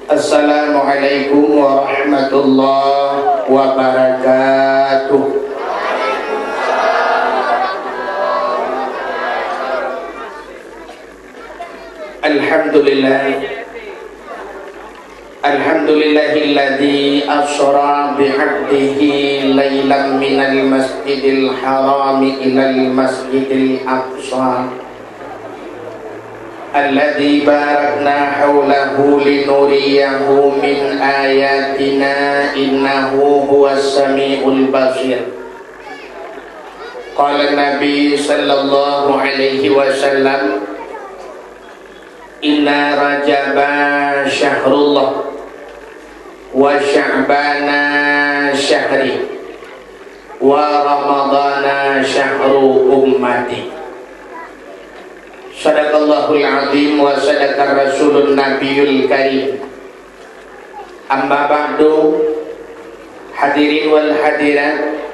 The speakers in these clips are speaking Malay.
Assalamualaikum warahmatullahi wabarakatuh. Alhamdulillahilladzi asra bi'abdihi laylan minal masjidil harami ilal masjidil aqsa alladzi barakna hawlahu linuriyahu min ayatina innahu huwas samiul basir. Qala Nabi sallallahu alaihi wasallam, inna rajaba syahrullah wa sya'bana syahri wa ramadana syahru ummati. Sadaqallahul azim wa sadaqar rasulun nabiyul karim. Amma ba'du, hadirin wal hadirat,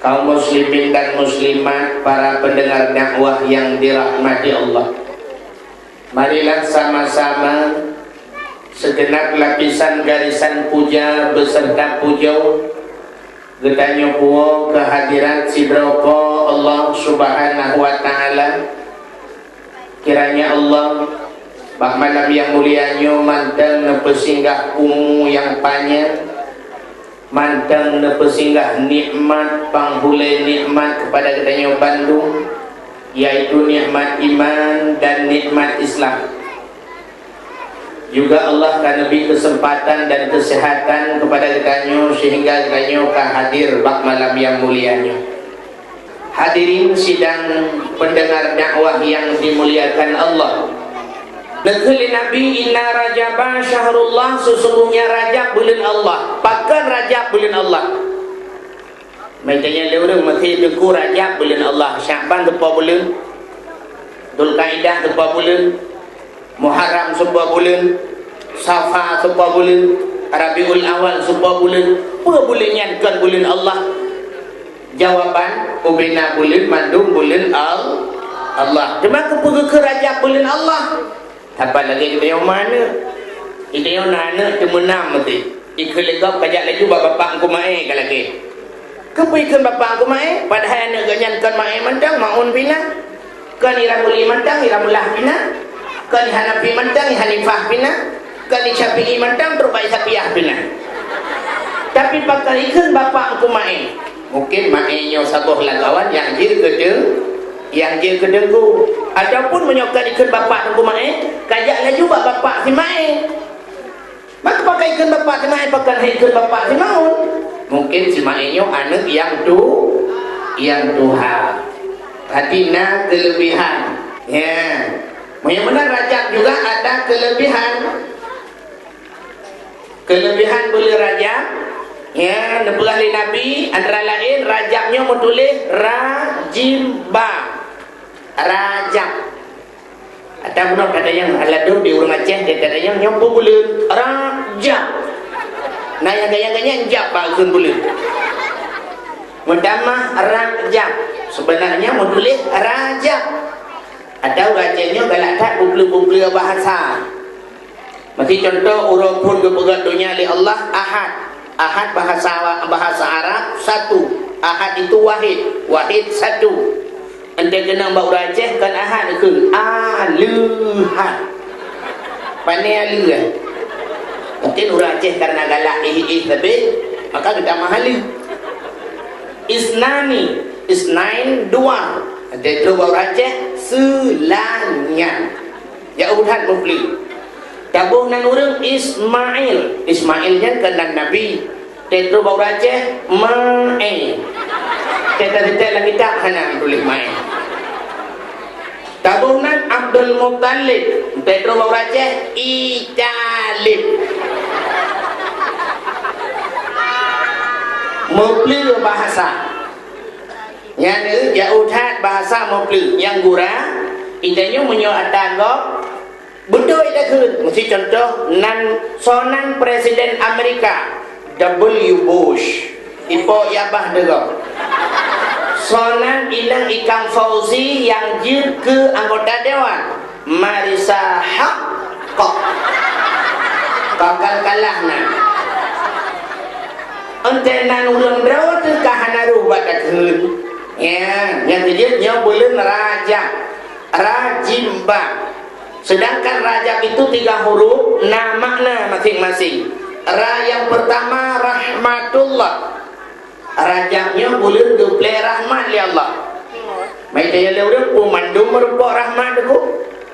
kaum muslimin dan muslimat, para pendengar dakwah yang dirahmati Allah. Marilah sama-sama segenap lapisan garisan puja beserta pujau gedanyo puo kehadiran sidropo Allah subhanahu wa ta'ala. Kiranya Allah bak malam yang mulianyo manteng nepesinggah umu yang panjang, manteng nepesinggah nikmat panghule nikmat kepada gedanyo Bandung, yaitu nikmat iman dan nikmat Islam. Juga Allah akan lebih kesempatan dan kesehatan kepada gedanyo sehingga gedanyo akan hadir bak malam yang mulianya. Hadirin sidang pendengar dakwah yang dimuliakan Allah. Negeri Nabi, inna rajaba syahrullah, sesungguhnya Rajab bulan Allah. Pakan Rajab bulan Allah. Macamnya lewat masih deku Rajab bulan Allah. Sya'ban tepa bulan, Dzulqa'dah tepa bulan, Muharram sebuah bulan, Safar sebuah bulan, Rabiul Awal sebuah bulan. Apa bulannya kan bulan Allah? Jawaban, ubina bulan mandung bulan Allah. Cuma kepergi ke Rajab bulan Allah. Apa lagi kita yang mana? Kita yang nana temenam mesti. Ikut legap kajak lagi bapak aku mai ke lagi. Kepikan bapak aku mai, padahal anak ganyan kan mai mandang maun bina. Kan iramuli mandang iramulah bina. Kan Hanafi mandang Hanifah bina. Kan Syafi'i mandang terbaik Syafi'ah bina. Tapi pakai ikan bapak aku mai. Mungkin maknanya satu lagawan yang jir kedengku ataupun menyokan ikan bapak tengku mae kajak laju bapak si mae, maka pakai ikan bapak si mae pakai ikan bapak si maun. Mungkin si maknanya anak yang Tuhan hatina kelebihan ya. Yang benar Rajab juga ada kelebihan boleh Rajab ya. Nebelah Nabi antara lain Rajabnya menulis Rajimba, Rajab. Ada benar kata yang aladun di orang Aceh, dia kata yang nyampu bulan Rajab. Nah yang gaya-gaya jab bagun bulan. Mendamah Rajab, sebenarnya menulis Rajab. Ada Rajabnya galak tak bukli-bukli bahasa. Masih contoh urut pun kepegat dunia oleh Allah Ahad. Ahad bahasa Arab satu. Ahad itu wahid satu. Anda kena bau Aceh kan Ahad ke aluhan. Pandai alu kan. Mungkin orang Aceh karena galak lebih maka kita mahali. Isnain dua. Ada itu bau Aceh selanya. Ya udah mufli. Tabuh nan urang Ismailnya kena Nabi. Tetru bau Aceh mae. Teta-teta lagi tak hana boleh main. Tabuh nan Abdul Muttalib. Tetru bau Aceh Italib. Mufli bahasa. Yang jauhat bahasa mufli yang gura. Idanya menyoatan kok. Betul ida ke mesti contoh sonan Presiden Amerika W. Bush ipo yabah dego sonan ilang Ikang Fauzi yang jir ke anggota dewan Marisa Haqqo bakal kalah nah. Ente nan urang berapa tu kahana rubat keun. Ya, yang dia boleh rajimba. Sedangkan rajab itu 3 huruf, makna masing-masing. Ra yang pertama rahmatullah. Rajabnya boleh geplek rahmat li Allah. Mai dia leureun mandum merupa rahmat tu.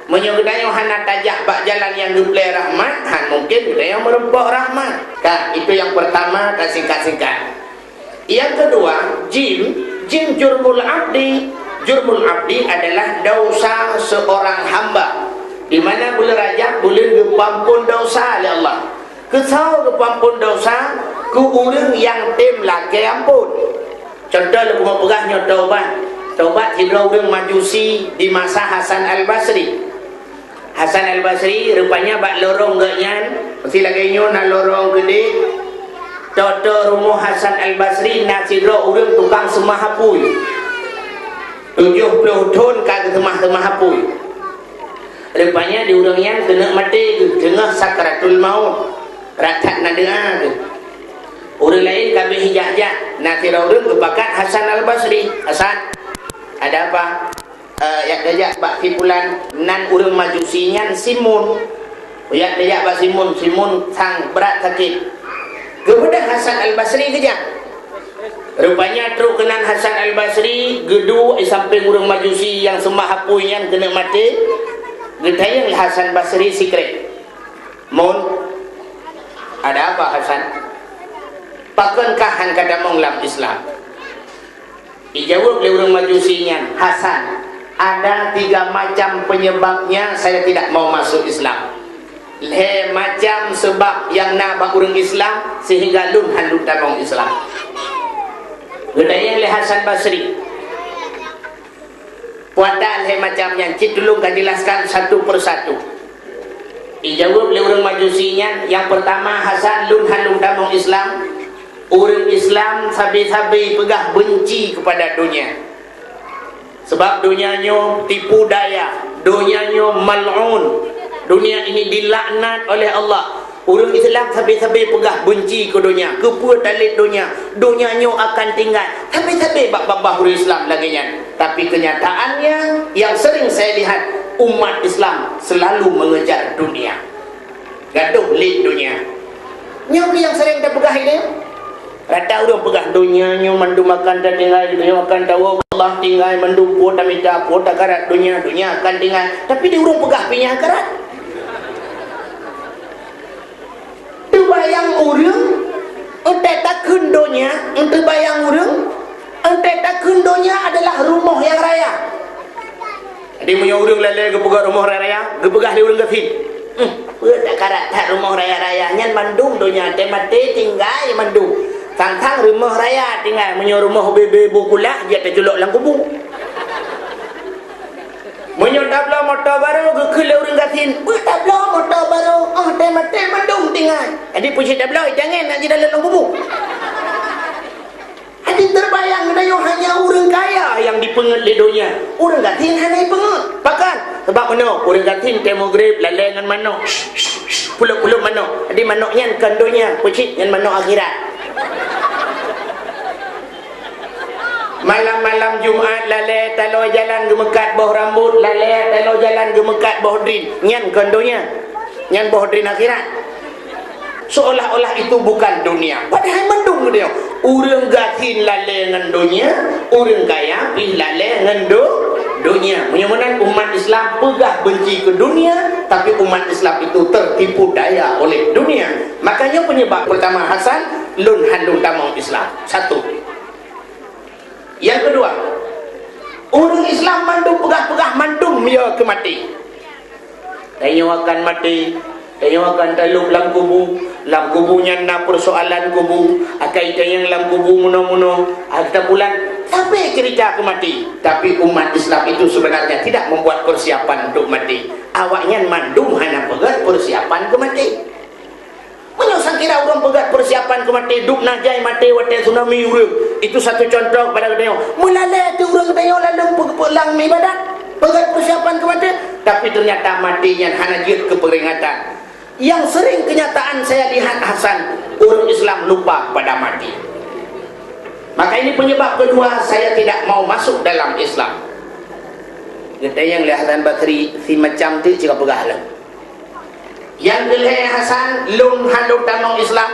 Menyogdayo hana tajak bak jalan yang geplek rahmat, mungkin dia merupa rahmat. Itu yang pertama, singkat-singkat. Yang kedua, jim jurmul abdi. Jurmul abdi adalah dosa seorang hamba. Di mana bulan Rajab boleh dipampun dosa oleh Allah. Kesau dipampun dosa ku urang yang tem laki ampun. Contoh lu mau pegahnya taubat hidra urang Majusi di masa Hasan Al-Basri. Hasan Al-Basri rupanya bak lorong ganyan, mesti lagi nyo na lorong gede. Toto rumah Hasan Al-Basri na hidra urang tukang semah hapui. 70 tahun kagak semah hapui. Rupanya di urang yang kena mati ke tengah sakratul maut. Rakat na dengar ke. Orang lain kabeh hijak-hijak. Nanti orang kepakat Hasan Al-Basri. Hasan, ada apa? Yak dajak bak fipulan nan urang Majusinya Simun. Yak dajak bak Simun sang berat sakit. Kepada Hasan Al-Basri kejak. Rupanya truk kenan Hasan Al-Basri gedu samping urang Majusi yang sembah hapuinya kena mati. Gedayang Hasan Basri sikret. Mun ada apa Hasan? Pakankah han kada menglam Islam? Dijawab oleh orang Majusinya, Hasan, ada 3 macam penyebabnya saya tidak mau masuk Islam. Macam sebab yang nabak orang Islam sehingga lun tamong Islam. Gedayang oleh Hasan Basri. Puatan macamnya, cik tolong kan jelaskan satu persatu. Dijawab oleh orang Majusinya, yang pertama Hasan lun tamong Islam. Orang Islam sabi-sabi pegah benci kepada dunia. Sebab dunianya tipu daya, dunianya mal'un. Dunia ini dilaknat oleh Allah. Orang Islam sabi-sabi pegah benci ke dunia, kepua talit dunia. Dunianya akan tinggal. Sabi-sabi bak-babah orang Islam lagi nya. Tapi kenyataannya yang sering saya lihat, umat Islam selalu mengejar dunia. Gaduh lid dunia. Nyambi yang sering dah pegah ini. Rata orang pegah dunianya mandu makan dan tinggal, dunia makan tahu Allah tinggal mandu po tak minta po tak karat dunia akan tinggal. Tapi dia orang pegah punya karat. Terbayang orang entek takun dunia, terbayang orang entek takun dunia adalah rumah yang raya. Dia punya orang lalai ke pegah rumah raya, ke pegah dia orang gafin. Tak karat tak rumah raya-raya nyan mandum dunia temate tinggal mandum. Tang-tang rumah raya tinggal menyo rumah bebe bukulah dia terjuluk dalam kubur. Menyo tabla motor baru ke kele orang gatin. Tabla motor baru. Temate mandum tinggal. Jadi puji tabla jangan nak di dalam kubur. Adik terbayang dayo hanya orang kaya yang dipengut di dunia. Orang gatin hanya pengut. Bahkan sebab mana orang gatin temu grip lalai dengan manok. Puluk-puluk manok. Jadi manoknya kan dunia, pucit dengan manok akhirat. Malam-malam Jumaat lalai talo jalan gemekat bawah rambut, lalai talo jalan gemekat bawah drin. Nyan kondonya. Nyan bawah drin akhirat. Seolah-olah itu bukan dunia. Padahal mendung dia. Urang gatin lalai dengan dunia, urang kaya pih lalai dengan dunia. Mudah-mudahan umat Islam pegah benci ke dunia, tapi umat Islam itu tertipu daya oleh dunia. Makanya penyebab pertama Hasan lun handung tamong Islam. Satu. Yang kedua, orang Islam mandum pegah-pegah mandum dia ke mati. Tanya akan mati, tanya akan taluk dalam kubu, dalam kubunya na persoalan kubu, akai tanya dalam kubu muno-muno, kita bulan sampai cerita ke mati. Tapi umat Islam itu sebenarnya tidak membuat persiapan untuk mati. Awaknya mandum hanya pegah persiapan ke mati. Menyusang kira orang pegat persiapan ke mati, duk najai mati watai tsunami urang. Itu satu contoh kepada kita. Mulai tu orang kita lalu pulang ibadat, pegat persiapan ke mati, tapi ternyata matinya hanya jid ke peringatan. Yang sering kenyataan saya lihat Hasan, orang Islam lupa pada mati. Maka ini penyebab kedua saya tidak mau masuk dalam Islam. Kita yang lihat Hasan Basri si macam tu cakap pegahlah. Yang kelih Hasan lung handuk tamang Islam.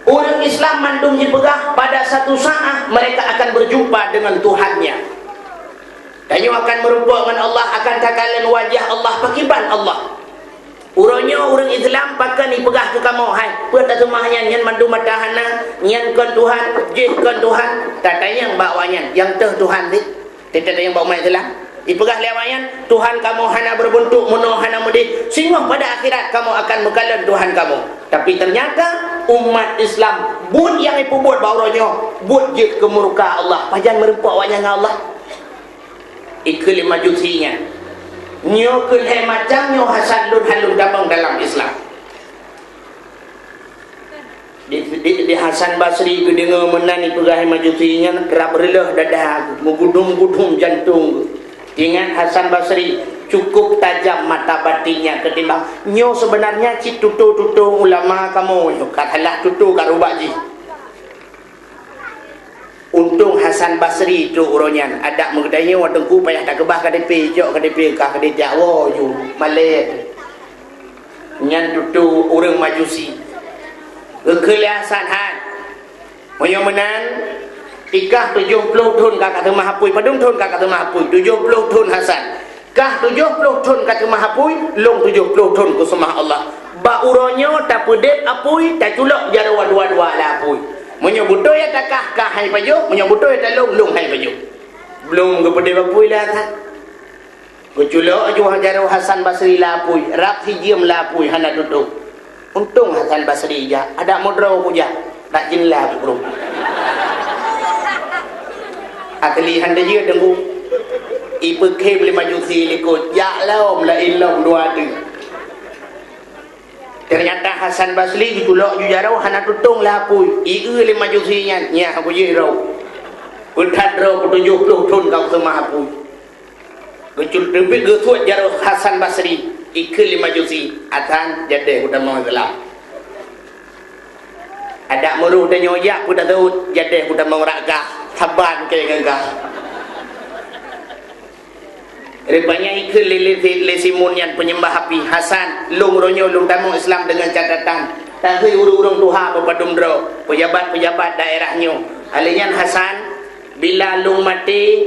Orang Islam mandum dipegah pada satu saat mereka akan berjumpa dengan Tuhannya. Dan yang akan merupa dengan Allah, akan takalan wajah Allah, pakiban Allah. Urangnya orang Islam pakai ni pegah ke kamu, hai pada semahnya nyan mandu matahana nyan kon Tuhan jih kon Tuhan tak tanya bawanya yang teh Tuhan ni tidak ada yang bawa mai Islam dipegah lewayan Tuhan kamu hana berbentuk mono hana mudi sehingga pada akhirat kamu akan mekalan Tuhan kamu. Tapi ternyata umat Islam bud yang ipu buat bauranya bud je ke murka Allah pajan merempak wajah Allah ikul majusinya nyo kelih macam nyo Hasan lun halun dabang dalam Islam. Di Hasan Basri ke dengar menani pegah majusinya kerap relah dadah mengudum-gudum jantung. Ingat Hasan Basri cukup tajam mata batinnya ketimbang nyo sebenarnya cik tutu-tutu ulama kamu katalah tutu karubaji. Untung Hasan Basri itu urunyan ada mengadanya watengku payah tak kebah KDP jok KDP kah KDP Jawa ju Malay nyan tutu urang majusi kekeliasan han moyo menan ikah 70 tahun kata mahapui padung tahun kata mahapui 70 tahun Hasan kah 70 tahun kata mahapui long 70 tahun ku semah Allah ba uronyo tak pedep apui tak culok jarawa dua-dua lah apui menyebuto ya takah kah hai pajo menyebuto ya talung hai pajo belum kepada bapui lah kan keculok aju hajaru Hasan Basri lapui rap hijim lapui hana tutup untung Hasan Basri ja ada modro puja tak jinlah bro akli handa je tenggu ipe ke boleh maju si likut ya laum la illam dua tu. Ternyata Hasan Basri ditulak jujarau hana tutung lah apui iu le majusinya nya aku je rau utat rau 70 tahun kau semah apui kecul lebih gesuat jarau Hasan Basri ikul le majusi atan jade udah mau gelap ada muruh dan nyoyak udah tahu jade udah mau rakah saban ke gagah rupanya ikut lesimun yang penyembah api Hasan lung ronyo lung tamu Islam dengan catatan tak hui urung-urung Tuhan berpadum dro pejabat-pejabat daerahnya alinya Hasan bila lung mati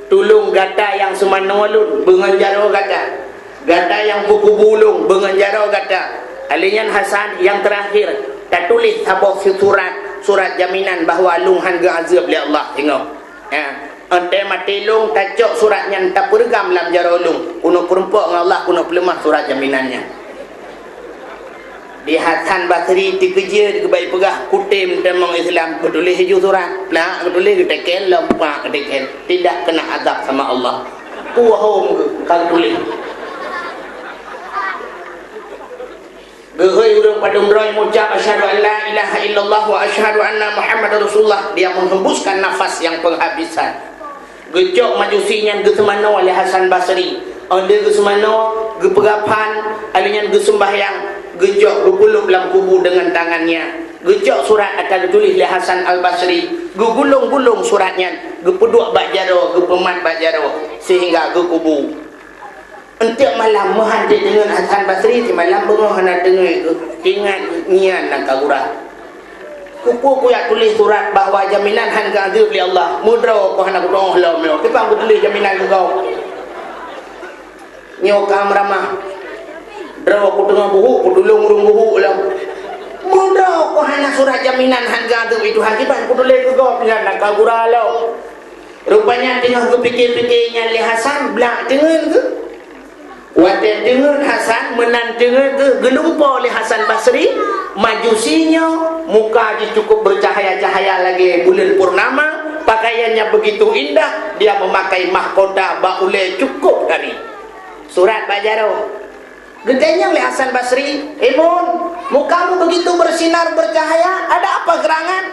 tulung gata yang semana lun benganjaro gata yang buku bulung benganjaro gata alinya Hasan yang terakhir tak tulis sabok surat jaminan bahawa lung hangga azab oleh Allah tengok ya ante mati lung tacok suratnya tak pergam dalam jarolung kuno perempuan dengan Allah kuno pelemah surat jaminannya di Hasan Basri dikejar dikebai pegah kutim temang Islam betulis hijau surat nak betulis kita lempak kedekan tidak kena azab sama Allah puahom kalau tulis Gehoi urang padung roy mengucap asyhadu an la ilaha illallah wa asyhadu anna Muhammadar Rasulullah dia menghembuskan nafas yang penghabisan gejok majusinya gesemano oleh Hasan Basri ande gesemano geperapan alinya gesembahyang gejok gepulup dalam kubu dengan tangannya gejok surat akan ditulis oleh Hasan Al-Basri gugulung-gulung suratnya gepeduk bak jaro gepemat bak jaro sehingga ke kubu untuk malam menghadir dengan Hasan Basri di malam bengah nak dengar ingat nian nak kagurah kuku ya tulis surat bahawa jaminan han azab li Allah mudra ko hana ko Allah meo kita aku tulis jaminan kau nyo kam ramah draw ko tengah buhu ko dulung urung buhu lah mudra ko hana surat jaminan han azab itu hakibat ko tulis kau dengan nak kagurah lo rupanya tengah kepikir-pikirnya li Hasan belak dengan ke Wadah dengar Hasan menan dengar ke gelumpa oleh Hasan Basri majusinya muka dia cukup bercahaya-cahaya lagi bulan purnama pakaiannya begitu indah dia memakai mahkota baule cukup kali surat bajaro gedenya oleh Hasan Basri Emun mukamu begitu bersinar bercahaya ada apa gerangan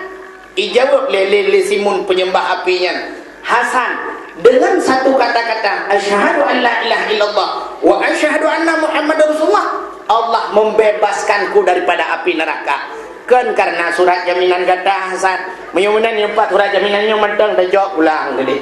ijawab lele simun penyembah apinya Hasan dengan satu kata-kata asyhadu an la ilaha illallah wa asyhadu anna Muhammadar Rasulullah Allah membebaskanku daripada api neraka. Kan karena surat jaminan kata Hasan menyunan yang 4 surat jaminan yang medang dah jawab ulang tadi.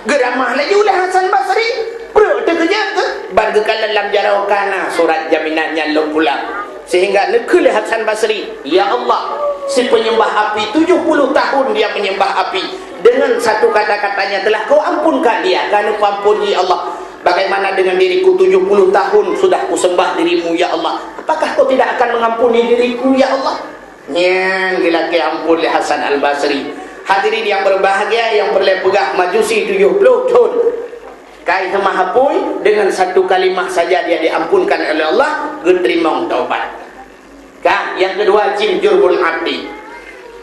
Geramah lagi oleh Hasan Basri. Bro, terkejut ke? Bagi dalam jarawakana surat jaminannya lo pulang. Sehingga nekul Hasan Basri, ya Allah, si penyembah api 70 tahun dia menyembah api. Dengan satu kata-katanya telah kau ampunkan dia. Kerana kau ampuni Allah. Bagaimana dengan diriku 70 tahun sudah ku sembah dirimu ya Allah. Apakah kau tidak akan mengampuni diriku ya Allah? Yang gila ke ampun oleh Hasan Al-Basri. Hadirin yang berbahagia yang boleh pegang majusi 70 tahun. Kai mahapui dengan satu kalimah saja dia diampunkan oleh Allah, diterima taubat. Kan? Yang kedua jim jurbul abdi.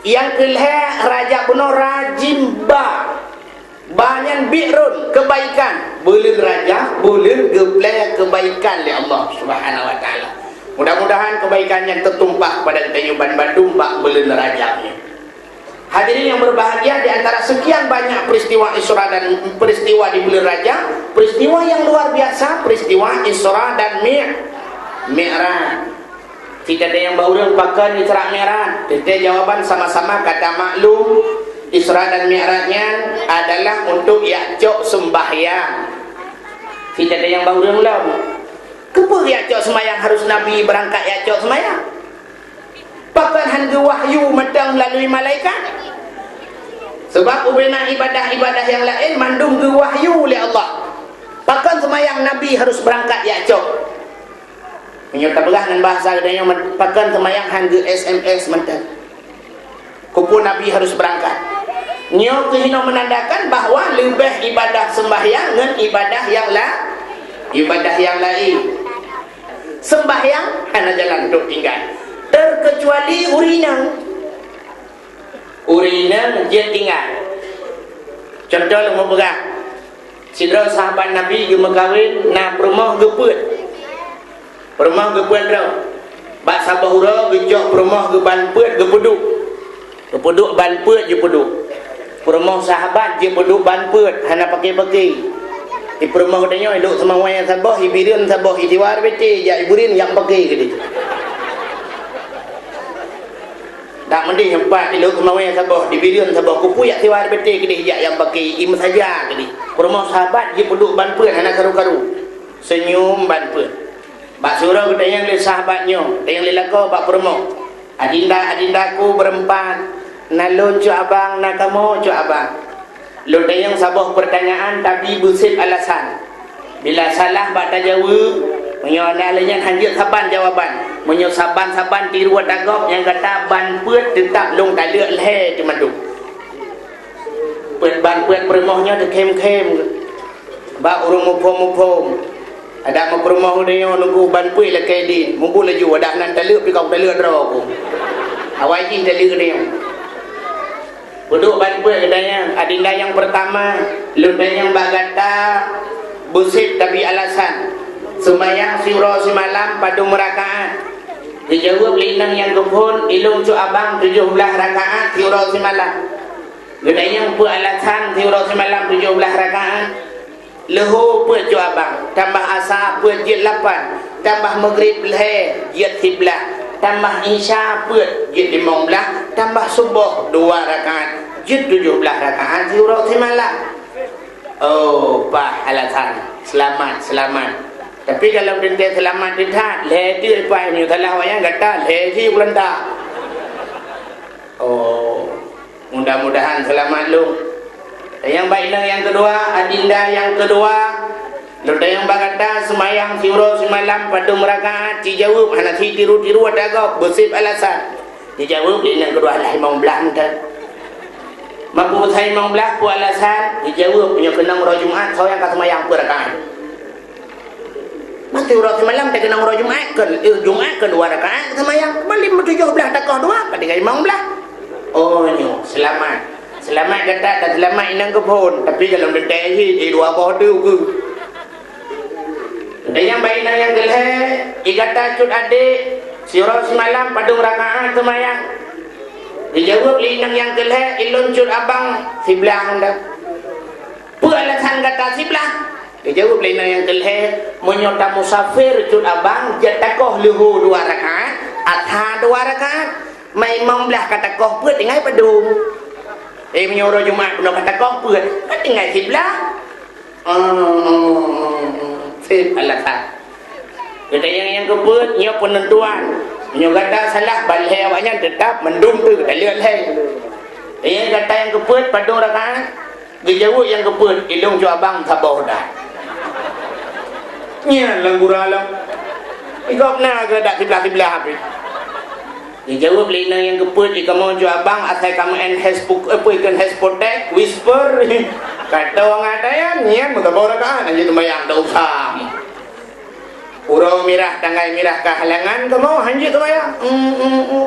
Yang kelih raja benar rajim ba. Banyak bi'run kebaikan. Boleh raja, boleh gebleh kebaikan oleh Allah Subhanahu wa taala. Mudah-mudahan kebaikan yang tertumpah pada Tayuban Bandung bak boleh rajanya. Hadirin yang berbahagia, di antara sekian banyak peristiwa Isra dan peristiwa di bulan Rajab, peristiwa yang luar biasa, peristiwa Isra dan Mi'raj. Tidak ada yang baru pakai Isra Mi'raj. Kita jawaban sama-sama kata maklum. Isra dan Mi'rajnya adalah untuk yakcok sembahyang. Tidak ada yang baru lah. Kenapa yakcok sembahyang harus Nabi berangkat yakcok sembahyang? Bahkan hangga wahyu matang melalui malaikat. Sebab ubena ibadah-ibadah yang lain mandung ke wahyu oleh Allah. Bahkan semayang Nabi harus berangkat yakcok. Menyerta belah dengan bahasa adanya bahkan semayang hangga SMS matang. Kumpul Nabi harus berangkat. Nyo kehino menandakan bahawa lebih ibadah sembahyang dengan ibadah yang lain. Sembahyang karena jalan untuk tinggal. Terkecuali urina dia tinggal. Contoh lu mau pegang sidra sahabat Nabi dia megawin na perumah geput tau bak sabahura gejok perumah ge banput ge peduk banput je peduk perumah sahabat je peduk banput hana pakai di perumah tanya duk semua yang sabah ibirin sabah itiwar bete ya iburin yang pakai gede. Tak mending empat di laut kemauan sabah di birian sabah kupu yak tiwar bete ke dia yang pakai im saja ke dia. Rumah sahabat dia penduk banpun anak karu-karu. Senyum banpun. Bak surau kita yang le sahabatnya, yang le lako bak permo. Adindaku berempat. Nalo cu abang, nak kamu cu abang. Lo yang sabah pertanyaan tapi busip alasan. Bila salah bak tajawab menyolahnya hanjut saban jawaban. Menyosaban-saban tiru dagop yang kata ban puet tetap long tak lek leh cuma tu. Ban puet permohnya tu kem-kem. Ba urung mupom. Ada mau permoh dia nunggu ban puet la kedin. Munggu laju ada nan tak lek pi kau tak lek dro aku. Awai jin tak lek dia. Duduk ban puet katanya adinda yang pertama, lunda yang bagata busik tapi alasan. Sembahyang surah semalam pada merakaat. Dijawab linang yang kepun ilung cu abang 17 rakaat surah semalam. Gede yang pu alasan surah semalam 17 rakaat. Lehu pu cu abang tambah asar pu jid 8 tambah maghrib leh jid 11 tambah isya pu jid 15 tambah subuh 2 rakaat jid 17 rakaat surah semalam. Oh, pak alasan selamat. Tapi kalau dia selamat tidak, leh apa ini salah wayang kata leh si belanda. Oh, mudah-mudahan selamat lu. Yang baiklah yang kedua, adinda yang kedua, lu yang bagata semayang surah semalam pada merakaat dijawab hana si tiru-tiru ada gop bersih alasan. Dijawab yang kedua lah imam belah entah. Mampu saya imam belah pu alasan dijawab punya kenang roh Jumat saya kata semayang berakaat. Mati urut semalam tak kena urut Jumat ke 2 rakaat semayang kembali 17 takah 2 pada imam belah. Oh nyo selamat kata dan selamat inang kepun tapi kalau detek hi 2 boh tu ke. Dan yang baik yang geleh igata cut adik surah semalam pada rakaat semayang. Dijawab linang yang geleh ilun cut abang sebelah anda. Pu alasan kata sebelah Dia jawab lain yang kelih menyota musafir cut abang jatakoh luhu 2 rakaat, atha 2 rakaat. Mai membelah kata koh put tinggal padung. Menyuruh Jumat pun kata koh put, kan tinggal kiblah. Sip alasan. Kata yang keput nya penentuan. Nya kata salah balai awaknya tetap mendung tu kata lihat hai. Yang kata yang keput padung rakaat. Gejawuk yang keput ilung ju abang sabar dah. Nya langguralam. Ikop na ke dak kiblah-kiblah habis. Dia jawab lina yang keput di kamu ju abang asal kamu enhance apa ikan has protect whisper kata orang ada yang nian muka borakan aja tembayang tak usah urau mirah tanggai mirah kehalangan kamu hanji tembayang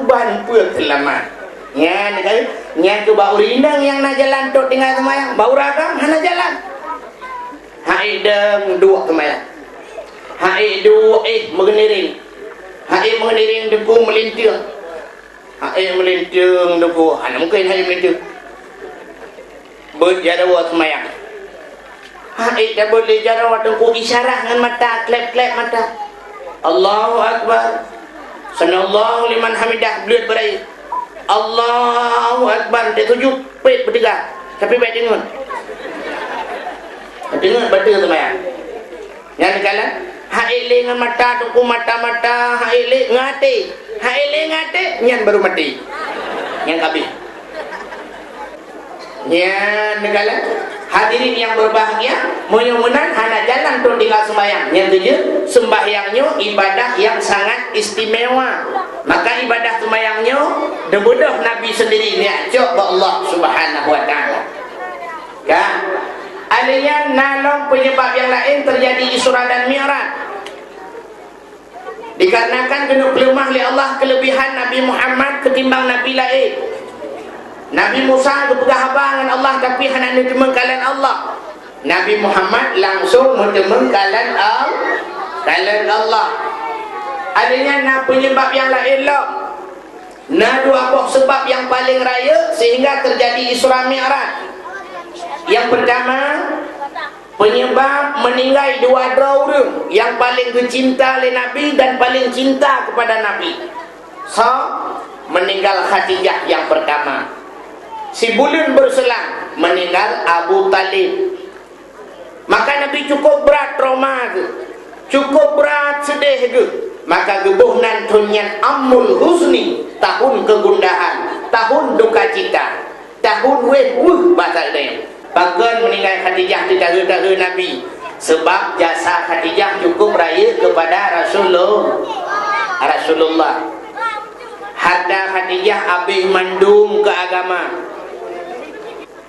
ban puak selamat nian kan nian tu bau rindang yang nak jalan tu tinggal tembayang bau ragam hana jalan haidem 2 tembayang haidu mengeniring mengeniring debu melintir melintir debu mungkin hai melintir berjarawa semayang dah boleh jarawa tengku isyarah dengan mata klep-klep mata Allahu Akbar sanallahu liman hamidah belut berai Allahu Akbar dia tujuh pet bertiga tapi baik dengar baca semayang yang kalah haile dengan mata tengku mata haile ngate nyan baru mati yang habis nyan negala hadirin yang berbahagia mudah-mudahan hana jalan tu tinggal sembahyang yang tujuh sembahyangnya ibadah yang sangat istimewa maka ibadah sembahyangnya debudah Nabi sendiri niat cok Allah Subhanahu wa taala ya adanya nalong penyebab yang lain terjadi Isra dan Mi'raj dikarenakan kena pelemah oleh Allah kelebihan Nabi Muhammad ketimbang Nabi lain. Nabi Musa berpegang abang dengan Allah tapi hanya menetemu kalan Allah. Nabi Muhammad langsung menetemu kalan Allah. Adanya nak penyebab yang lain lah. Nah dua buah sebab yang paling raya sehingga terjadi Isra Mi'raj. Yang pertama penyebab meninggal 2 orang yang paling dicinta oleh Nabi dan paling cinta kepada Nabi. So meninggal Khadijah yang pertama. Si bulan berselang meninggal Abu Talib. Maka Nabi cukup berat trauma ke, cukup berat sedih ke. Maka gebuhnan tunyan Ammul Huzni, tahun kegundahan, tahun duka cita, tahun bahasa dia. Bahkan meninggal Khadijah di tahun-tahun Nabi. Sebab jasa Khadijah cukup raya kepada Rasulullah. Hatta Khadijah habis mandum ke agama.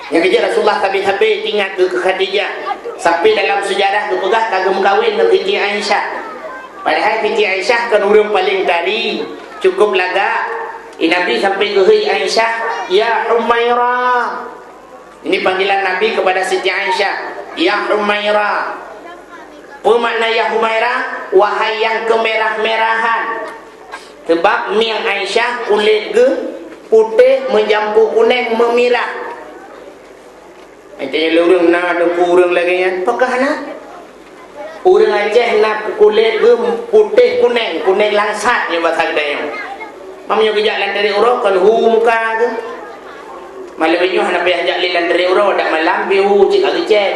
Yang kerja Rasulullah habis-habis ingat ke Khadijah. Sampai dalam sejarah kepegah kagum kahwin dengan Siti Aisyah. Padahal Siti Aisyah kan orang paling tadi, cukup lagak. Nabi sampai ke Aisyah, ya Humairah. Ini panggilan Nabi kepada Siti Aisyah, ya Humairah. Apa makna ya Humairah? Wahai yang kemerah-merahan. Sebab miang Aisyah kulit ke putih menjampu kuning memirah. Macamnya orang nak ada kurang lagi kan? Apakah nak? Orang Aceh nak kulit ke putih kuning langsat je bahasa kedai. Mamanya kejap lantari orang kan muka ke. Malam ini nak pergi ajak lantari orang dak malam bihu cik Aceh.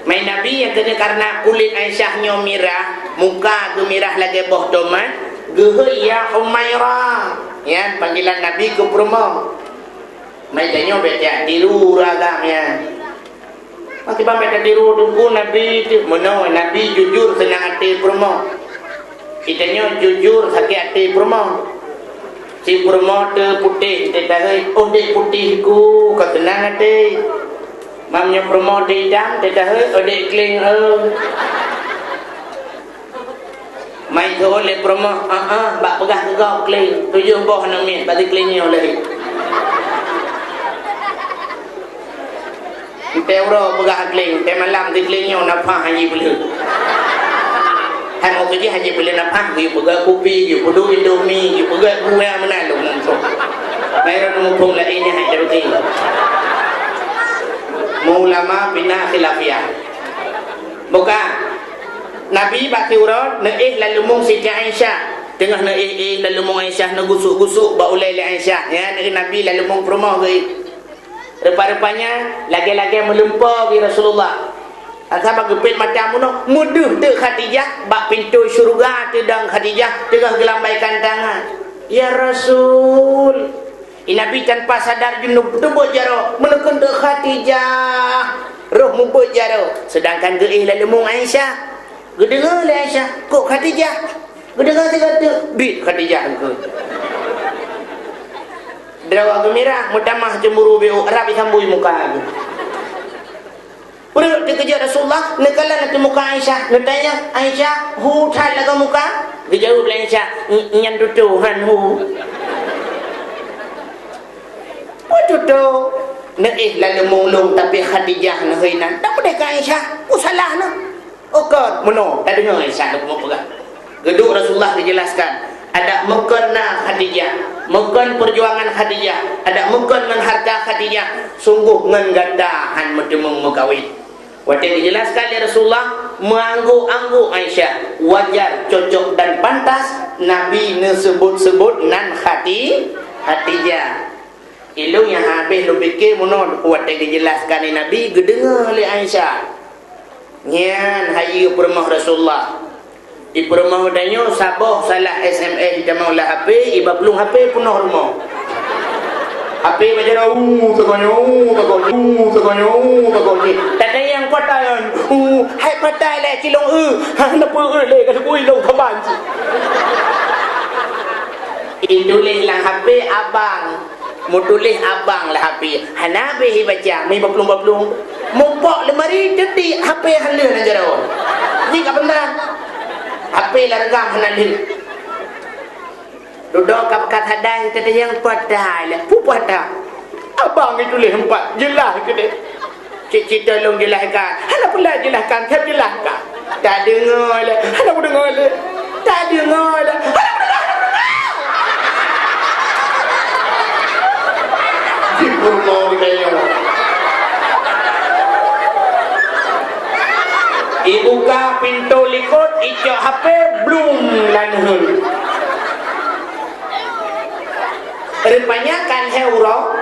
Main Nabi yang kena karena kulit Aisyahnya mirah, muka ke mirah lagi boh domat, gehe ya Humairah. Ya, panggilan Nabi ke perempuan. Macamnya baca tiru ragamnya. Masih baca tiru tunggu Nabi tu. Mana Nabi jujur senang hati perempuan. Kitanya jujur sakit hati perempuan. Si perempuan tu putih, kita tahu, oh dia putihku, kau senang hati. Mamnya perempuan dia hitam, dia tahu, oh dia kling. Main tu oleh perempuan, bak pegah ke kau kling. 7 boh nak min, bagi klingnya oleh. Kita orang pegah kling, kita malam di klingnya napah haji bela. Hai mau kerja haji bela napah, you pegah kopi, you pedu indomie, you pegah buah mana lu langsung. Mereka mumpung lainnya hai dari. ulama bina khilafiyah. Bukan. Nabi baki urut neih lalu mung Siti Aisyah. Tengah neih lalu mung Aisyah negusuk-gusuk ba ulai Aisyah. Ya, Nabi lalu mung rumah ke. Rupa-rupanya lagi-lagi melumpur di Rasulullah. Asal gepit mata muno muduh tu Khadijah bak pintu syurga tedang Khadijah tengah gelambaikan tangan. Ya Rasul, Nabi tanpa sadar junub tebuk jaro menekan tu Khadijah. Roh mubuk jaro. Sedangkan geih lalu mung Aisyah. Gedengar le Aisyah, kok Khadijah. Gedengar dia kata, bit Khadijah ke. Derawa gemirah, mutamah cemburu biu Arab sambui muka aku. Perut dikejar Rasulullah, nekala nanti muka Aisyah, netanya Aisyah, hu thal laga muka. Dijawab oleh Aisyah, nyan tutuhan hu. Tutu, neih lalu mulung tapi Khadijah nehainan. Tak boleh ke Aisyah, salah nah. Okon, mono, tak dengar Aisyah nak mau pegang. Geduk Rasulullah dijelaskan, ada mukana Khadijah, mukan perjuangan Khadijah, ada mukan dengan harta Khadijah, sungguh ngan gadahan medemung megawin. Waktu dijelaskan oleh Rasulullah, menganggu-anggu Aisyah, wajar, cocok dan pantas Nabi nesebut-sebut nan Khadijah. Ilmu yang habis lu fikir mono waktu dijelaskan oleh Nabi, gedengar oleh Aisyah. Nyan hayu permah Rasulullah. Di permah danyo saboh salah SMS di mau lah HP, iba belum HP penuh rumah. HP baca tekonyo. Tadi yang kota yon, hai patai le kilong napa le ka kui long kaban. Itulah lang HP abang. Mutulis abang lah HP. Hanabi baca, mi baplung. Mumpok lemari jadi HP halal aja dah. Ni ka benar. HP largam halal. Duduk kat hadai kata yang padai lah. Pupat dah. Abang itu leh empat jelas ke dia. Cik tolong jelaskan. Hana pula jelaskan, tak jelaskan. Tak dengar lah. Hana pun dengar lah. Tak dengar lah. Ibuka pintu likut icok HP belum lanhun. Rupanya kan heuro.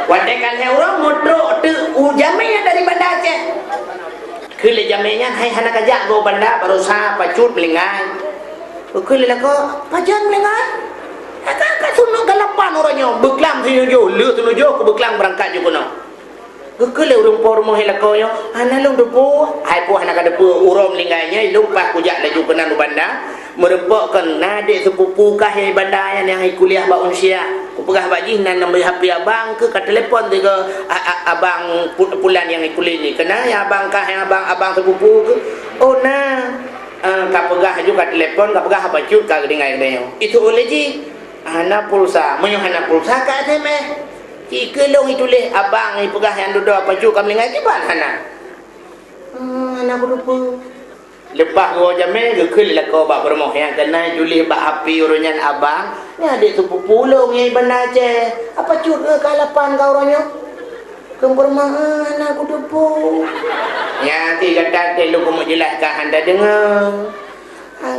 Wadai kan heuro mudro tu ujamnya dari Banda Aceh. Kele jamnya hai hana kajak go Banda baru sa pacut melingai. Kele lah ko pajan melingai. Kakak sunuk galapan orangnya beklam tunujo lu tunujo ku beklam berangkat je kono. Kekele rumpor mo helako yo analung depu ai pu hana ka depu urom lingainya lupa kujak laju kena nu Banda merempokkan adik sepupu kah Banda yang kuliah ba unsia ku pegah baji nan nombor HP abang ke telefon ke abang pulan yang kuliah ni kena ya abang kah yang abang sepupu ke oh nah ka pegah juga telefon ka pegah bacut ka dengai denyo itu oleh ji hana pulsa menyo hana pulsa ka SMS jika long itu leh abang ni pegah yang duduk bacut ka melingai ki ban hana hana berupa lepas gua jamel ke kul lah kau bak bermoh yang kena julih bak api urunan abang ni adik sepupu long yang Banda Aceh apa cut ke kalapan kau orangnya kembermahan aku depu ya nanti kata lu aku mau jelaskan anda dengar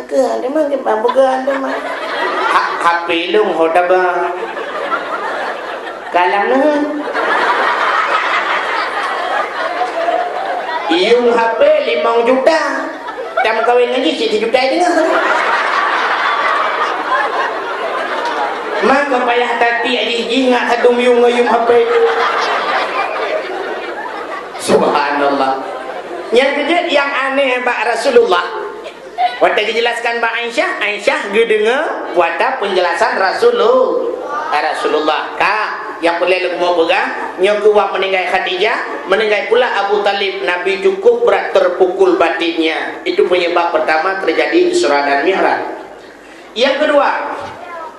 ke anda mah ke bambu anda mah HP lu hoda bang kalang iung HP 5 juta jam kawin lagi 7 juta dengar maka payah tati aji ngak hadung yung HP subhanallah. Yang kedua yang aneh bak Rasulullah waktu dijelaskan bak Aisyah gedengar wata penjelasan Rasulullah kak yang boleh lu mau pegang nyokuwa meninggal Khadijah meninggal pula Abu Talib Nabi cukup berat terpukul batinnya itu penyebab pertama terjadi Isra dan Mi'raj. Yang kedua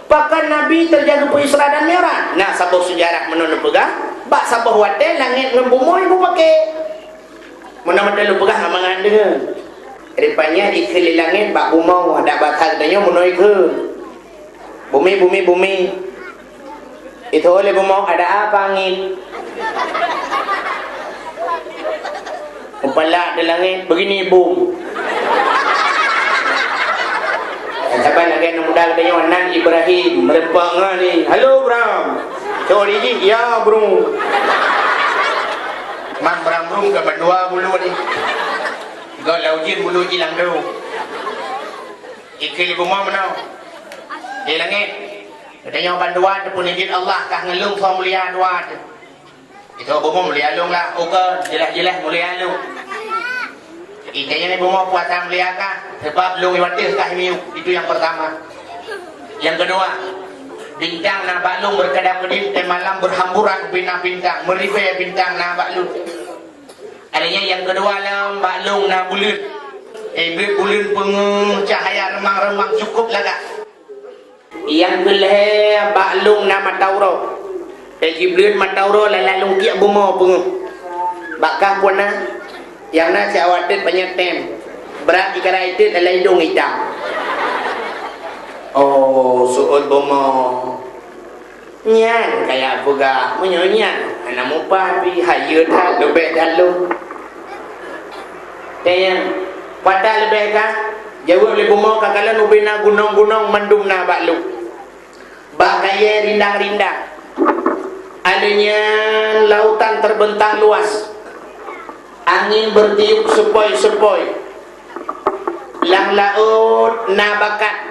bahkan Nabi terjadi Isra dan Mi'raj nah sabuk sejarah menurut pegang bak sabah wate langit ngebumui ibu pakai mana-mana lu pegang amangan dengan rupanya di keli langit bak bumau ada batal tanya menoi ke bumi itu oleh bumau ada apa angin Kepala di langit begini boom. Sabar lagi anak muda katanya Wanan Ibrahim merempak ni. Halo Bram. So Riji, ya bro. Mas Bram bro ke berdua bulu ni. Kau laujin bulu jilang tu. Ikil ibu mau mana? Di langit. Katanya banduan tu pun izin Allah kah ngelung so mulia dua tu. Itu bumum mulia lung lah. Oke, jelas-jelas mulia lung. Ikanya ni bumum puasa mulia kah? Sebab lung iwatis kah miu. Itu yang pertama. Yang kedua, bintang na baklung berkedap-kedip dan malam berhamburan bintang-bintang. Merifai bintang na baklung. Adanya yang kedua lah baklung na bulan. Bulan pengung cahaya remang-remang cukup lah kak. Yang belah baklung na matauro. Jibril matauro lalalung kiak bumo pengung. Bakah pun na yang na si awatit banyak tem. Berat ikara itu adalah hidung hitam. Oh, suul bomo. Nyan kayak apa ga? Menyanyian. Anak mupa pi hayu tak lebih dalu. Tayang pada lebih ka jawab le bomo kakalan ubina gunung-gunung mendum na baklu. Bak kaya rindang-rindang. Adanya lautan terbentang luas. Angin bertiup sepoi-sepoi. Lang laut na bakat.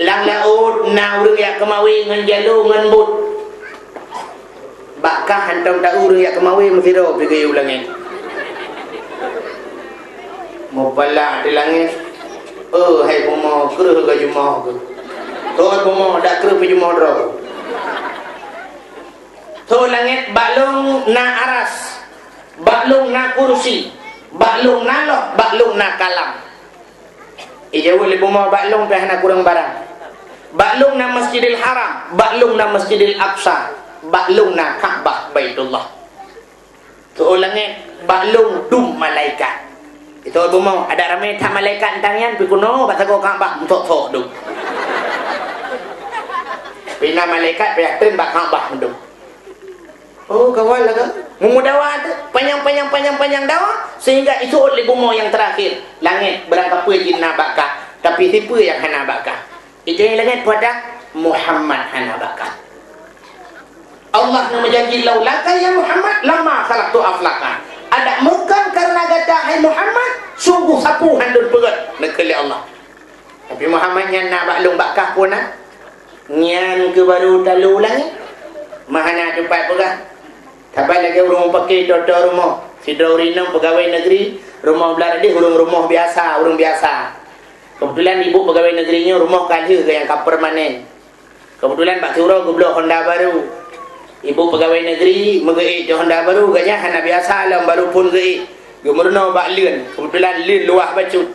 Lang laut na urang yak kemawi ngan jalu ngan but. Bakah hantam tak urang yak kemawi mafiro pergi ulangin. Mau pala di langit. Hai bomo kereh ke jumaah ke. Tuan bomo dak kereh pe jumaah ro. Tu langit baklung na aras. Baklung na kursi. Baklung na loh, baklung na kalam. Ijawul li bomo baklung pe hana kurang barang. Baklung na Masjidil Haram, baklung na Masjidil Aqsa, baklung na Ka'bah Baitullah. Tu langit baklung dum malaikat. Itu bomo ada ramai tak malaikat tangan pi kuno batago Ka'bah tok-tok dum. Bina malaikat pe ten bak Ka'bah dum. Oh kawan lah kan? Memudawa tu panjang dawa sehingga itu oleh bomo yang terakhir. Langit berangkap jin nabakah tapi tipe yang hana bakah. Itu yang langit pada Muhammad hana bakah. Allah nama janji laulaka ya Muhammad lama khalaqtu aflaka. Ada mukan karena kata hai Muhammad sungguh sapu handun pegat nekali Allah. Tapi Muhammad yang nak baklung bakah pun nyan ke baru talu langit. Mahana tempat pegang. Tapi lagi rumah pakai doktor rumah. Si Daurinam pegawai negeri, rumah belah dia rumah biasa, orang biasa. Kebetulan ibu pegawai negerinya rumah kayu yang permanen. Kebetulan Pak Turo geblo Honda baru. Ibu pegawai negeri mengait Honda baru ganya hana biasa lah baru pun gait. Gemerno bak lien. Kebetulan lien luah bacut.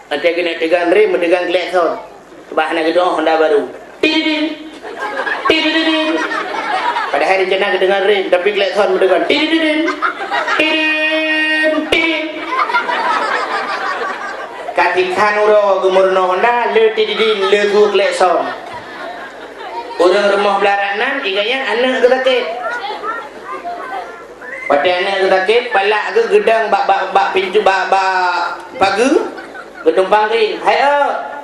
Nanti kena tegang rem, tegang klakson. Sebab hana gedong Honda baru. Tididin. Tididin. Padahal rencana kedengar rem tapi klakson mendengar tididin. Tididin. Tididin. Katikan uro gemerno Honda le tididin le tu klakson. Orang rumah belaranan iganya anak ketakit. Pada anak ketakit palak ke gedang bak pintu bak pagi getumpang ring. Hai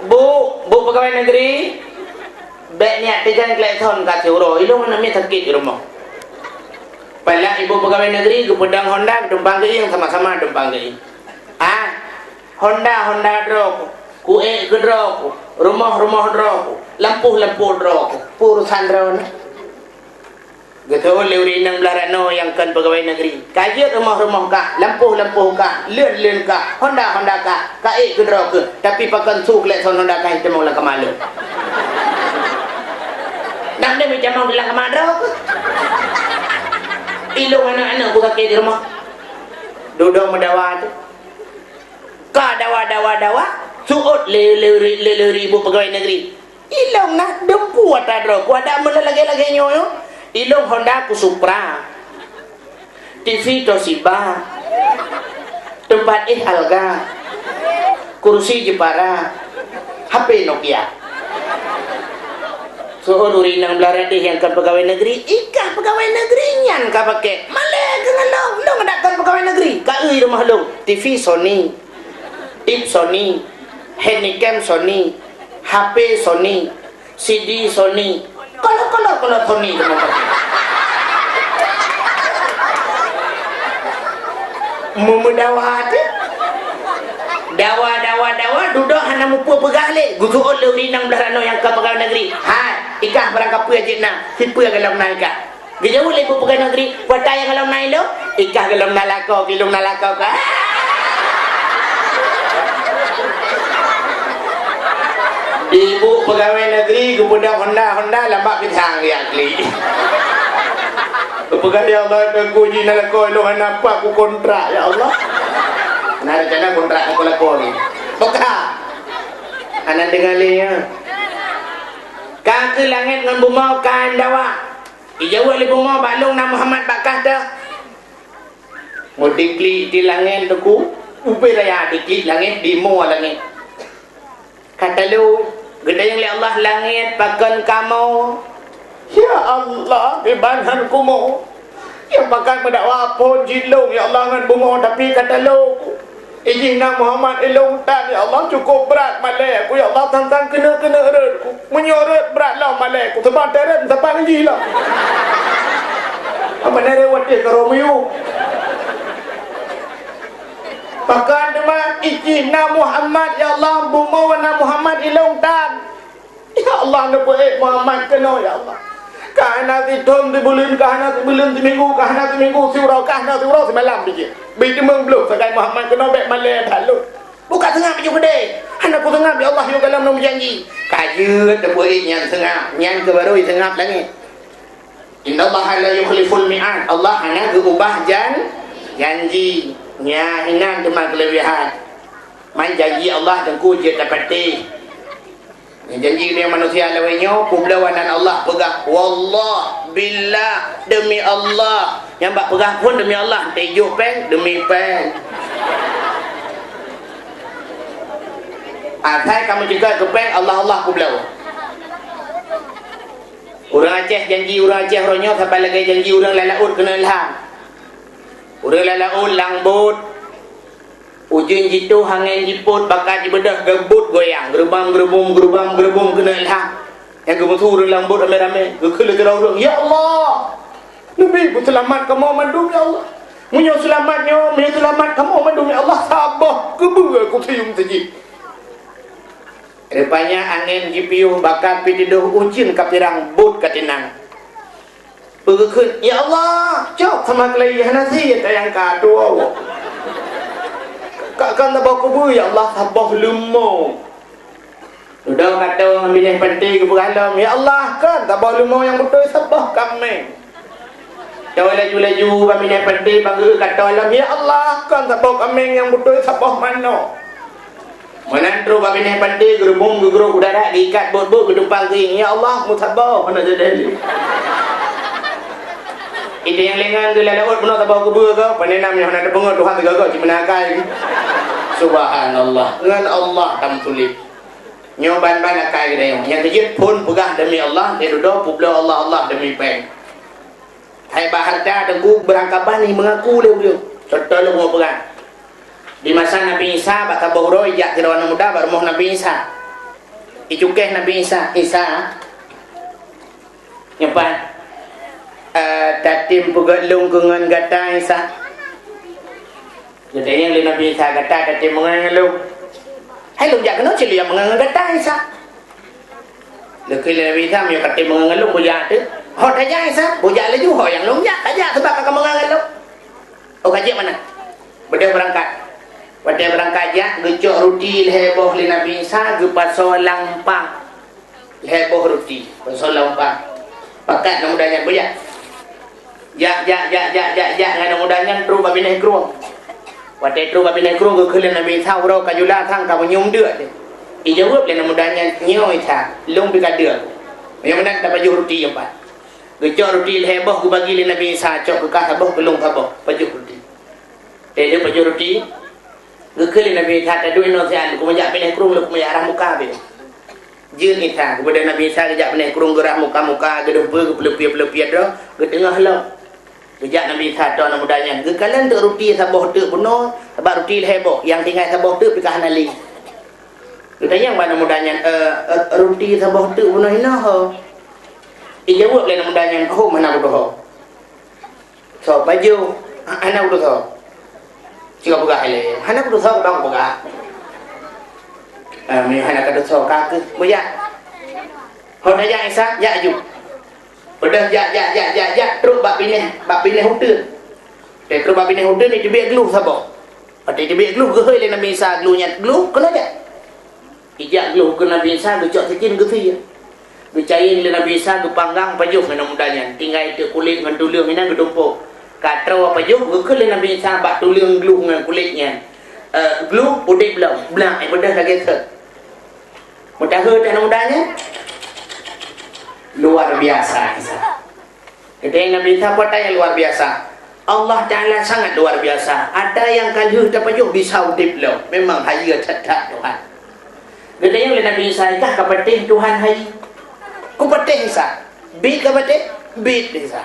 bu pegawai negeri. Baik niat tejan klakson kat uro. Ilung nak mi sakit di rumah. Palak ibu pegawai negeri ke pedang Honda getumpang ring sama-sama getumpang ring. Honda drop. Kuek ke drop. Rumah drop. Lampu drop. Urusan drone. Gitu oleh urinang belarano yang kan pegawai negeri. Kajian rumah kah, lampu kah, luen kah, Honda kah, kaek ke drop ke. Tapi pakan su klakson Honda kah itu mau lah kemalu. Nak dia macam mau bilang kemadrop ke. Ilung anak-anak ku sakit di rumah. Duduk mendawa tu. Ka dawa. Suut le ribu pegawai negeri. Ilong nak dempu ada drop. Ada mula lagi nyoyo. Ilong Honda ku Supra. TV Toshiba. Tempat Alga. Kursi Jepara. HP Nokia. Suhun urinang belaradi yang kan pegawai negeri. Ikah pegawai negeri nyan ka pakai. Malek ke ngalong long nak kan pegawai negeri ka euy rumah long TV Sony tip Sony handycam Sony HP Sony CD Sony kalau Sony teman memudawa tu dawa duduk hana mupu pegah lek gugu oleh rinang belah rano yang ke pegawai negeri ikah barang kapua je nak siapa kalau naik ikah dia jauh lek pegawai negeri wata yang kalau naik lo ikah kalau nalakau kilung nalakau ka ibu pegawai negeri kemudian Honda lambat pitang dia kli pegawai Allah aku ji nalakau lo hana apa aku kontrak ya Allah nah rencana kontrak aku lakon ni toka anan dengar le ka ke langit ngan buma kan dawa ijau le buma balung na Muhammad bakah dah modikli di langit tu upe raya dikli langit di mo langit kata lu gede yang le Allah langit pakan kamu ya Allah ibanan kumu yang pakan mendakwa pun jilung ya Allah ngan bunga tapi kata lu Ijina Muhammad ilung tan ya Allah cukup berat malai aku ya Allah tantang kena eret menyorot berat lah malai aku sebab teret sebab ngaji lah apa nare wate karomiu pakan demak ijina Muhammad ya Allah bunga warna Muhammad ilung tan ya Allah nak buat Muhammad kena ya Allah kahana tidom di bulan kahana di bulan di minggu kahana di minggu surau semalam biji biji mengbeluk sekai Muhammad kena bek malai halut buka tengah biji gede hana ku tengah ya Allah yo dalam nom janji kajut de buat yang tengah yang ke baru tengah langit innallaha la yukhliful mi'ad Allah hana ubah janji nya hinan demang kelebihan man janji Allah dengku je dapati janji dia manusia lawainya publawanan Allah pegah wallah billah demi Allah yang bak pegah pun demi Allah tejuk pen demi pen atai kamu juga ke pen Allah publaw orang Aceh janji orang Aceh ronyo sampai lagi janji orang lalaut kena ilham orang lalaut langbut ujung jitu hangin jiput bakal dibedah gebut goyang gerbang kena ilham yang gemutu orang lambut rame-rame gekele orang ya Allah Nabi pun selamat kamu mandum ya Allah munyo selamat kamu mandum ya Allah sabah kebu aku tium teji rupanya angin jipiu bakal pididuh ujin kapirang but katinang begekun ya Allah cok sama kelaihan nasi tayang kado Kakak tak bawa kubur ya Allah sabah lumur sudah kata ambil yang penting ke berhalam ya Allah kan tak bawa lumur yang betul sabah kami jauh laju ambil yang penting bangga kata alam ya Allah kan tak bawa kami yang betul sabah mana menantru ambil yang penting gerbung gegeruk udara diikat bot-bot ke depan ring ya Allah musabah mana jadi itu yang lengan ke lalaut pun tak bawa kubur ke penenam yang ada pengut Tuhan tegak cik menakai subhanallah dengan Allah tam tulip nyoban banakai dia yang kejut pun pegah demi Allah dia duduk publa Allah demi pen hai baharta dengku berangkapan ni mengaku dia serta lu mau pegang di masa Nabi Isa bakal bahuro ijak kirawan muda baru mau Nabi Isa icukeh Nabi Isa nyepan tatim pugalung kungan gata Isa jadi yang Nabi Isa gata tatim mengangalung hai lu jak kena cili yang mengangal gata Isa lekil Nabi Isa yang tatim mengangalung bujak tu hot aja Isa bujak laju hot yang lung jak aja sebab kakak mengangalung oh kajik mana berdua berangkat ya gecok roti heboh li Nabi Isa ke pasal lampang heboh roti pasal lampang pakat namudanya bujak ya ngana mudanya tru babi nekro wate tru babi nekro ke kelen Nabi Isa ro kajula thang ka nyum deut i jawab le mudanya nyoi tha lung bi ka deut yang menak dapat roti empat gecok roti heboh ku bagi le Nabi Isa cok ke ka heboh belum heboh baju roti dia baju roti ke kelen Nabi Isa ta duit no sian ku majak bi nekro lu ku majak arah muka bi jeun ita kepada Nabi Isa kejak bi nekro gerah muka-muka gedempe ke pelepia-pelepia dah ke tengah lah Kejap Nabi Isa tahu nama mudanya. Kekalan tu roti sabah tu bunuh, sebab roti heboh. Yang tinggal sabah tu pikah nali. Kita yang mana mudanya roti sabah tu bunuh hina ho. Jawab lah nama mudanya, oh mana aku ho. So baju anak aku tu. Jika buka hele, anak aku tu dong buka. Anak aku tu kaki, buya. Hon aja Isa, ya ju. Udah ya terus bab pindah hotel. Terus bab pindah hotel ni dia glue sabah. Pati dia glue ke le Nabi Isa glue-nya glue kena aja. Ijak glue ke Nabi Isa tu cok sekin ke tu. Dicain le Nabi Isa tu panggang pajuh dengan mudanya. Tinggal itu kulit dengan tulang mina gedumpuk. Katro pajuh ke le Nabi Isa bak tulang glue dengan kulitnya. Glue udik belang bedah lagi tu. Mutahe dan mudanya luar biasa. Kita yang Nabi Isa kata yang luar biasa. Allah Ta'ala sangat luar biasa. Ada yang kalah terpajuh bisa udip lo. Memang haya cetak Tuhan. Kita yang Nabi Isa kah kapatih Tuhan hai. Kupatih Isa. Bid kapatih? Bid Isa.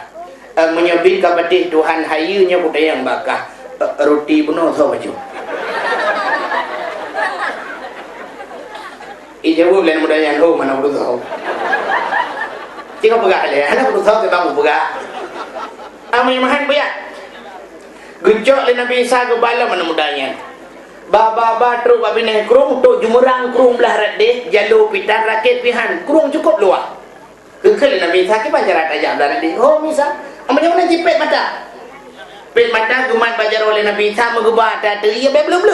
Menyebit kapatih Tuhan hayunya kita yang bakah roti bunuh so baju. Ijawab lain mudanya ho mana urut ho. Jika pegak le, anak berusaha kita mau pegak. Amai mahan pegak. Gencok le Nabi Isa ke bala mana mudanya. Baba terus babineh kurung tu jumurang kurung belah radeh jalu pitan rakit pihan kurung cukup luar. Kekal le Nabi Isa ke panjarat aja belah radeh. Oh misa, amanya mana jipet mata. Pet mata guman bajar oleh Nabi Isa mengebah ada ia belum.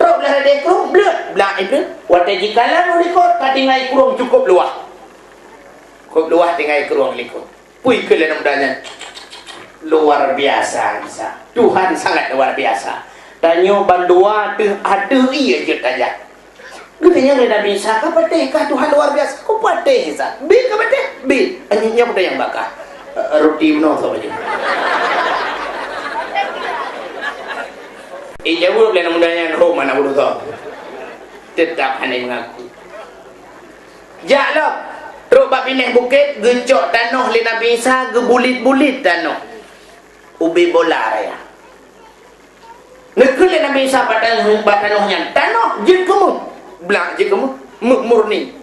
Terus belah radeh kurung belut. Belah itu watai jikalan ulikot katingai kurung cukup luar. Kau luar tinggal ke ruang likut. Pui ke dalam mudanya. Luar biasa Isa. Tuhan sangat luar biasa. Tanya bandua tu ada ia je tanya. Katanya Nabi Isa kapatih kah Tuhan luar biasa? Kau patih Isa. Bil kapatih? Bil. Anjingnya pada yang bakar. Roti benar tu aja. Jawab dalam mudanya. Oh mana bodoh tu. Tetap hanya mengaku. Jalan. Terus bab pindah bukit, gencok tanah le Nabi Isa, gebulit-bulit tanah. Ubi bola raya. Nekul le Nabi Isa pada tanahnya. Tanah je kamu. Belak je kamu. Murni.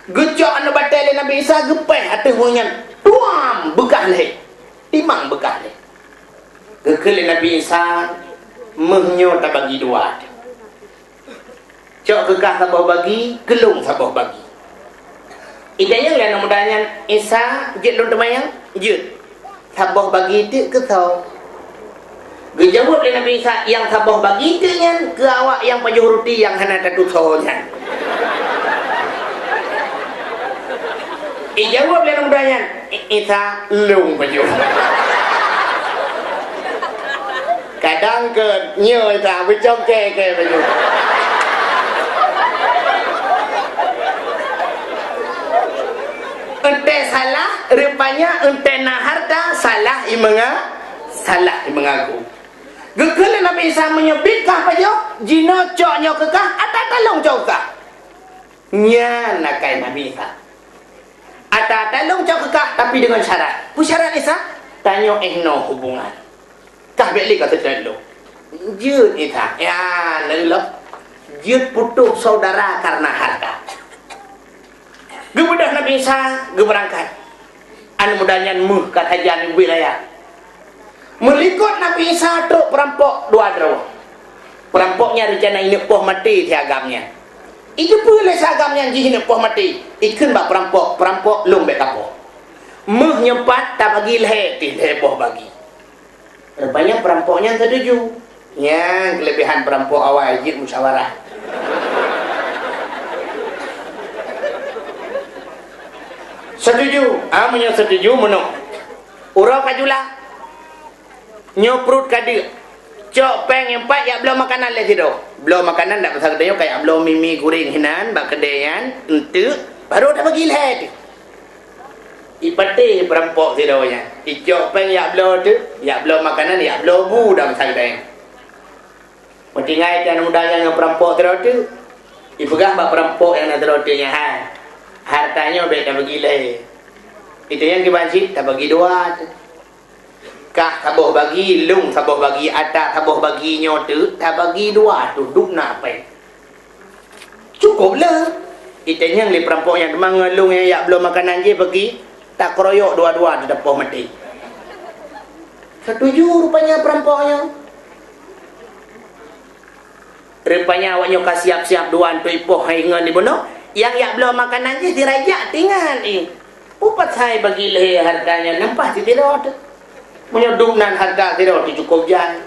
Gencok anu batal le Nabi Isa, gepeh atas munyan. Tuam bekah leh. Timang bekah leh. Gekul le Nabi Isa, menyo tak bagi dua. Cok gekah sabah bagi, gelung sabah bagi. Idanya lah mudanya Isa jet lon temayang jet sabah bagi tu ke kau gejawab le Nabi Isa yang sabah bagi tu nyan ke awak yang pajuh roti yang hana tatu sonya jawab le mudanya Isa lung pajuh kadang ke nyo Isa becom ke pajuh ente salah, rupanya ente na harta salah imengaku. Gekele Nabi Isa menyebutkan apa jo? Jino coknya kekah, ada talong cok kah? Nya nakai Nabi Isa. Ada talong cok kekah, tapi dengan syarat. Pu syarat Isa? Tanya no hubungan. Kah beli kata telo. Jut Isa, ya lelok. Jut putus saudara karena harta. Gebedah Nabi Isa, berangkat. Anu mudanya muh kata jalan wilayah. Melikut Nabi Isa tu perampok dua draw. Perampoknya rencana ini poh mati di agamnya. Itu pula agamnya yang ini poh mati. Ikan bak perampok lung bet tapo. Muh nyempat tak bagi leh, tidak poh bagi. Rupanya perampoknya setuju. Yang kelebihan perampok awal jid musyawarah. Setuju, amanya setuju menuk. Urau kajulah. Nyoprut kadi. Cok peng yang empat ya belum makanan leh tido. Belum makanan dak pasal kedai kayak belum mimi goreng hinan bak kedayan entu baru dah bagi leh. Ipate perampok tidonya. Icok peng ya belum tu, ya belum makanan ya belum bu dah pasal kedai. Mentingai kan mudanya yang perampok tido tu. Ipegah bak perampok yang tido tu nya ha. Hartanya baik tak bagi leh. Itu yang dibanjir tak bagi dua. kah tabuh bagi lung, tabuh bagi atas, tabuh bagi nyotu, tak bagi dua tu duk nak apa? Cukuplah. Itanya li perampok yang demang lung yang yak belum makanan je pergi, tak keroyok dua-dua di depan mati. Setuju rupanya perampoknya. Rupanya awaknya kasih siap-siap duan tu ipoh hingga di bunuh. Yang yak belum makanan je dirajak tinggal ni. Upat saya bagi leh harganya nampak tidak ada. Menyodumnan harga tidak cukup jai.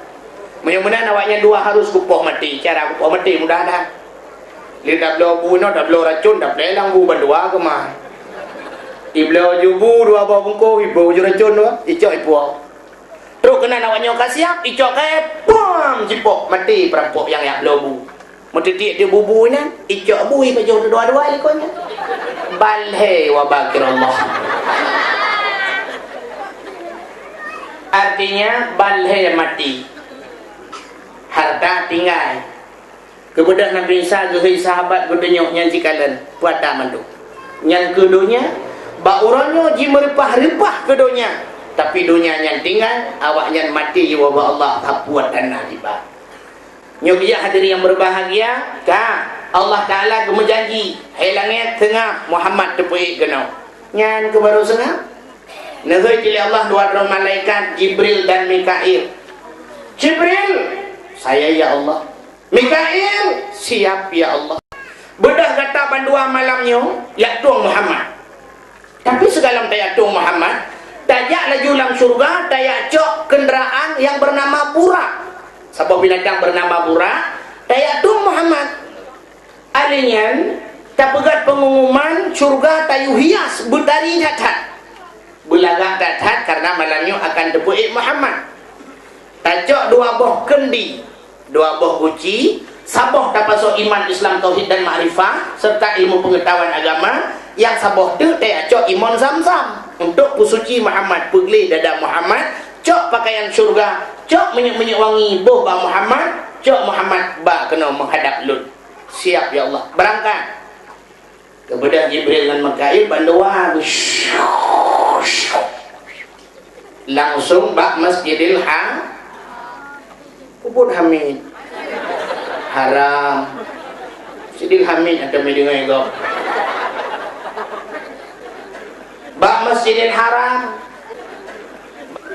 Mudah-mudahan awaknya dua harus kupoh mati. Cara kupoh mati mudah dah. Lihat belau bunuh, dah belau racun, dah belau bu berdua ke mah. Belau jubu dua buah bungku, ibu ju racun dua, icok ibu. Terus kena awaknya kasih siap, icok kayak pam cipok mati perampok yang belau bu. Mutitik dia bubu ni, icok bui baju dua-dua likonya. Balhe wa bakirullah. Artinya balhe mati, harta tinggal. Kemudian Nabi Isa ke sahabat berdenyok yang cikalan puata mandu. Yang keduanya baurannya ji merepah-repah keduanya. Tapi dunia yang tinggal awak yang mati wa Allah tapuat tanah tiba. Nyobia hadirin yang berbahagia, Allah Taala kemenjanji hai langit tengah Muhammad tepui genau. Nyan ke baru sengah. Nazar pilih Allah dua orang malaikat Jibril dan Mikail. Jibril, saya ya Allah. Mikail, siap ya Allah. Bedah kata bandua malamnya, ya Tuhan Muhammad. Tapi segala tayak Tuhan Muhammad, tayak laju lang surga, tayak cok kenderaan yang bernama Burak. Sebuah binatang bernama Burak, tayak Tuhan Muhammad. Alinyan, tak pegat pengumuman surga tayu hias butari datat. Belagak datat karena malamnya akan tepuk Muhammad. Tajak dua boh kendi, dua boh guci, saboh tak pasal iman Islam tauhid dan ma'rifah serta ilmu pengetahuan agama. Yang saboh tu tajak iman Zamzam untuk pusuci Muhammad, pegli dada Muhammad, cok pakaian surga, cok minyak-minyak wangi boh ba Muhammad, cok Muhammad ba kena menghadap Lut. Siap ya Allah, berangkat. Kemudian Jibril dan Mikail bandua langsung bak Masjidil Kubur Hamid haram. Masjidil Hamid ada mendengar kau. Bak Masjidil Haram.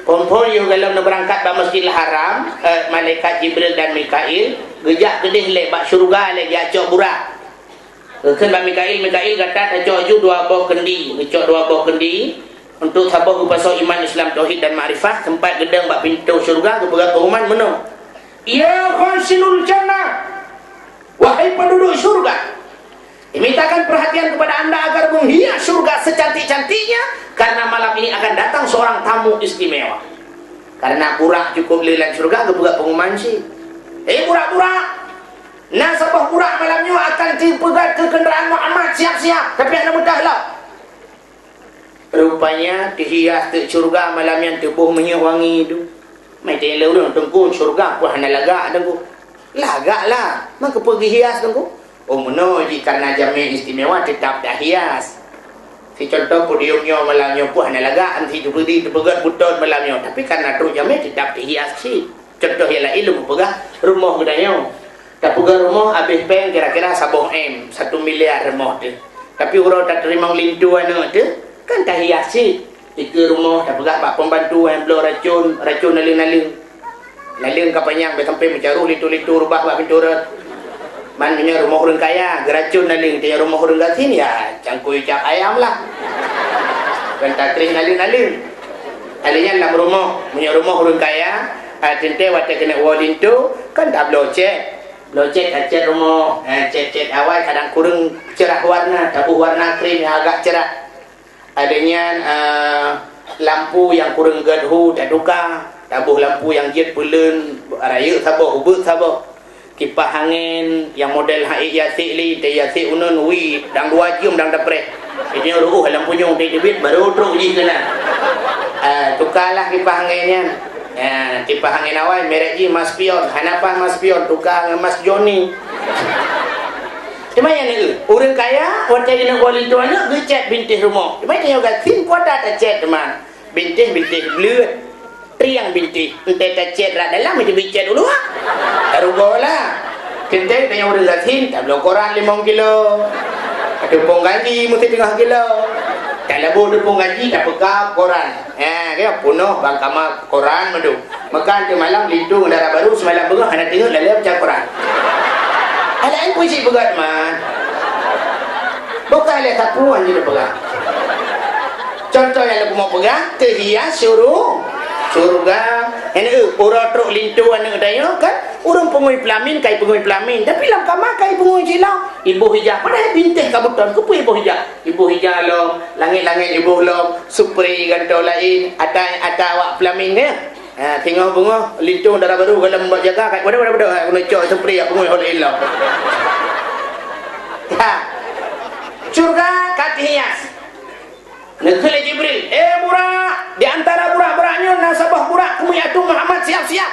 Kumpul you kalau nak berangkat bak Masjidil Haram, malaikat Jibril dan Mikail gejak kedih lek bak syurga lek jacok burak. Kan bak Mikail kata tajok ju dua buah kendi, ngecok dua buah kendi untuk sabar pasal iman Islam tauhid dan ma'rifah tempat gedang bak pintu syurga ke berat pengumuman meno. Ya khasilul jannah, wahai penduduk syurga, mintakan perhatian kepada anda agar menghias syurga secantik-cantiknya karena malam ini akan datang seorang tamu istimewa. Karena burak cukup lilan syurga ke berat pengumuman sih. Burak-burak, nah sabah burak malamnya akan dipegat ke kenderaan Muhammad, siap-siap. Tapi anda mudahlah. Rupanya dihias ke syurga malam yang tubuh minyak wangi itu. Mai tele urang tengku syurga pun hana lagak tengku. Lagak lah. Maka pergi hias tengku. Oh meno karena jamin istimewa tetap dah hias. Si contoh podiumnya malamnya pun hana lagak nanti diberi dipegat butut malamnya. Tapi karena tu jamin tetap dihias sih. Contoh ialah ilmu pegah rumah gedanya. Tak pegah rumah habis peng kira-kira 1 M, 1 miliar rumah tu. Tapi orang tak terima lintu anak tu kan tak hias sih. Tiga rumah tak pegah bak pembantu yang belum racun naling-naling. Naling kapanyang sampai mencaruh litu-litu rubah bak pintu rat. Maknanya rumah orang kaya, geracun naling. Dia rumah orang gatin ya cangkui cak ayam lah. Kan tak kering naling-naling. Alinya dalam rumah, punya rumah orang kaya, tente waktu kena wadin tu kan tak belum cek. Cat rumah, cat awal kadang kurang cerah warna, tabuh warna krim yang agak cerah. Adanya lampu yang kurang gadhu tak tukar, tabuh lampu yang jet pulen raya sabar ubut sabar. Kipas angin yang model hai yasik li, te yasik unun wi dang 2 jam dang dapre. Ini lampunya untuk debit baru teruk je kena. Tukarlah kipas anginnya. Kipas angin awal merek je Mas Pion. Hanapan Mas Pion tukar dengan Mas Johnny. Cuma yang ni orang kaya waktu dia nak kuali tu anak dia cat bintih rumah. Cuma dia juga tin kuat tak cat teman. Bintih belut. Riang binti. Ente kecet rak dalam macam bicet dulu ah. Tarugolah. Kente tanya urus zatin, tak belum koran 5 kilo. Ada pun gaji mesti 3 kilo. Tak labu ada pun gaji tak pekap koran. Kaya punuh bang kamar koran madu. Makan ke malam lintung darah baru semalam berah anak tengok lalai macam koran. Alain puisi berat man. Bukan lihat sapuan je dia pegang. Contoh yang aku mau pegang, kehias surga. Ini orang truk lintu anak daya kan, orang pengui pelamin kai pengui pelamin. Tapi lam kamar kai pengui silau. Ibu hijau padahal bintih kabutan. Kepu ibu hijau. Ibu hijau lo, langit-langit ibu lo, supri gantau lain, ada awak pelamin dia. Tengok bunga lintu darah baru kalau mbak jaga kat pada kena cok supri aku pengui oleh ilau. Surga kat hias. Negeri Jibril, burak, di antara burak-buraknya nasabah burak kemuyatu Muhammad siap-siap.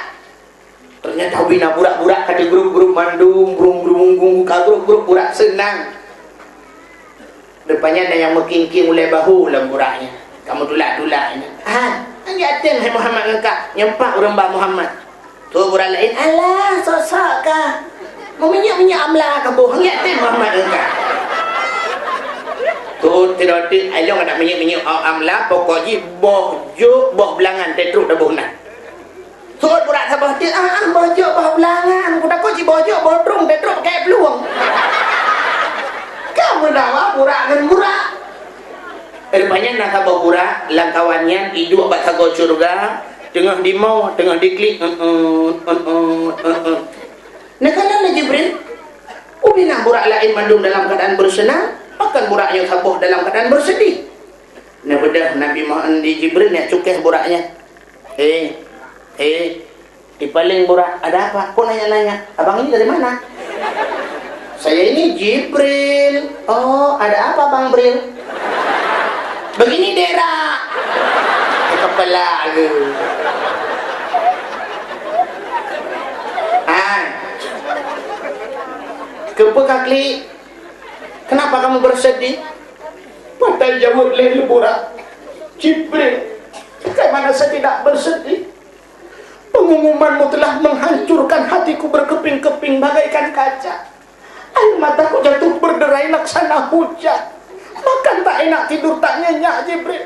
Ternyata bina burak-burak kata grup-grup mandung, grup-grup grup burak senang. Depannya ada yang mekingking mulai bahu dalam buraknya. Kamu tulak-tulaknya. Nanti atin hai Muhammad engkau nyempak orang bah Muhammad. Tu burak lain, alah sosok kah. Mau minyak amla kamu, nanti atin Muhammad engkau. Tu tidak ayong ada minyak amla pokoknya boh belangan tetruk dah bohna. Tu burak sabah dia boh belangan kuda ko ci boh trung tetruk pakai peluang. Kamu dawa burak dengan burak. Rupanya nak sabah burak langkawannya hidup bak sago surga tengah di mau tengah diklik Nakala Jibril ubina burak lain mandum dalam keadaan bersenang. Bahkan buraknya sabuh dalam keadaan bersedih. Nah bedah Nabi Muhammad di Jibril nak cukeh buraknya. Di paling burak ada apa? Kok nanya-nanya? Abang ini dari mana? Saya ini Jibril. Oh, ada apa Bang Bril? Begini Dera. Kepala lu. Kepekakli. Kenapa kamu bersedih? Patai jawab oleh burak. Jibril, bagaimana saya tidak bersedih? Pengumumanmu telah menghancurkan hatiku berkeping-keping bagaikan kaca. Air mataku jatuh berderai laksana hujan. Bahkan tak enak tidur tak nyenyak Jibril.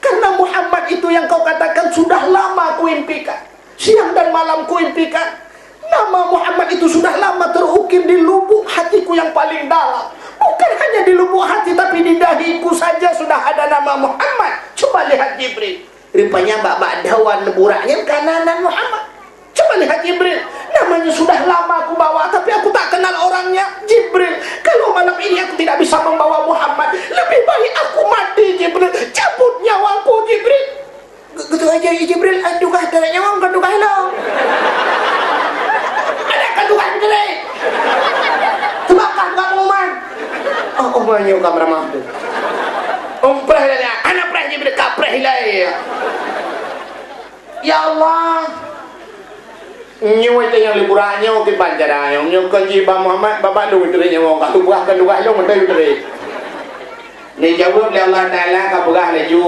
Karena Muhammad itu yang kau katakan sudah lama kuimpikan. Siang dan malam kuimpikan. Nama Muhammad itu sudah lama terukir di lubuk hatiku yang paling dalam. Bukan hanya di lubuk hati tapi di dahiku saja sudah ada nama Muhammad. Coba lihat Jibril. Rupanya bak-bak dawan buraknya kananan Muhammad. Coba lihat Jibril. Namanya sudah lama aku bawa tapi aku tak kenal orangnya. Jibril, kalau malam ini aku tidak bisa membawa Muhammad, lebih baik aku mati Jibril. Cabut nyawaku Jibril. Gitu aja Jibril. Aduh kah tak nyawa kan tukah lo. Ada kan tukah Jibril. Tebakan tukah pengumuman. Oh banyak kamera mampu. Preh dah anak preh je bila kapreh hilai. Ya Allah. Nyawa itu yang liburannya ke panjara yang nyokong jiba Muhammad bapak lu itu nyawa kat tubuh kan dua lu mentai itu. Ni jawab oleh Allah Taala ka berah laju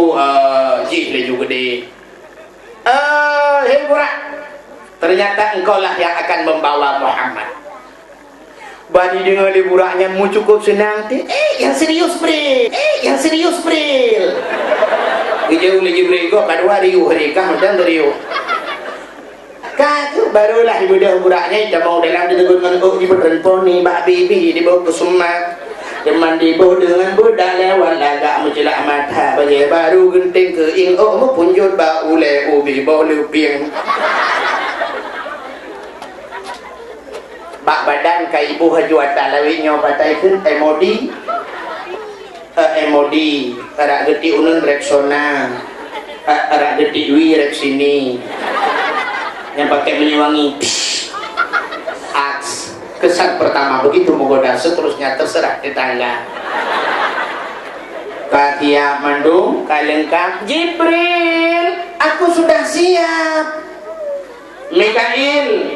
ji laju gede. Hei burak. Ternyata engkau lah yang akan membawa Muhammad. Bani dengar liburannya mu cukup senang tu. Yang serius Bril. Yang serius Bril. Dijauh oleh Jibril kau kedua riuh mereka macam riuh. Kau barulah ibu dah buraknya dah mau dalam ditegur dengan ibu perempuan ni mbak bibi dibawa ke sumat. Teman dibawa dengan budak lewat lagak mencelak mata bagi baru genting ke ing mu punjut ba ule ubi bawa lupiang. Bak badan ka ibu haju atas lawinya patai kun MOD arak geti unun Rexona arak geti wi Rex sini yang pakai menyewangi aks kesan pertama begitu menggoda seterusnya terserah tetangga katia mandung kalengkap Jibril aku sudah siap Mikail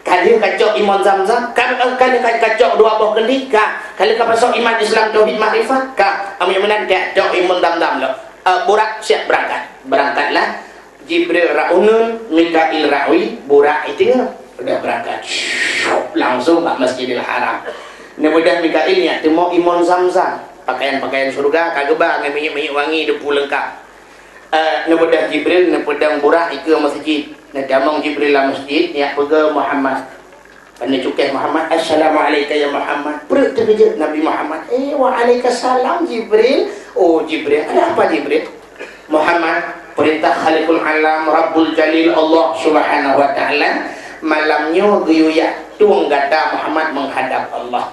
kali kacau iman Zamzam kali kacau dua buah kendika kali kapasok iman Islam tauhid makrifat ka amin menanti kacau iman Zamzam lo burak siap berangkatlah Jibril Ra'unun, Mikail Ra'wi, Burak itu udah berangkat langsung ke Masjidil Haram. Nebedah Mikail ni temu Imam Zamzam, pakaian-pakaian surga kageba dengan minyak-minyak wangi depu lengkap. Nebedah Jibril, nepedang Burak ke masjid. Nadamang Jibril lah masjid, ni pergi Muhammad. Pandai cukeh Muhammad, Assalamualaikum ya Muhammad. Perut terkejut Nabi Muhammad. Waalaikumsalam Jibril. Oh Jibril, ada apa Jibril? Muhammad, perintah Khaliqul Alam Rabbul Jalil Allah Subhanahu wa taala, malamnya guyuyak tuang gata Muhammad menghadap Allah.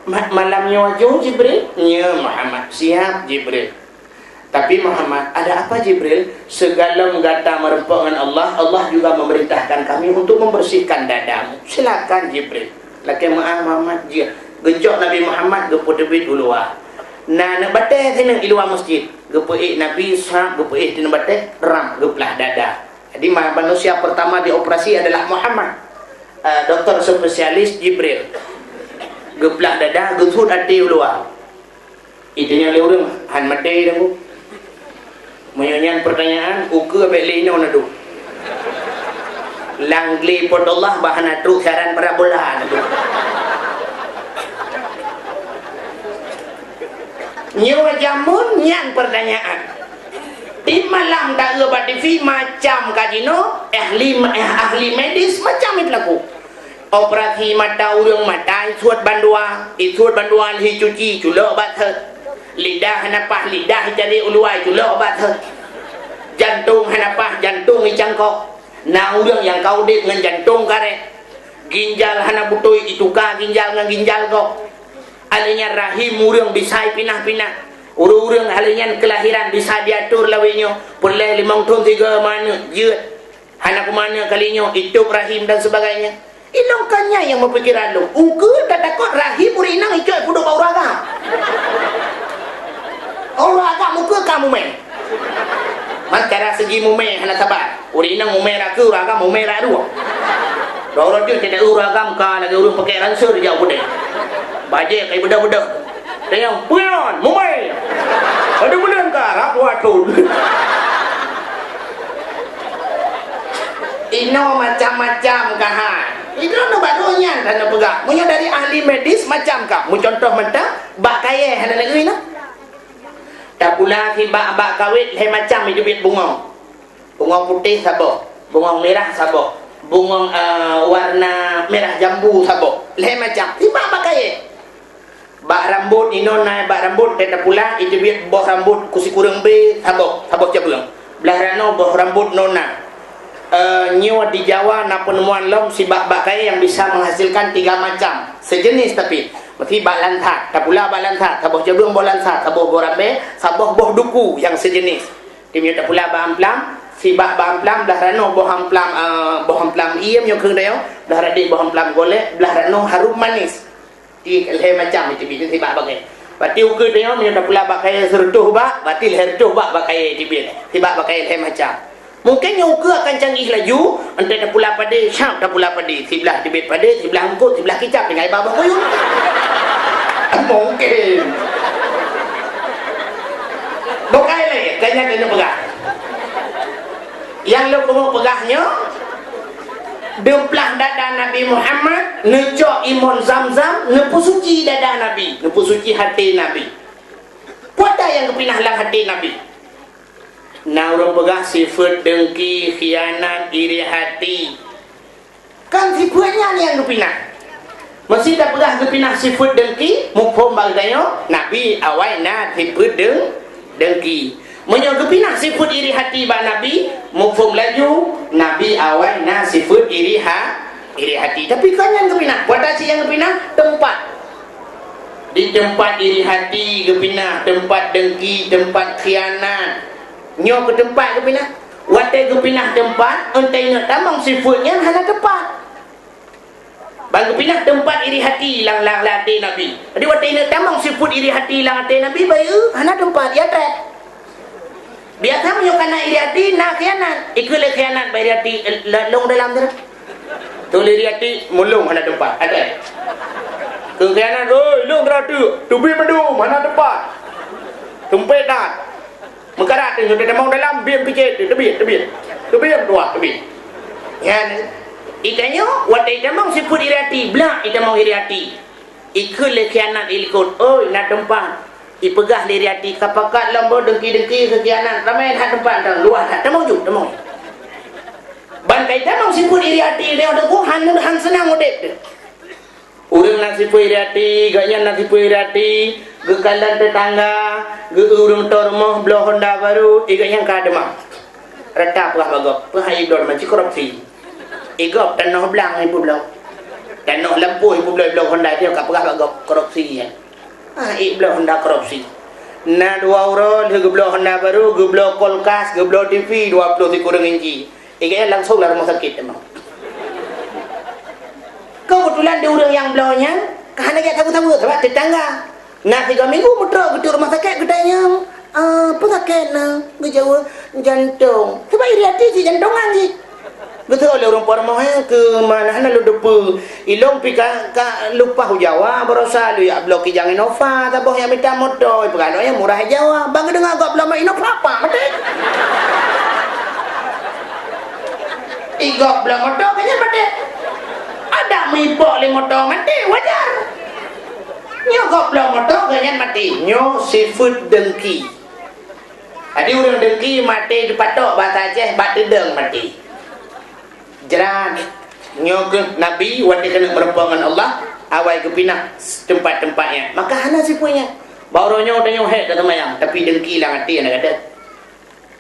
Malamnya wajah Jibril? Ya Muhammad, siap Jibril. Tapi Muhammad, ada apa Jibril? Segala gata merempak dengan Allah, Allah juga memerintahkan kami untuk membersihkan dadamu. Silakan Jibril. Laki maaf Muhammad, dia gejok Nabi Muhammad gepu debit dulu nah nak batai kena di luar masjid. Gepu Nabi sahab gepu di batai ram geplah dada. Jadi manusia pertama dioperasi adalah Muhammad. Doktor spesialis Jibril. Geplah dada, gesut hati luar. Itunya oleh orang han mati dah bu. Menyanyian pertanyaan uke belino nadu. Langli pot Allah bahan atu saran parabola nadu. Nyawa jamun nyan pertanyaan. Di malam tak lebat TV macam kajino ahli medis macam itu laku. Operasi mata urang mata isuat bandua li cuci culok bat lidah hanapah lidah jadi uluai culok bat jantung hanapah jantung icangkok na urang yang kau dek dengan jantung karet ginjal hana butoi ituka ginjal dengan ginjal kok alinya rahim urang bisa pinah-pinah urang alinya kelahiran bisa diatur lawinyo boleh 5 tahun 3 mana jeut hana ke mana kalinya itu rahim dan sebagainya. Ilongkannya yang berpikiran lu ungku tak takut rahim urinang itu puduk bau raga raga muka kamu meh cara segi mume hana sabar urinang mume raga raga mume radu dorong dia tidak raga muka lagi urung pakai ransur jauh deh baje kayak budak-budak tayang puyon mume ada bulan ka rapu atul ino macam-macam kahan itu no barunya dan pegang punya dari ahli medis macam kah mu contoh mentah bak kaya hana lagi na tak pula si bak kawit le macam itu bit bunga putih sabok bunga merah sabok bunga warna merah jambu sabok le macam si bak kaya bak rambut ino na bak rambut tak pula itu bit boh rambut kusi kurang be sabok jabung belah rano boh rambut nona nyawa di Jawa na penemuan lom si bak kaya yang bisa menghasilkan 3 macam sejenis tapi mesti bak lantat tak pula bak lantat saboh jabung boh lantat saboh borambe saboh boh duku yang sejenis timnya tak pula bak amplam si bak amplam belah rano boh amplam iem yang keung dayo belah radik boh amplam golek belah rano harum manis di le macam itu si bak kaya berarti ukur dayo nya tak pula bak kaya sertuh bak berarti hertuh bak kaya dibit si bak kaya le macam. Mungkin yang ukur akan canggih laju entah tak pula pada syam tak pula pada sebelah debit pada sebelah angkut sebelah kicap dengan babah koyong mungkin bukai lagi kena pegang yang lo kamu pegahnya demplah dada Nabi Muhammad necok imun Zamzam nepu suci dada Nabi nepu suci hati Nabi pada yang kepinah lang hati Nabi. Nah orang pegah sifat dengki, khianat, iri hati kan sifatnya ni yang kepinah masih tak pegah kepinah sifat dengki mufhum bagdayo Nabi awal na sifat dengki menyo kepinah sifat iri hati ba Nabi mufhum laju Nabi awal na sifat iri hati tapi kan yang kepinah pada si yang kepinah tempat di tempat iri hati kepinah tempat dengki tempat khianat nyo ke tempat ke pinah watai ke pinah tempat entai nak tamang sifatnya hana tepat bagi pinah tempat iri hati lang hati Nabi jadi watai nak tamang sifat iri hati lang hati Nabi bayu hana tempat ya tak biasa menyo kana iri hati nak khianat ikut le khianat bai hati long dalam tu tu iri hati mulung hana tempat ada ke khianat oi long teratu tubi mendum hana tempat tumpet dah Mengkarat tu dia mau dalam biam pikir tebit dua tebit. Ya, itanya wat ita mau siput iriati, blak ita mau iriati. Ikut le kianat ilikut. Oi, nak tempat. Ipegah iriati kapakat lambo dengki-dengki ke kianat. Ramai hak tempat dah luar tak mau ju, mau. Ban kaita mau siput iriati dia ada ku han senang udip tu. Urang nak siput iriati, gaya nak siput iriati, gekalan tetangga, ge urang tormoh belah Honda baru, iganya ka demam. Rata pah bagok, pah idor macam korupsi. Igop tanah belang ibu belau. Tanah lampu ibu belau Honda dia ka pah bagok korupsi ya. Ibu belau Honda korupsi. Na 2 euro ge belau Honda baru, ge belau kulkas, ge belau TV 20 kurang inci. Iganya langsung lah rumah sakit emang. Kebetulan dia orang yang belaunya, kahana dia tahu-tahu sebab tetangga. Nak 3 minggu muter ke rumah sakit katanya. Pesakit na, gejawa jantung. Sebab iri hati si jantungan si. Betul oleh orang Parmah ke mana lu depu. Ilong pika lupa Jawa berosa lu ya blok jangan Innova taboh yang minta motor perkara yang murah Jawa. Bang dengar gak belum Innova apa mati. Igok belum motor kayaknya mati. Ada mibok le motor mati wajar. Nyo gok belum motor kayaknya mati. Nyo seafood dengki. Ada orang dengki mati dipatok bahasa Aceh bat dedeng mati. Jeran nyo ke Nabi wati kena berempuan dengan Allah awal ke pinah tempat-tempatnya. Maka hana sipunya. Bauronyo tanya hek kata mayang tapi dengki lah hati nak kata.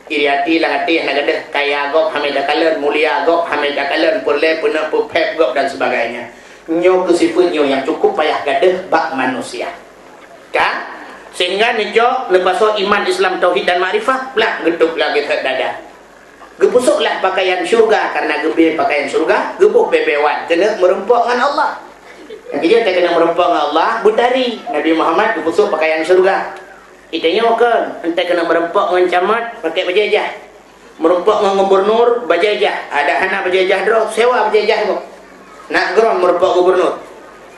Iri hati lah hati nak kata. Kaya gop hamil kalen, mulia gop hamil kalen, pulai puna pep gop dan sebagainya. Nyo ke sipunya yang cukup payah gadah bak manusia. Kan? Sehingga nejo lepas iman Islam tauhid dan makrifah lah geduk lagi ke dada. Gepusuklah pakaian syurga karena gebe pakaian syurga, gebuh bebewan kena merempok dengan Allah. Yang dia tak kena merempok dengan Allah, budari Nabi Muhammad gepusuk pakaian syurga. Itanya kan, ente kena merempok dengan camat pakai bajajah. Merempok dengan gubernur bajajah. Ada anak bajajah dro, sewa bajajah tu. Nak geron merempok gubernur.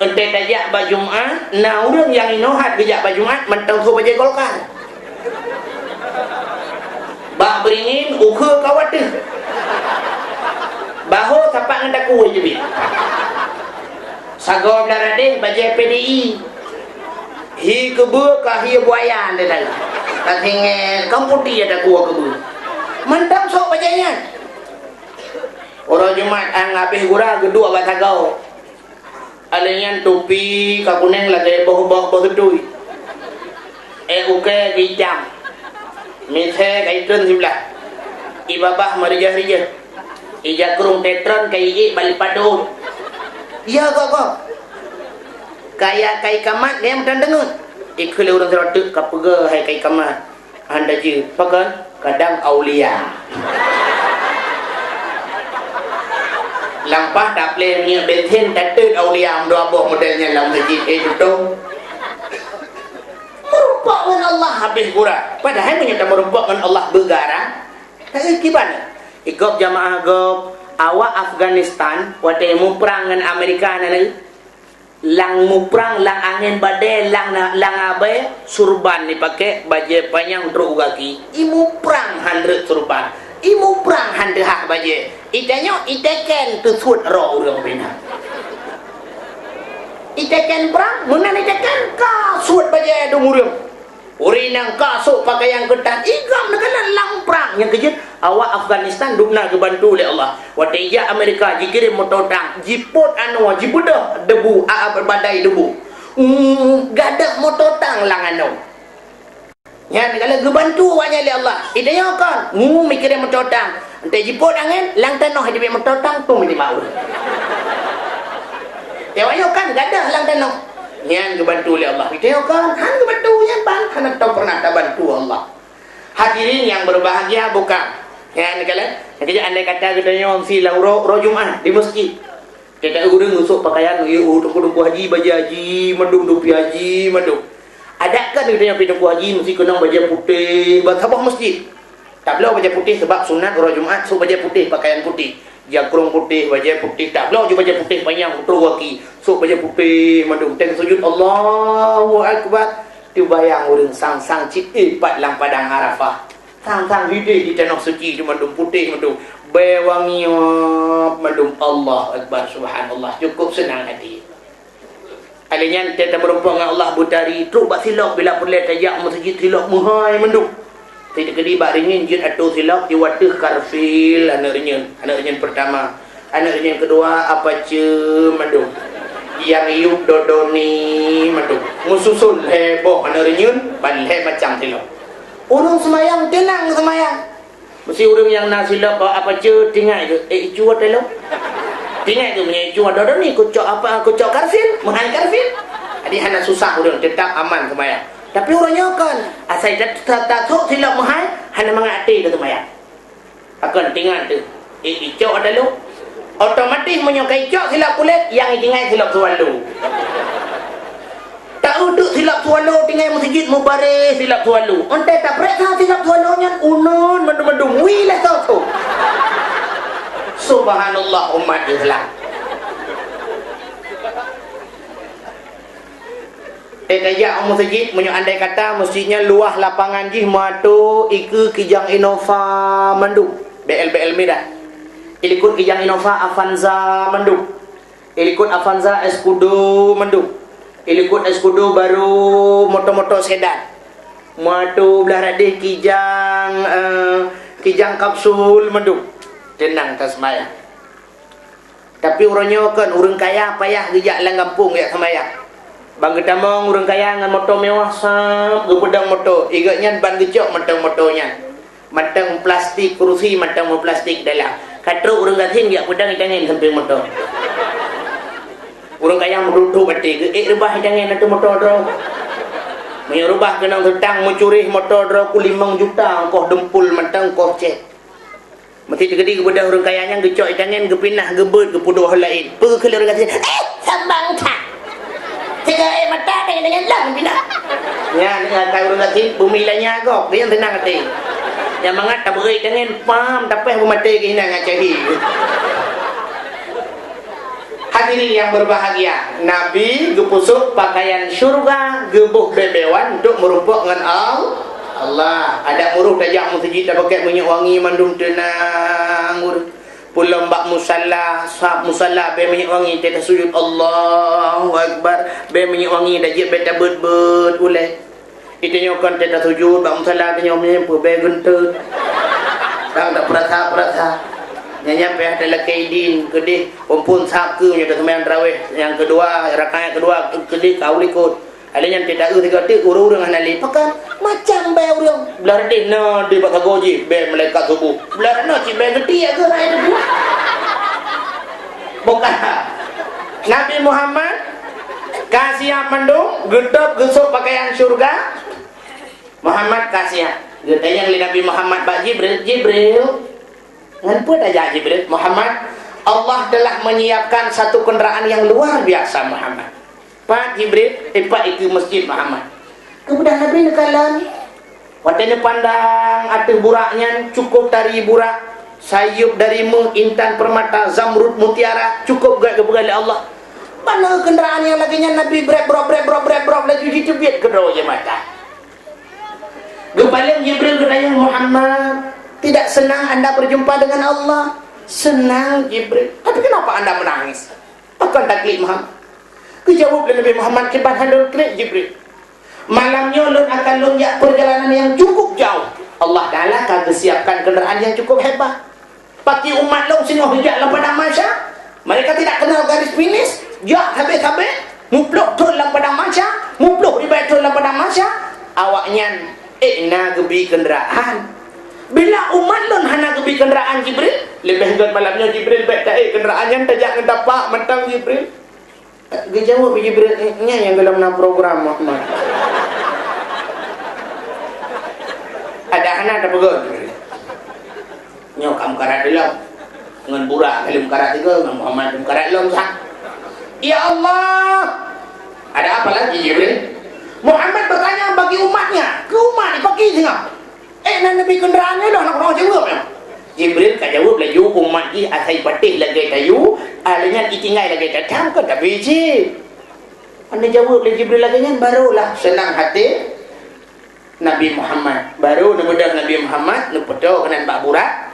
Ente tajak bajumat, nah orang yang inohat gejak bajumat mentang su bajaj Golkar. Bak beringin uka kawat tu. Bahu tapak dengan daku je bin. Sagor belarade bajai PDI. Hi kebu ka hi buaya anda dah. Kathinge kamputi ada gua kebu. Mentang sok bajainya. Orang Jumat ang habis gura gedua batagau. Alenyan topi ka kuning lagi boh-boh betui. Uke hijau. Misal kai tren sebelah. Ibabah merjah-rejah. Ija kurung tetron kai igi balik padung. Ya kok. Kaya kai kamat dia macam dengar. Ikhle orang serotuk kapega hai kai kamat. Anda je pakan kadang aulia. Lampah tak boleh punya benten tatut aulia dua buah modelnya dalam masjid betul. Merupak dengan Allah habis gura. Padahal menyata merupak dengan Allah bergarang. Tak gimana? Ikut jamaah gop awak Afghanistan waktu mu perang dengan Amerika nanti. Lang mu perang lang angin badai lang abai surban dipakai baju panjang teruk kaki. Imu perang 100 surban. Imu perang 100 hak baju. Itanya iteken tu sud roh orang bina. Itekan perang, mana itekan kasut bajai dumurung. Urinang kasut pakaian ketat, igam negara lang perang yang kejut. Awak Afghanistan dukna kebantu oleh Allah. Waktu ia Amerika dikirim motor tank, jiput anu, jibudah debu, badai debu. Gadah motor tank lang anu. Ya negara kebantu awaknya oleh Allah. Idenya kan, mikirin motor tank. Ente jiput angin, lang tanah di motor tank tu mesti mau. Tewanya kan gadah lang tanah. Yang dibantu oleh Allah. Tewanya kan han dibantu yang ban han tak pernah bantu Allah. Hadirin yang berbahagia bukan. Ya negala. Jadi andai kata kita yang si lauro Jumat di masjid. Kita urang usuk pakaian untuk haji baju haji, mandung dupi haji, mandung. Adakah kita yang pindah haji mesti kena baju putih, sabah masjid. Tak boleh baju putih sebab sunat orang Jumat so baju putih, pakaian putih. Jakrung putih, baju putih, tak boleh juga baju putih panjang terus kaki. So baju putih, mandung teng sujud Allahu Akbar. Tu bayang orang sang-sang cik pat lang padang Arafah. Tang-tang hidih di tanah suci tu mandum putih mandum. Bewangi mandum Allah Akbar subhanallah. Cukup senang hati. Alanya kita berumpa dengan Allah butari teruk bak silap bila perlu tajak masjid silap muhai mandum. Tidak kedi bak ringin jid atu silap di wadah karfil anak ringin pertama. Anak ringin kedua apa ce mandum. Yang yuk dodoni mandum. Mususul heboh anak ringin balhe macam silap. Orang semayang tenang semayang. Mesti orang yang nak silap apa ce tinggal ke icu atelo. Tinggal tu punya icu ada ni kucok apa kucok karfil, muhai karfil. Jadi hana susah orang tetap aman semayang. Tapi orangnya kan asal tak sok silap muhai hana mengati tu semayang. Akan tinggal tu icu atelo. Otomatis menyokai icok silap kulit yang tinggal silap sualu. Tak uduk silap sualu tinggal masjid mubaris silap sualu. Ontai tak periksa silap sualunya unon mendung-mendung wilah tu. Subhanallah umat Islam. Tajak masjid menyo andai kata masjidnya luah lapangan jih matu iku kijang Innova mendung. BL Medan. Ilikut kijang Innova Avanza mendung. Ilikut Avanza Escudo mendung. Ilikut Escudo baru motor-motor sedan. Matu belah radih kijang kapsul mendung. Tenang tak semayang. Tapi orangnya kan orang kaya payah gejak lang kampung ya semayang. Bang ketamong orang kaya dengan motor mewah sap gepedang motor. Igatnya ban gecok matang motornya. Matang plastik kursi matang plastik dalam. Katro orang gatin dia pedang itangin sampai motor. Orang kaya meruduk batik rubah jangan ada motor draw. Menyerubah kena tentang mencuri motor draw ku 5 juta kau dempul matang kau cek. Mesti terjadi kepada orang kayanya gecok jangan gepinah gebet kepuduh lain. Pergi ke orang kata sambang tak. Tiga mata dengan lang pindah. Ya dengan kau orang kata bumi lainnya kau dia yang tenang hati. Yang mangat tak beri jangan pam tapi mati kena ngacahi. Hadirin yang berbahagia, Nabi gepusuk pakaian syurga, gebuh bebewan untuk merumpuk dengan Allah. Ada muruh tajak masjid dah pakai minyak wangi mandum tenang. Pulang bak musalla, sahab musalla be minyak wangi kita sujud Allahu Akbar. Be minyak wangi dah jep beta bet-bet ulai. Itu nyokan kita sujud bak musalla tanya menyepa be gentut. Tak perasa. Nyanyi peh adalah kaidin kedih kumpul sahab ke menyata sembahyang tarawih yang kedua rakaat kedua kedih kau ikut ada yang tidak tiga tik urang-urang hanali pakan macam bay urang belar deh no di bak goji be malaikat subuh belar no ci be gede ke rai tu bukan Nabi Muhammad kasih mendung gedap gesuk pakaian syurga Muhammad kasih gedanya Nabi Muhammad bak Jibril Kenapa tajak Jibril? Muhammad, Allah telah menyiapkan satu kenderaan yang luar biasa Muhammad. Pak Jibril, Pak itu masjid Muhammad. Kemudian Nabi nekalan. Watanya pandang atas buraknya cukup dari burak. Sayup dari intan permata zamrud mutiara cukup gak kepada Allah. Mana kenderaan yang laginya Nabi brek lagi ditebit ke bawah mata. Gepaling Jibril katanya Muhammad. Tidak senang anda berjumpa dengan Allah. Senang Jibril. Tapi kenapa anda menangis? Akan taklid Muhammad. Kejawab Nabi Muhammad kibat handul klik Jibril. Malamnya lun akan lunjak perjalanan yang cukup jauh. Allah Ta'ala akan siapkan kenderaan yang cukup hebat. Pati umat lun sini hujak dalam padang mahsyar. Mereka tidak kenal garis finish. Jak habis-habis. Mupluk tu dalam padang mahsyar. Mupluk ribat tu dalam padang mahsyar. Awaknya na gebi kenderaan. Bila umat lun hana kebi kenderaan Jibril, lebih gat malamnya Jibril baik tak kenderaan yang tajak ngedapak mentang Jibril. Dia jawab Jibril nya yang dalam program Muhammad. Ada hana ada pegon. Nyo kam karat dalam dengan burak kalim karat tiga dengan Muhammad karat dalam sah. Ya Allah. Ada apa lagi Jibril? Muhammad bertanya bagi umatnya, ke umat ni pergi tengah. Nabi kenderaannya dah nak orang jawab ya. Jibril tak jawab lagi umat ni asai patih lagi tayu, alanya ditinggal lagi datang kan tak biji. Anda jawab lagi Jibril lagi barulah senang hati. Nabi Muhammad. Baru nebedah Nabi Muhammad nepedo kenan bak burak.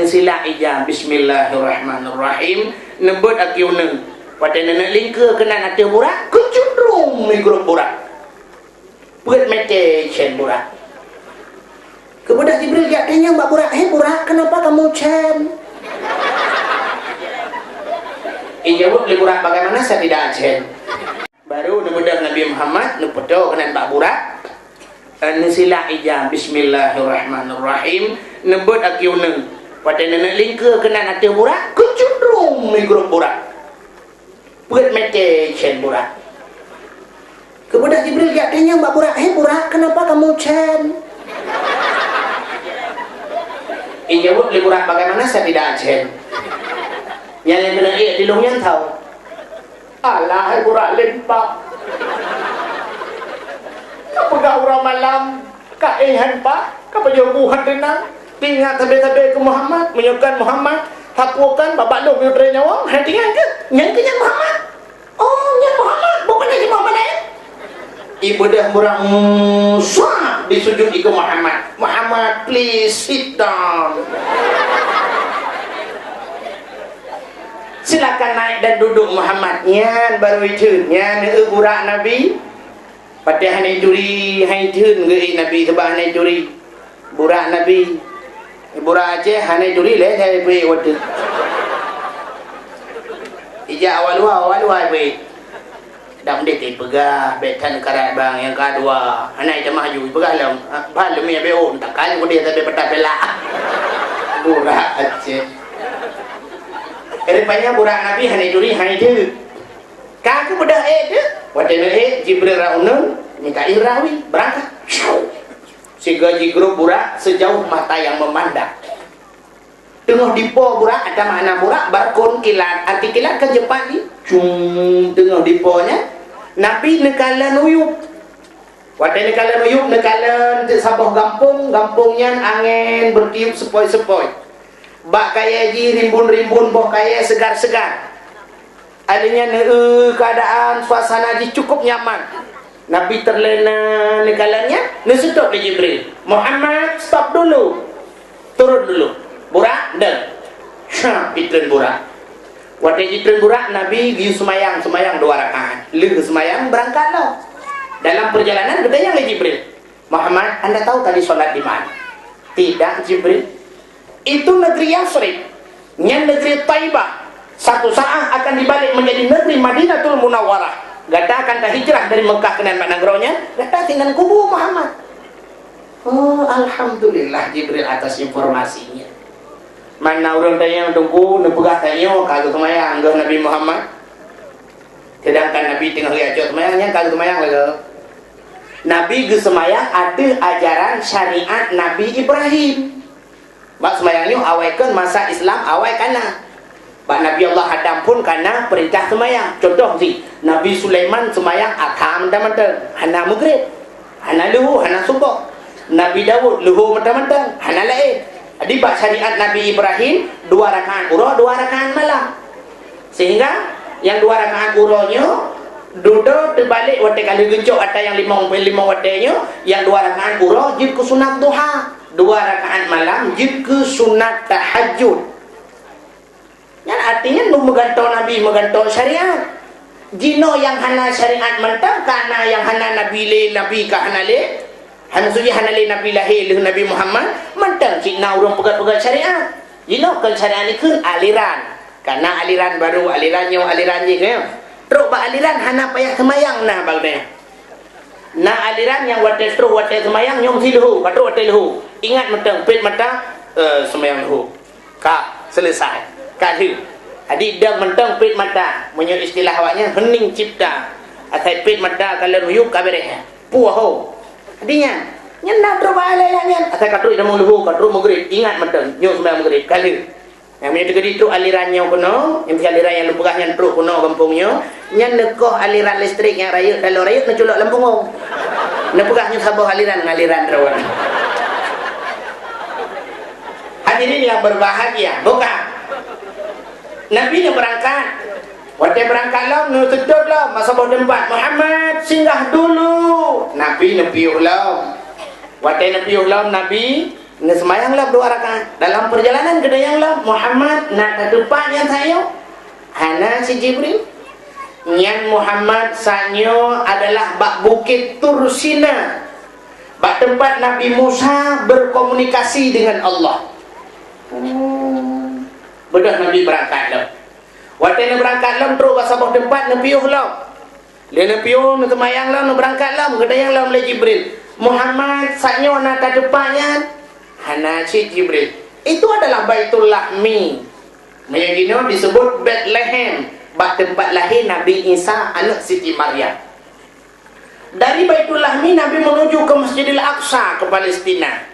Sila ija bismillahirrahmanirrahim. Nebut akiuneng. Pada nenek lingka kenan hati burak, kecundrung grup burak. Buat meditation burak. Kemudian Jibril katanya mbak burak, burak, kenapa kamu cen? Jawab li burak, bagaimana saya tidak cen? Baru nebedah Nabi Muhammad nepedo kenan bak burak. Sila ija bismillahirrahmanirrahim. Nebut akiuneng. Pada nenek lingka kenan hati burak, kecundrung grup burak. Buat meditation burak. Kemudian Jibril katanya mbak burak, burak, kenapa kamu cen? Jawab li burak, bagaimana saya tidak cen? Yang kena dilung yang tahu. Alah burak lempak. Kau pegang orang malam, kak pak, kau pejoguhan tenang, tinggal tabe-tabe ke Muhammad, menyukan Muhammad, tapukan babak lu biudre nyawa, hatinya ke? Yang Muhammad. Oh, yang Muhammad, bukan lagi Muhammad lain. Ibu dah murang suap disujud ke Muhammad. Muhammad, please sit down. Silakan naik dan duduk Muhammad. Nyan baru itu, nyan burak Nabi. Pada hanai juri, hanai tun ke Nabi sebab hanai juri. Burak Nabi. Burak Aceh hanai juri le saya pergi waktu. Ija awal baik. Dah mendek pegah betan karat bang yang kedua. Hanai jemaah ju pegah lam. Bal mi beo tak kali dia tapi peta pelak. Burak Aceh. Rupanya burak Nabi hanai juri hanai tu. Kaku bedah tu. Waktu Jibril raunun Mikail rawi berangkat. Sehingga grup burak sejauh mata yang memandang. Tengah dipo burak ada makna burak barkon kilat. Arti kilat ke Jepang ni. Tengah diponya Nabi nekalan uyup. Waktu nekalan uyup nekalan sabah gampungnya angin bertiup sepoi-sepoi. Bak kaya ji rimbun-rimbun boh kaya segar-segar. Adanya keadaan suasana ji cukup nyaman. Nabi terlena nekalannya, nesedot ke Jibril. Muhammad, stop dulu. Turun dulu. Burak, dan. Pitren burak. Waktu pitren burak, Nabi giu semayang 2 rakaat. Lu semayang berangkat lo. Dalam perjalanan bertanya ke Jibril. Muhammad, Anda tahu tadi sholat di mana? Tidak, Jibril. Itu negeri Yasrib. Yang negeri Taibah. Satu saat akan dibalik menjadi negeri Madinatul Munawwarah. Gata akan hijrah dari Mekah ke Nagronya. Gata tinggal kubur Muhammad. Oh, alhamdulillah Jibril atas informasinya. Mana orang tanya tunggu nepegah tanya kagak kemayang ke Nabi Muhammad. Sedangkan Nabi tengah riacut semayangnya kagak kemayang lagi. Nabi ke semayang ada ajaran syariat Nabi Ibrahim. Mak semayangnya awaikan masa Islam awai kana. Pak Nabi Allah Adam pun karena perintah semayang. Contoh sih, Nabi Sulaiman semayang akham mentang-mentang, hana maghrib, hana luhu, hana subuh. Nabi Dawud luhu mentang-mentang, hana lain. Jadi bak syariat Nabi Ibrahim 2 rakaat urah, 2 rakaat malam. Sehingga yang 2 rakaat urahnya duduk terbalik waktu kali gencok atau yang 5 watenya, yang 2 rakaat urah jid ke sunat duha, 2 rakaat malam jid ke sunat tahajud. Yang artinya menggantau Nabi, menggantau syariat. Jino yang hana syariat mentang karena yang hana Nabi le, Nabi ka hana le. Hana suji hana le Nabi lahir le Nabi Muhammad mentang cina urang pegat-pegat syariat. Jino kan syariat ni kan aliran. Karena aliran baru, alirannya aliran je kan. Teruk ba aliran hana payah semayang nah bagnya. Nah aliran yang wadah terus wadah semayang nyong siluhu, patut wadah luhu. Ingat mentang pit mata semayang luhu. Ka selesai. Kali adik dah mentang pit mata menyebut istilah awaknya hening cipta atai pit mata kalau ruyuk kabereh puaho adinya nyenda terbalik yang atai katru ida muluhu katru maghrib ingat mentang nyuk sembahyang maghrib kali yang menyebut itu alirannya kuno yang aliran yang lupugahnya teruk kuno kampungnya nyan nekoh aliran listrik yang rayut kalau rayut menculok lempung nepugahnya sabuh aliran rawan. Hadirin yang berbahagia bukan Nabi yang berangkat. Waktu berangkat lah, nutup lah masa bawa tempat. Muhammad singgah dulu. Nabi nepiuh lam. Watai nepiuh lam Nabi ngesemayang lam 2 rakaat. Dalam perjalanan kedayang lam Muhammad nak ke depan yang saya. Hana si Jibril. Nyan Muhammad sanyo adalah bak bukit Tursina. Bak tempat Nabi Musa berkomunikasi dengan Allah. Bedah Nabi berangkat lam. Watai nak berangkat lam terus ke sebuah tempat nepiuh lam. Dia nepiuh nak semayang lam nak berangkat lam kedayang lam oleh Jibril. Muhammad sanyo nak ke depannya. Hana si Jibril. Itu adalah Baitul Lahmi. Yang ini disebut Bethlehem, bak tempat lahir Nabi Isa anak Siti Maryam. Dari Baitul Lahmi Nabi menuju ke Masjidil Aqsa ke Palestina.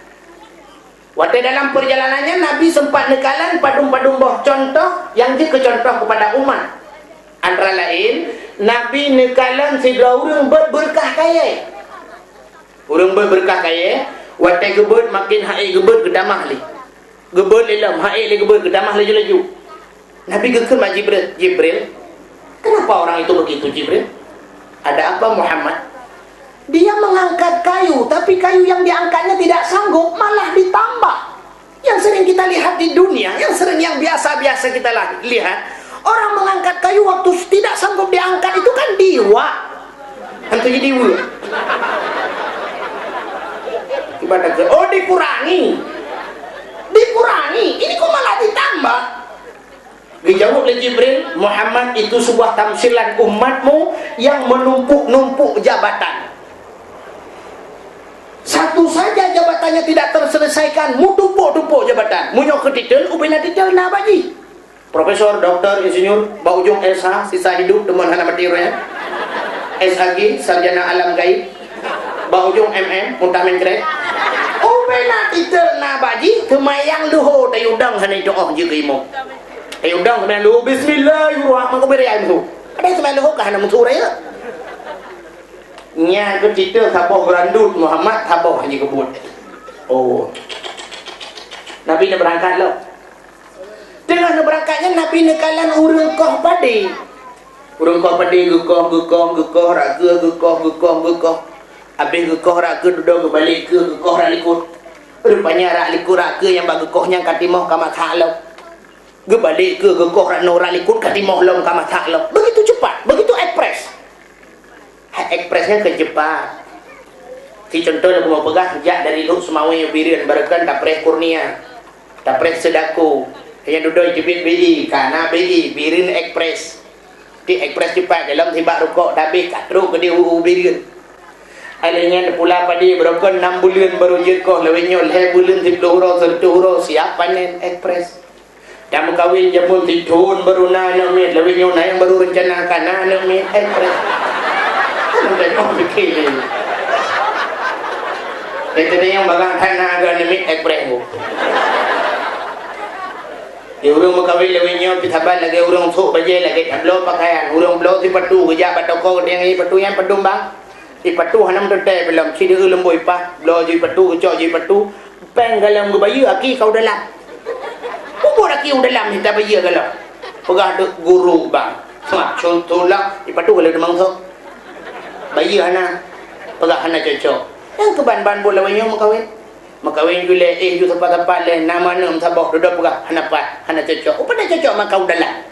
Waktu dalam perjalanannya Nabi sempat nekalan padung-padung boh contoh yang dicontoh kepada umat. Antara lain Nabi nekalan segala orang berberkah kaya. Orang berberkah kaya. Waktu gebet makin hai gebet gedamah li. Gebet lelam hai li gebet gedamah laju-laju. Nabi gekir mak Jibril. Jibril, kenapa orang itu begitu Jibril? Ada apa Muhammad? Dia mengangkat kayu, tapi kayu yang diangkatnya tidak sanggup, malah ditambah. Yang sering kita lihat di dunia, yang biasa-biasa kita lihat, orang mengangkat kayu waktu tidak sanggup diangkat itu kan diwa. Hantu jadi diwa. Ibadah ke, oh dikurangi. Ini kok malah ditambah. Dijawab oleh Jibril, Muhammad itu sebuah tamsilan umatmu yang menumpuk-numpuk jabatan. Satu saja jabatannya tidak terselesaikan, mu tumpuk-tumpuk jabatan. Mu nyok ke titel, upina titel na baji. Profesor, doktor, insinyur, bau ujung SH, sisa hidup, teman hana materialnya. SHG, sarjana alam gaib. Bau ujung MM, muntah mencret. Upina titel na baji, kemayang luho tayudang hana doa juga imo. Tayudang kemayang luho, bismillahirrahmanirrahim, kubirayam itu. Ada kemayang luho kah hana muncura ya? Nya ketika taboh berandut Muhammad taboh haji kebut. Oh. Nabi nak berangkat lah. Tengah nak berangkatnya Nabi nekalan urang koh padi. Urang koh padi gekoh raka gekoh. Habis gekoh raka duduk balik ke gekoh rak likut. Rupanya rak likut raka yang bagi gekohnya katimah kamat halau. Gebalik ke gekoh rak no rak likut katimah long kamat halau. Begitu cepat, begitu ekspres. Ekspresnya kecepat. Si contoh aku mau pegang sejak dari Luk Semawi Birian Barakan Dapres Kurnia Dapres Sedaku yang duduk jepit BI karena BI Birin Ekspres di Ekspres cepat dalam tibak rukuk tapi katru ke di UU Birian alihnya pula padi Barakan 6 bulan baru jekah lewenya 2 bulan 10 huruf siap panen Ekspres dan kawin jamun titun baru na namit lewenya yang baru rencanakan na namit Ekspres. Bukan orang fikir ni. Itu dia yang bagang tanah agak limit ekspres tu. Dia orang makawin lewenya pitaban lagi orang sok baju lagi blow pakaian, orang blow si patu kerja patoko dia ni patu yang pedum bang. Si patu hanam tetai belum si dia lemboi pa blow ji patu kecok ji patu peng galam ke bayu aki kau dalam. Kubur aki dalam kita bayu galau. Pegah dek guru bang. Contohlah si patu kalau demang sok. Bayi hana pegah hana cocok yang keban-ban bola wanyo makawin gule ju tempat-tempat le nama nam sabok duduk pegah hana pat hana cocok pada cocok makau dalam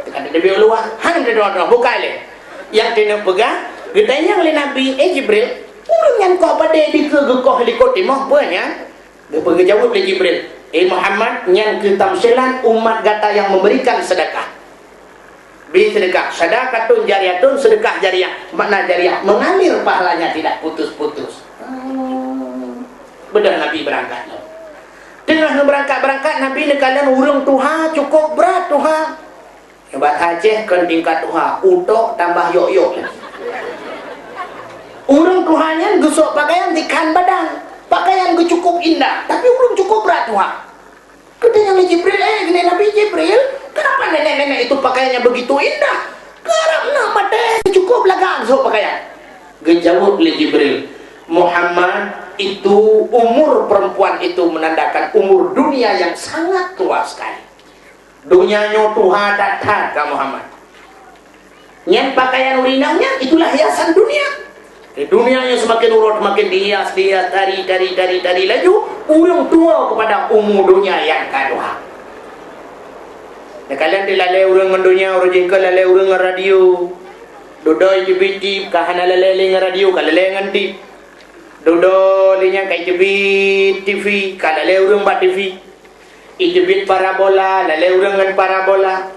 tekan ada biar luar hana duduk buka le yang dia pegah ditanya oleh Nabi Jibril urang yang kau pada di ke gekoh helikopter timah punya dia pergi jawab oleh Jibril Muhammad yang ketamsilan umat gata yang memberikan sedekah sedekah sedekatun jariyatun sedekah jariyah makna jariyah mengalir pahalanya tidak putus-putus. Bedah Nabi berangkat tengah berangkat Nabi nekalan urang tuha cukup berat tuha hebat Aceh kan tingkat tuha utok tambah yok-yok urang tuhanya gusok pakaian tikan badan pakaian cukup indah tapi urang cukup berat tuha katanya Jibril gini Nabi Jibril kenapa nenek-nenek itu pakaiannya begitu indah? Karena mata cukup lagang so pakaian. Gejawab oleh Jibril, Muhammad itu umur perempuan itu menandakan umur dunia yang sangat tua sekali. Dunianya Tuhan datang ke Muhammad. Yang pakaian urinanya itulah hiasan dunia. Dunianya semakin urut, makin dihias, tari laju. Urang tua kepada umur dunia yang kedua. Kalian dilalai urang dengan dunia, orang jengkel lalai urang dengan radio. Dudoi TV, kahana lalai dengan radio, kalalai dengan TV. Dudoi linya kai TV, kalalai urang bat TV. Itibit parabola, lalai urang dengan parabola.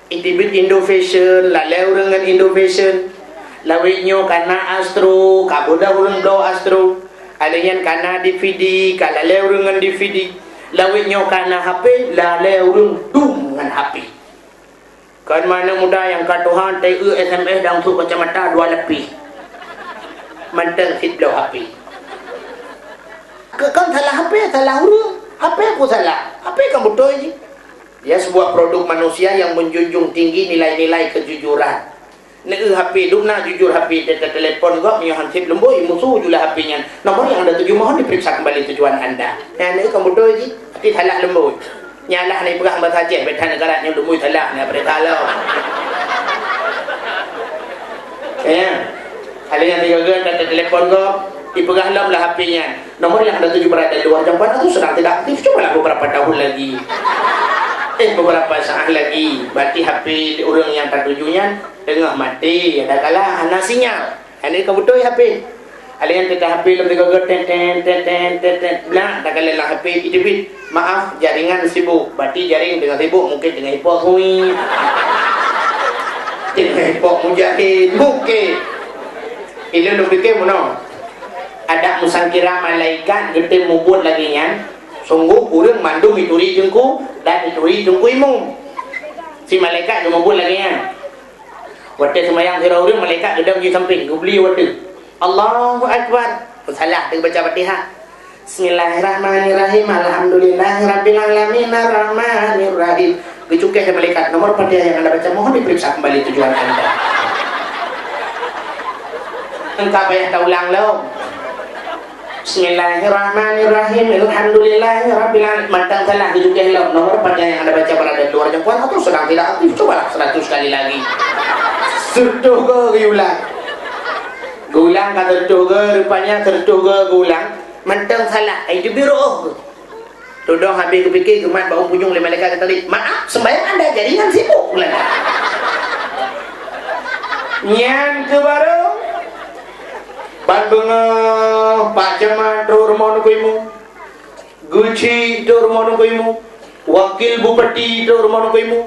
Itibit Indo Fashion, lalai urang dengan Indo Fashion. Lawitnya karena Astro, kabuda urang blow Astro. Alian karena DVD, kalalai urang dengan DVD. Lawitnya karena HP, lalai urang dengan HP. Kan mana muda yang katuhan TU SMS dan tu kacamata 2 lebih. Mantan sit blow HP. Kan salah HP, salah urang. HP aku salah. HP kan betul je. Dia sebuah produk manusia yang menjunjung tinggi nilai-nilai kejujuran. Nak HP duk nak jujur HP telefon gak punya handset lemboi musuh julah HP-nya. Nomor yang ada 7 mohon diperiksa kembali tujuan anda. Nak kamu betul je. Tapi salah lemboi. Nyalah ni pegang bahasa Aceh betan negara yang lemboi salah ni apa kalau. Ya. Hal yang digagal kata telefon gak dipegang lah HP-nya. Nomor yang ada 7 berada luar jangkauan itu sedang tidak aktif. Cubalah beberapa tahun lagi. Beberapa saat lagi berarti HP orang yang tertujunya tengah mati. Ada kalah anak sinyal. Ini kebetul HP. Ada yang tidak HP lebih gagal ten blang. Ada kalah HP itu maaf jaringan sibuk. Berarti jaring dengan sibuk mungkin dengan hipok hui. Dengan hipok mujahid mungkin. Ini lebih ke mana? Ada musangkira malaikat gede mubut lagi nya. Sungguh urang mandum ituri jengku dan ituri jengku imum. Si malaikat dia mabul lagi kan. Waktu semayang sira urang malaikat gedang di samping, gubli waktu. Allahu akbar. Salah dia baca Fatihah. Bismillahirrahmanirrahim. Alhamdulillahirabbil alamin arrahmanirrahim. Dicukai malaikat nomor Fatihah yang Anda baca mohon diperiksa kembali tujuan Anda. Engkau payah tak ulang lo. Bismillahirrahmanirrahim. Alhamdulillahirabbil alamin. Mantang salah dijukai lo. Nomor Fatihah yang Anda baca berada di luar jangkauan atau sedang tidak aktif. Cobalah 100 kali lagi. Sertuh ke ulang. Gulang kata sertuh ke rupanya sertuh ke gulang. Mantang salah. Itu biru. Tudong habis kepikir kemat bau punjung oleh malaikat kata tadi. Maaf sembahyang Anda jaringan sibuk. Nyan ke baru. Bandung Pak Camat rumah nukuimu, Guci rumah nukuimu, Wakil Bupati rumah nukuimu,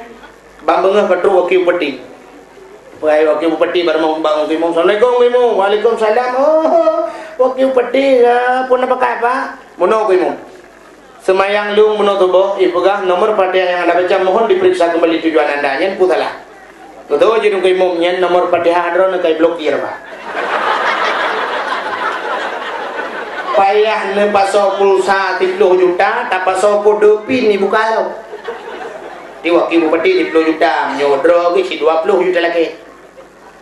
Bandung Katru Wakil Bupati. Baik Wakil Bupati baru mau bangun nukuimu. Assalamualaikum nukuimu. Waalaikumsalam. Oh Wakil Bupati pun apa kata? Mono nukuimu. Semayang lu mono tubuh ipegah nomor Fatihah yang Anda baca mohon diperiksa kembali tujuan Anda. Nyen putalah. Tuh jadi nukuimu nyen nomor Fatihah adron kai blokir Pak. Payah ne paso pulsa 30 juta tak paso kode pin ni buka lo. Di Wakil Bupati 10 juta nyodro ke 20 juta lagi.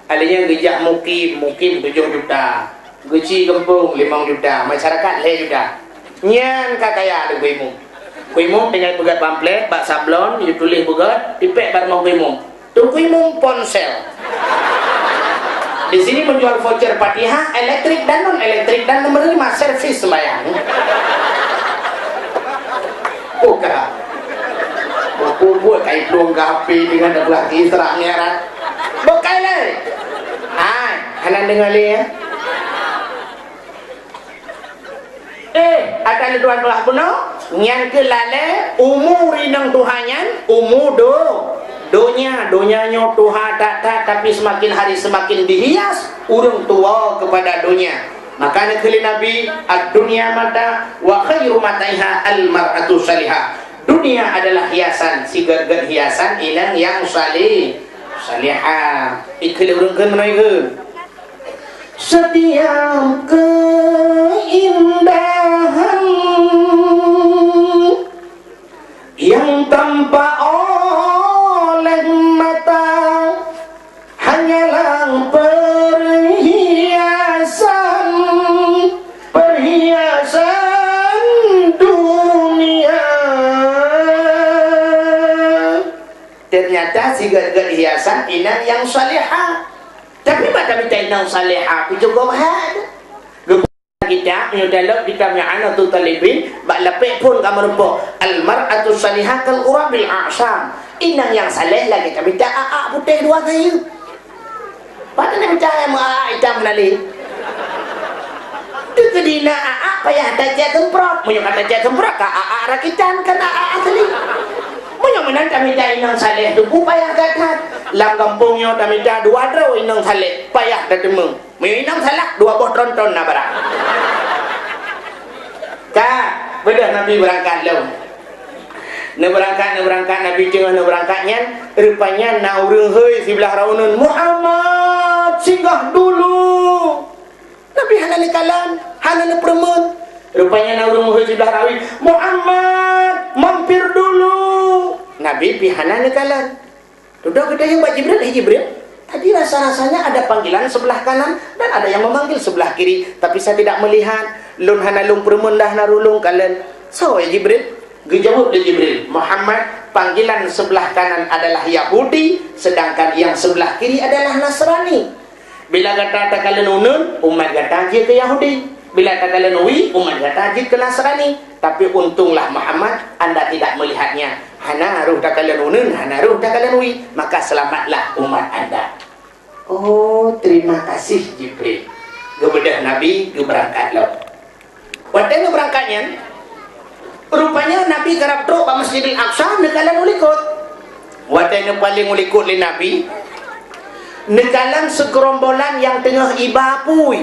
Adanya gejak mukim 7 juta. Geci Gempung 5 juta. Masyarakat le juta. Nyan kakaya ada kuimu. Kuimu tinggal pegat pamflet, bak sablon, you tulis pegat, dipek bar mau kuimu. Tu kuimu ponsel. Di sini menjual voucher Fatihah, elektrik dan non elektrik dan menerima servis sembahyang. Buka. Buku kain pelung gapi dengan ada kisah ngerat. Bukai le. Hanan dengar le ya. Akan tuan belah puno, yang kelale umuri nang Tuhannya, dunyanya Tuhan tak tapi semakin hari semakin dihias urang tua kepada dunia. Maka nekeli Nabi ad-dunya mata wa khairu mataiha al-mar'atu salihah. Dunia adalah hiasan, sigar-gar hiasan ilang yang salihah. Ikeli urang keun menaikeun. Setiap keindahan yang tampak oleh mata hanyalah perhiasan dunia. Ternyata sigar-gar hiasan inang yang salihah. Tapi pada kita inang salihah, aku juga mahal. Kita dalam kita ana tu talibin bak lepek pun kamu rupa al mar'atu salihah kal urabil a'sam. Inang yang saleh lagi kita minta putih dua gaya. Pada nak minta yang hitam nali. Tu kedina payah tajak semprot. Munyo kata tajak semprot ka rakitan kan asli. Munyo menanta minta inang saleh tu payah gatat. Lam kampungnya dah minta dua dro inang saleh payah dah temeng. Munyo inang salah dua boh tronton na barang. Kak, bedah Nabi berangkat lalu. Nak berangkat Nabi tengah nak berangkatnya, rupanya nak urang heuy sebelah raunun Muhammad singgah dulu. Nabi hana nikalan, hana permen. Rupanya nak urang heuy sebelah rawi Muhammad mampir dulu. Nabi pi hana nikalan. Duduk kita yang Jibril, Jibril. Tadi rasa-rasanya ada panggilan sebelah kanan dan ada yang memanggil sebelah kiri, tapi saya tidak melihat. Lun hana lung permen dah narulung kalian. So ya Jibril, gejawab dia Jibril, Muhammad panggilan sebelah kanan adalah Yahudi, sedangkan yang sebelah kiri adalah Nasrani. Bila kata kalian unun, umat kata je ke Yahudi. Bila kata kalian uwi, umat kata je ke Nasrani. Tapi untunglah Muhammad, anda tidak melihatnya. Hana ruh dah kalian unun, hana ruh dah kalian uwi, maka selamatlah umat anda. Oh, terima kasih Jibril. Gebedah Nabi, berangkat lo. Waktu berangkatnya, rupanya Nabi kerap truk ke Masjidil Aqsa, nekalan ulikut. Waktu paling ulikut li Nabi, nekalan segerombolan yang tengah iba apui.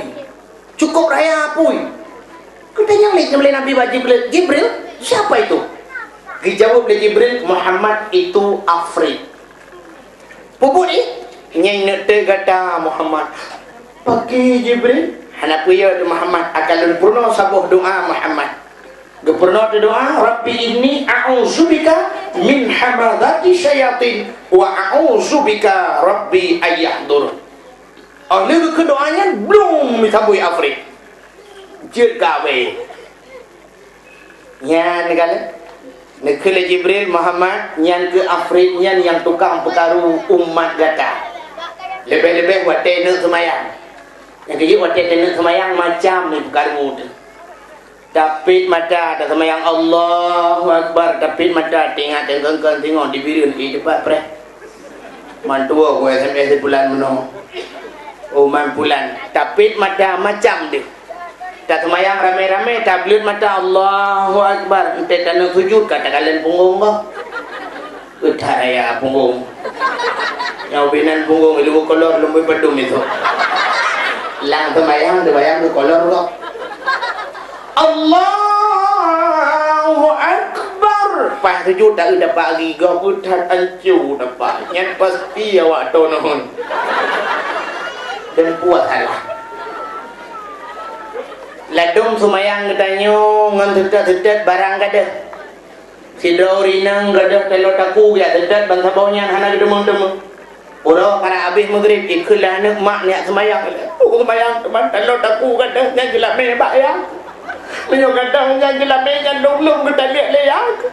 Cukup raya apui. Katanya oleh Nabi Jibril, siapa itu? Dijawab oleh Jibril, Muhammad itu Afrik. Pupuk ni, nyai nete kata Muhammad. Pakai Jibril, hana puya tu Muhammad akalun purno sabuh doa Muhammad. Gepurno tu doa, Rabbi inni a'udzubika min hamadati syayatin wa a'udzubika Rabbi ayyahdur. Oleh ke doanya belum disambui Afrik. Jid gawe. Nyan kala. Nekele Jibril Muhammad nyan ke Afrik nyan yang tukang perkaru umat gata. Lebih-lebih buat tenek semayang. Yang kaya buat tenek semayang macam ni perkaru tu. Tapit mata ada semayang Allahu Akbar. Tapit mata tengok di birin di depan pre. Mantua gue SMS bulan menong. Uman bulan. Tapit mata macam dia. Tak semayang ramai-ramai, tablet mata Allahu Akbar. Entah tanah sujud, kata kalian punggung kau. Udah raya punggung. Yang binan punggung, ilu kolor, lumui pedum itu. Lang semayang, dibayang ke kolor kau. Allahu Akbar. Pas sujud tak dapat lagi, kau udah ancu dapat. Yang pasti awak tahu nahun. Dan puas salah. Ladung sumayang katanya ngan tetet barang kada. Sidau rinang kada telot aku ya tetet bangsa baunya hana demung-demung. Ora kana habis maghrib iklah nak mak niat semayang. Aku semayang teman telot aku kada yang gelap me bak ya. Menyo kada yang gelap me yang dong kita lihat leyak.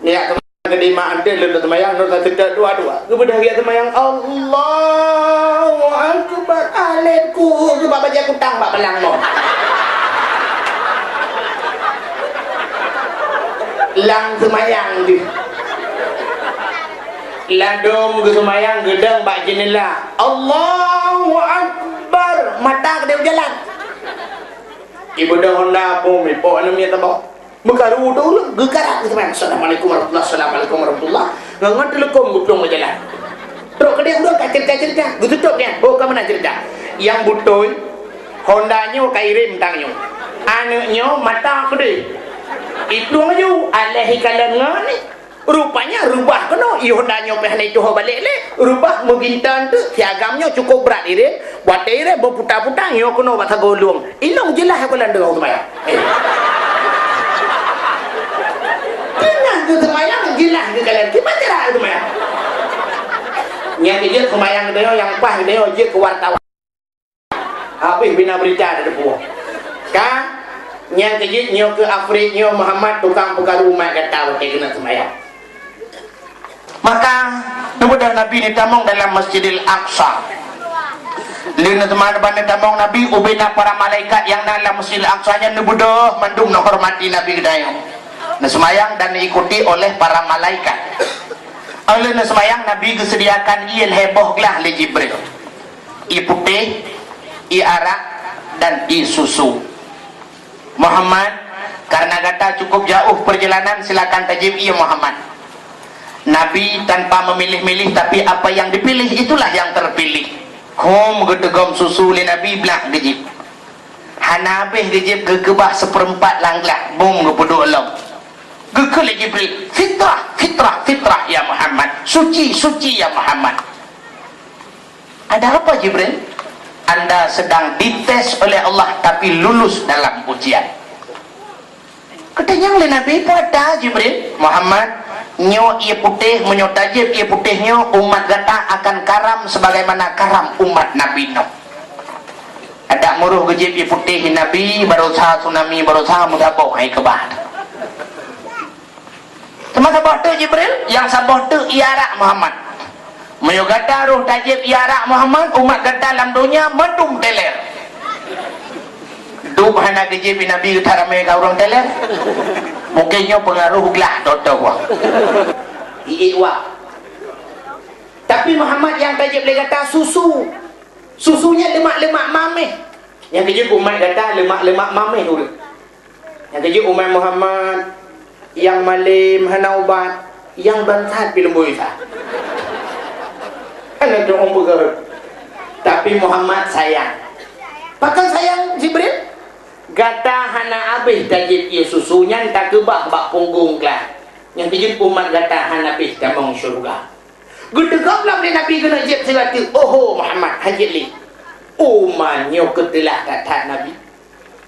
Niat kedi mak ante lu semayang lu tetet dua-dua. Kebedah dia semayang Allahu Akbar alaiku sebab baca kutang bak belang mo. Lang semayang dia. Ladung ke semayang gedang bak jenela. Allahu Akbar. Mata ke dia berjalan. Ibu dah Honda pun mipo anu mi tabak. Mekaru dulu gegarak ke semayang. Assalamualaikum warahmatullahi wabarakatuh. Warahmatullahi. Ngangat telekom gutung berjalan. Teruk ke dia udah kat cerita-cerita. Gututup dia. Oh kamu nak cerita. Yang butoy Hondanya kairim tangnya. Anaknya mata ke dia. Itu aja alih kalan ngani rupanya rubah kena ihondanya peh itu balik le rubah mugintan tu piagamnya cukup berat ire buat ire berputar-putar yo kena bahasa golong ilong jelas aku lan dengar semaya dengan tu semayang jelas ke kalian gimana cara semaya yang dia semayang dia yang pas dia je ke wartawan habis bina berita ada buah kan yang kejit nyo ke Afrik nyo Muhammad tukang perkara umat kata waktu kena semayang. Maka kemudian Nabi ditamung dalam Masjidil Aqsa. Lina teman bana damong Nabi ubina para malaikat yang nala Masjid Al-Aqsa-nya nubudoh mandum nak hormati Nabi dayo. Na semayang dan diikuti oleh para malaikat. Oleh na semayang Nabi kesediakan il heboh lah le Jibril. I putih, i arak dan i susu. Muhammad, karena kata cukup jauh perjalanan, silakan tajib ia Muhammad. Nabi tanpa memilih-milih, tapi apa yang dipilih itulah yang terpilih. Hom gedegom susu le Nabi belak gejib. Hanabeh gejib gekebah seperempat langlah. Bum gepedu Allah. Gekele Jibril. Fitrah, fitrah, fitrah ya Muhammad. Suci, suci ya Muhammad. Ada apa Jibril? Anda sedang dites oleh Allah tapi lulus dalam ujian. Katanya oleh Nabi pada Jibril, Muhammad, nyo ia putih, menyo tajib ia putihnya, umat gata akan karam sebagaimana karam umat Nabi Nuh. Ada muruh gejib ia putih Nabi, berusaha tsunami, berusaha mudabau hai kebah. Teman sabah tu Jibril, yang sabah tu iarak Muhammad. Menyo gata ruh tajib iarak Muhammad, umat gata dalam dunia medum teler. Duk hana gejib Nabi utara mereka orang teler. Mungkinnya pengaruh gelah toto wah. Iiwa. Tapi Muhammad yang tajib boleh kata susu. Susunya lemak-lemak mameh. Yang kejip umat kata lemak-lemak mameh dulu. Yang kejip umat Muhammad yang malim hana ubat, yang bantat film boisa. Kan ada orang bergerak. Tapi Muhammad sayang. Pakai sayang Jibril. Gata hana abih tajib ia susunya tak kebah bak punggung kelah. Yang tajib umat gata hana abih tamang syurga. Gedegam lah Nabi kena jib selati. Oh Muhammad hajib li. Umannya ketelah kata Nabi.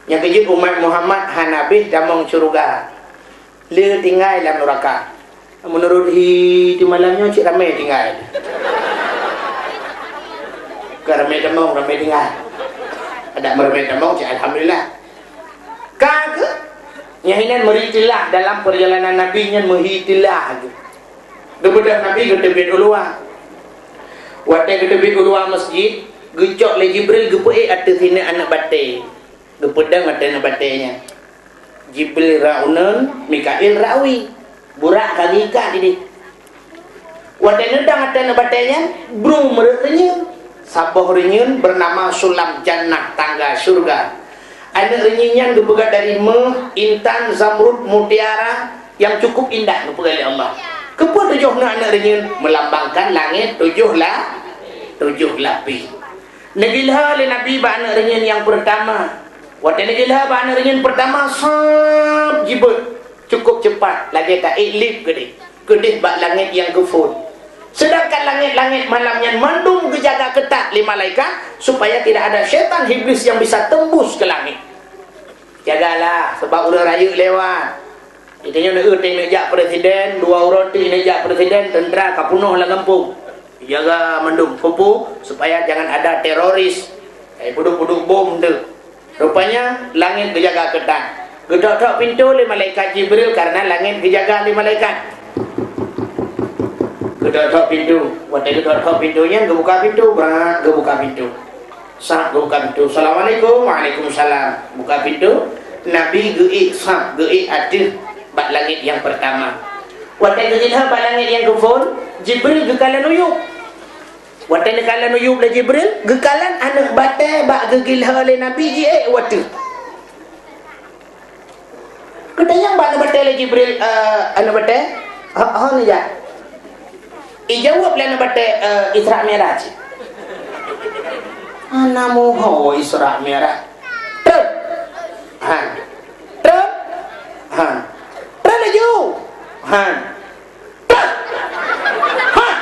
Yang tajib umat Muhammad hana abih tamang syurga. Le tinggal dalam neraka. Menurut di malamnya cik ramai tinggal. Ke ramai tamang ramai tinggal. Ada ramai tamang cik alhamdulillah. Kagak nyahinan meritilah dalam perjalanan Nabi nya meritilah debedah Nabi ke tebit ulua watai ke tebit ulua masjid gecok le Jibril gepue atas sini anak batai gepedang atas anak batainya Jibril raunan Mikail rawi burak kagika ini watai nedang atas anak batainya brung merenyun saboh renyun bernama Sulam Jannah tangga surga. Anak renyinyan dipegat dari intan, zamrud, mutiara yang cukup indah dipegat oleh Allah. Kepada tujuh anak renyin melambangkan langit tujuh lapis. Negilha oleh Nabi ba anak renyin yang pertama. Waktu negilha ba anak renyin pertama sab jibut cukup cepat lagi tak iklip kedih ba langit yang kefur. Sedangkan langit-langit malamnya mandum kejaga ketat lima malaikat supaya tidak ada syaitan iblis yang bisa tembus ke langit. Jagalah sebab udah raya lewat. Itanya nak uting nejak presiden, dua roti nejak presiden, tentera kapunuh lah kampung. Jaga mandum kupu supaya jangan ada teroris. Puduk-puduk bom tu. Rupanya langit kejaga ketat. Gedok-gedok pintu oleh malaikat Jibril karena langit kejaga oleh malaikat. Gedok-gedok pintu. Waktu gedok-gedok pintunya gebuka pintu, berat gebuka pintu. Sah buka pintu. Assalamualaikum. Waalaikumsalam. Buka pintu. Nabi geik sah geik adil bak langit yang pertama. Waktu gegilha bak langit yang kefur, Jibril gekalan uyup. Waktu gekalan uyup le Jibril, gekalan anak batai bak gegilha le Nabi je waktu. Katanya bak anak batai le Jibril anak batai. Ha ni ja. Ijawab le anak batai Isra Mi'raj. Anamu ho Isra Mi'raj. Truk. Han. Truk. Han. Truk laju. Han. Truk. Han.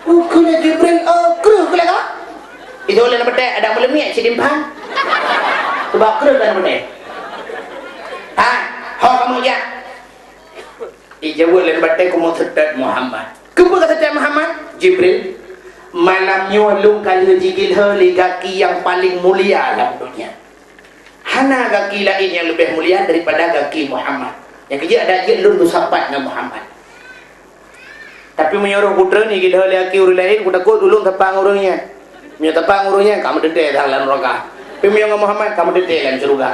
Kena Jibril kru kena kah? Itu oleh nak betek ada boleh miak cidimpan. Sebab kru kan betek. Han. Ho kamu ya. Ijawab le betek kamu setat Muhammad. Kenapa kata setat Muhammad? Jibril malamnya lung kali jigil heli kaki yang paling mulia dalam dunia. Hana kaki lain yang lebih mulia daripada kaki Muhammad. Yang kerja ada je lung bersahabat dengan Muhammad. Tapi menyuruh putra ni kita heli kaki orang lain, ku takut ulung tapang orangnya. Punya tempat ngurunya kamu dedek dalam neraka. Punya Muhammad kamu dedek dalam surga.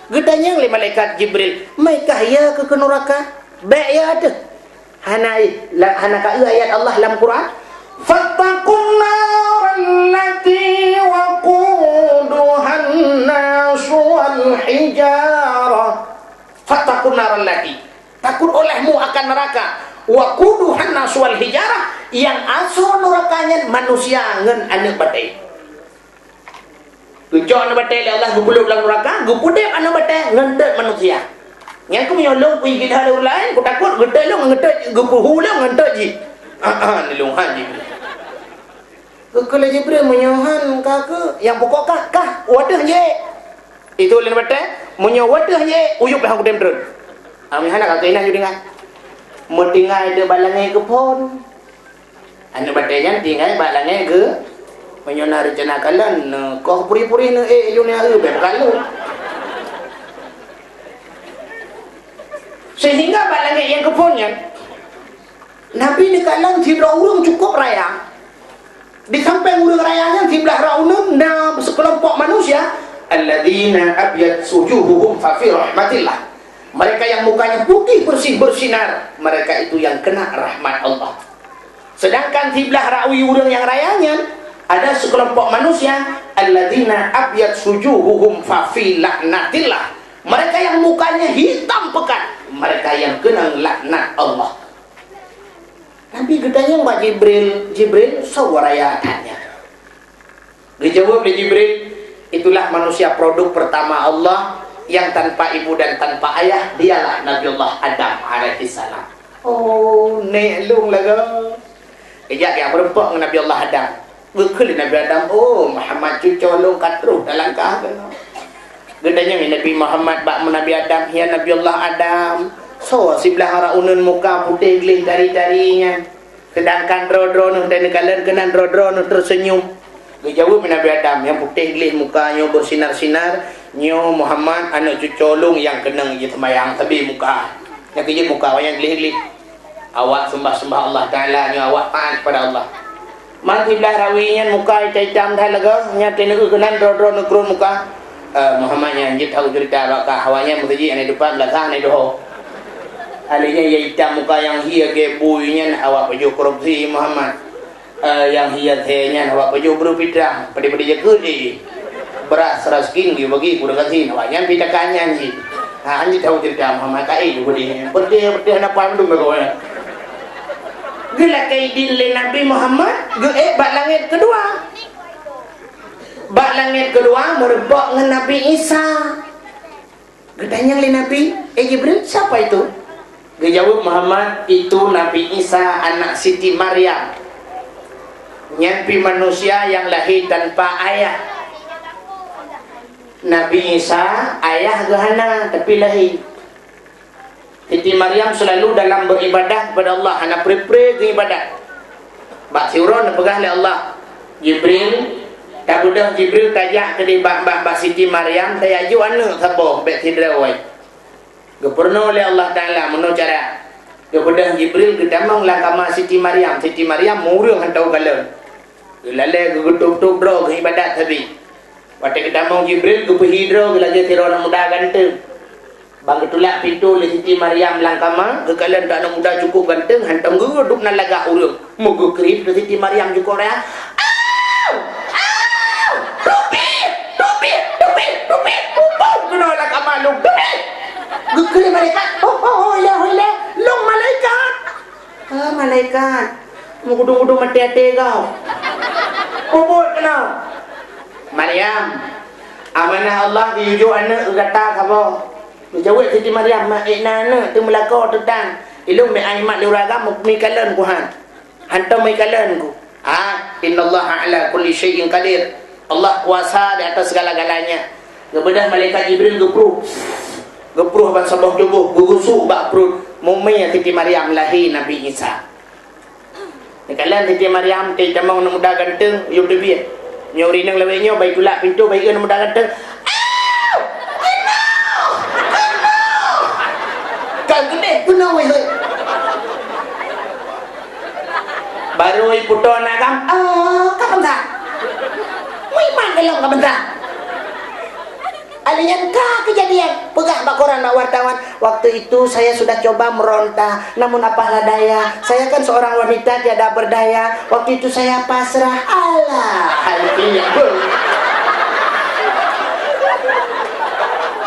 Gedanya oleh malaikat Jibril, "Maikah ya ke neraka?" Baik ya ada. Hana ka ayat Allah dalam Quran. Fattaqun nar allati waquduhan nas wal hijarah. Fattaqun nar allati. Takut olehmu akan neraka. Waquduhan nas wal hijarah, yang asal nerakanya manusia ngan anak batai. Tujuan anak batai Allah gubuluk dalam neraka, gupudep anak batai ngendet manusia. Yang aku menyolong pergi ke hal lain, aku takut gedai lu ngendet gupuhu lu ngendet ji. Ni lunghan ji. Kalau Jibril menyohan kakak yang pokok kah wadah je. Itu lain batai, menyo wadah je uyup dah aku dem terus. Amin nak kata inah juga. Mau tinggal ada balangai ke pon. Anak batainya tinggal balangai ke menyona rencana kalian kau puri-puri ne dunia berkalu. Sehingga balangai yang ke ponnya Nabi ni kalian tidak urung cukup raya. Di samping urung rayanya sebelah raunum na sekelompok manusia alladzina abyad sujuhuhum fa fi rahmatillah. Mereka yang mukanya putih bersih bersinar, mereka itu yang kena rahmat Allah. Sedangkan sebelah rawi urang yang rayanya ada sekelompok manusia alladzina abyad sujuhuhum fa fi laknatillah. Mereka yang mukanya hitam pekat, mereka yang kena laknat Allah. Nabi gedanya Mbak Jibril sawaraya tanya. Dijawab oleh Jibril, itulah manusia produk pertama Allah yang tanpa ibu dan tanpa ayah, dialah Nabiullah Adam alaihissalam. Oh, neklung laga. Kejap yang berempat dengan Nabiullah Adam. Bekal Nabi Adam, oh Muhammad cucolong katruh dalam kah kena. Gedanya Nabi Muhammad bak Nabi Adam, ya Nabiullah Adam. So sebelah raunun muka putih gelih dari-darinya. Sedangkan dro-dro dan kalian kena dro-dro tersenyum. Dijawab Nabi Adam yang putih gelih mukanya bersinar-sinar, nyo Muhammad anak cucolong yang kena je sembayang tapi muka. Yang kerja muka yang gelih-gelih. Awak sembah-sembah Allah Taala, nyo awak taat pada Allah. Mati belah rawinya muka hitam dah lega, nyata negeri kena dro-dro negeri muka. Muhammadnya anjir tahu cerita bakal hawanya mesti ane depan belakang ane doho. Alinya ya hitam muka yang hia ke buinya awak baju korupsi Muhammad. Yang hia tehnya awak baju berpitah pada-pada jaga di beras raskin dia bagi kurang kasih awaknya pitakannya anjir. Anjir tahu cerita Muhammad kai juga dia. Bertih apa mendung kau ya. Gila kaidin le Nabi Muhammad bak langit kedua. Bak langit kedua merebak dengan Nabi Isa. Gedanya oleh Nabi Jibril, siapa itu? Dia jawab Muhammad, itu Nabi Isa anak Siti Maryam. Nyampi manusia yang lahir tanpa ayah. Nabi Isa ayah gahana tapi lahir. Siti Maryam selalu dalam beribadah kepada Allah, anak pre-pre ke ibadat. Bak siuron pegah oleh Allah. Jibril tak budak Jibril tajak ke di bak Siti Maryam saya aju anak siapa bet tidra oi. Gepurno oleh Allah Taala meno cara. Ke budak Jibril gedamang lah kama Siti Maryam. Siti Maryam murung hantau kala. Gelale gegutuk-tuk bro ke ibadat tapi. Pada gedamang Jibril ke pehidro ke lagi tira muda ganteng. Bang ketulak pintu le Siti Maryam langkama ke kalian tak nak muda cukup ganteng hantam geduk nan lagak urang. Moga kerip Siti Maryam juga ya. Kenapa kamu lung? Gukul malaikat. Oh ya Allah, lung malaikat. Malaikat. Mengudung-udung mati-hati kau. Kubur kenal. Maryam. Amanah Allah diujuk anak kata kamu. Menjawab Siti Maryam, mak anak tu melakau tentang ilmu aimat luragam mikalan ku han. Hantam mikalan ku. Innallaha ala kulli syai'in qadir. Allah kuasa di atas segala-galanya. Kemudian malaikat Jibril gepruh ban sabah tubuh gugusuk bak perut mumai Siti Maryam lahir Nabi Isa. Kalian Siti Maryam teh camang muda ganteng yo debi. Nyori nang lewenya baik tulak pintu baik muda ganteng. Kan gede punau we. Baru iputo nakam. Kapan dah? Memang dalam ke bentar. Alian kah kejadian pegang pak koran nak wartawan. Waktu itu saya sudah coba meronta, namun apalah daya, saya kan seorang wanita tiada berdaya. Waktu itu saya pasrah. Allah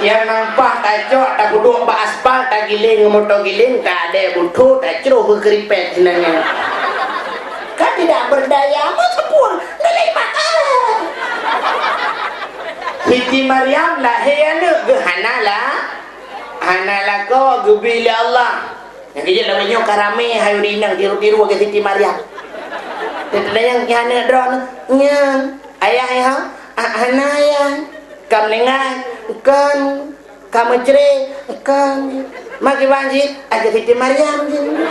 yang nampak tak cok, tak duduk bak aspal, tak giling motor giling, tak ada butuh, tak ceruh berkeripet sebenarnya. Kan tidak berdaya, masa pun nilai mata. Siti Maryam lahir anak ke Hanalah kau gebili Allah. Yang kejap namanya karame hayu rinang tiru-tiru ke Siti Maryam. Tetapi yang Hana drone nyang ayah Hana ayah kam nengai kan kamu cerai kan maki banjir ada Siti Maryam sini.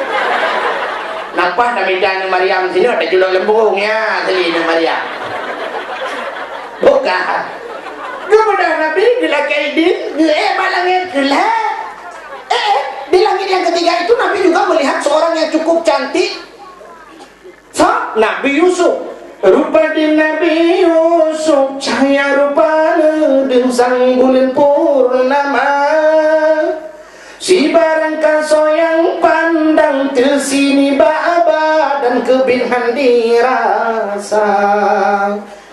Nampak kami dan Maryam sini ada julung lembungnya selina Maryam. Bukan. Kemudian Nabi di langit malangnya gelap. Di langit yang ketiga itu Nabi juga melihat seorang yang cukup cantik. Nabi Yusuf. Rupa di Nabi Yusuf, cahaya rupanya dan sang bulan purnama. Si barang kaso yang pandang ke sini baba dan kebinhan dirasa.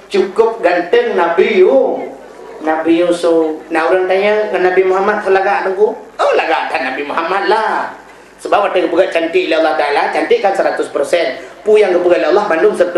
Cukup ganteng Nabi Yusuf. Nabi Yusuf. Nah orang tanya ke Nabi Muhammad selagak tengku. Oh lagak Nabi Muhammad lah. Sebab waktu kepegat cantik oleh Allah Ta'ala, cantik kan 100%. Pu yang kepegat Allah bandung 100%.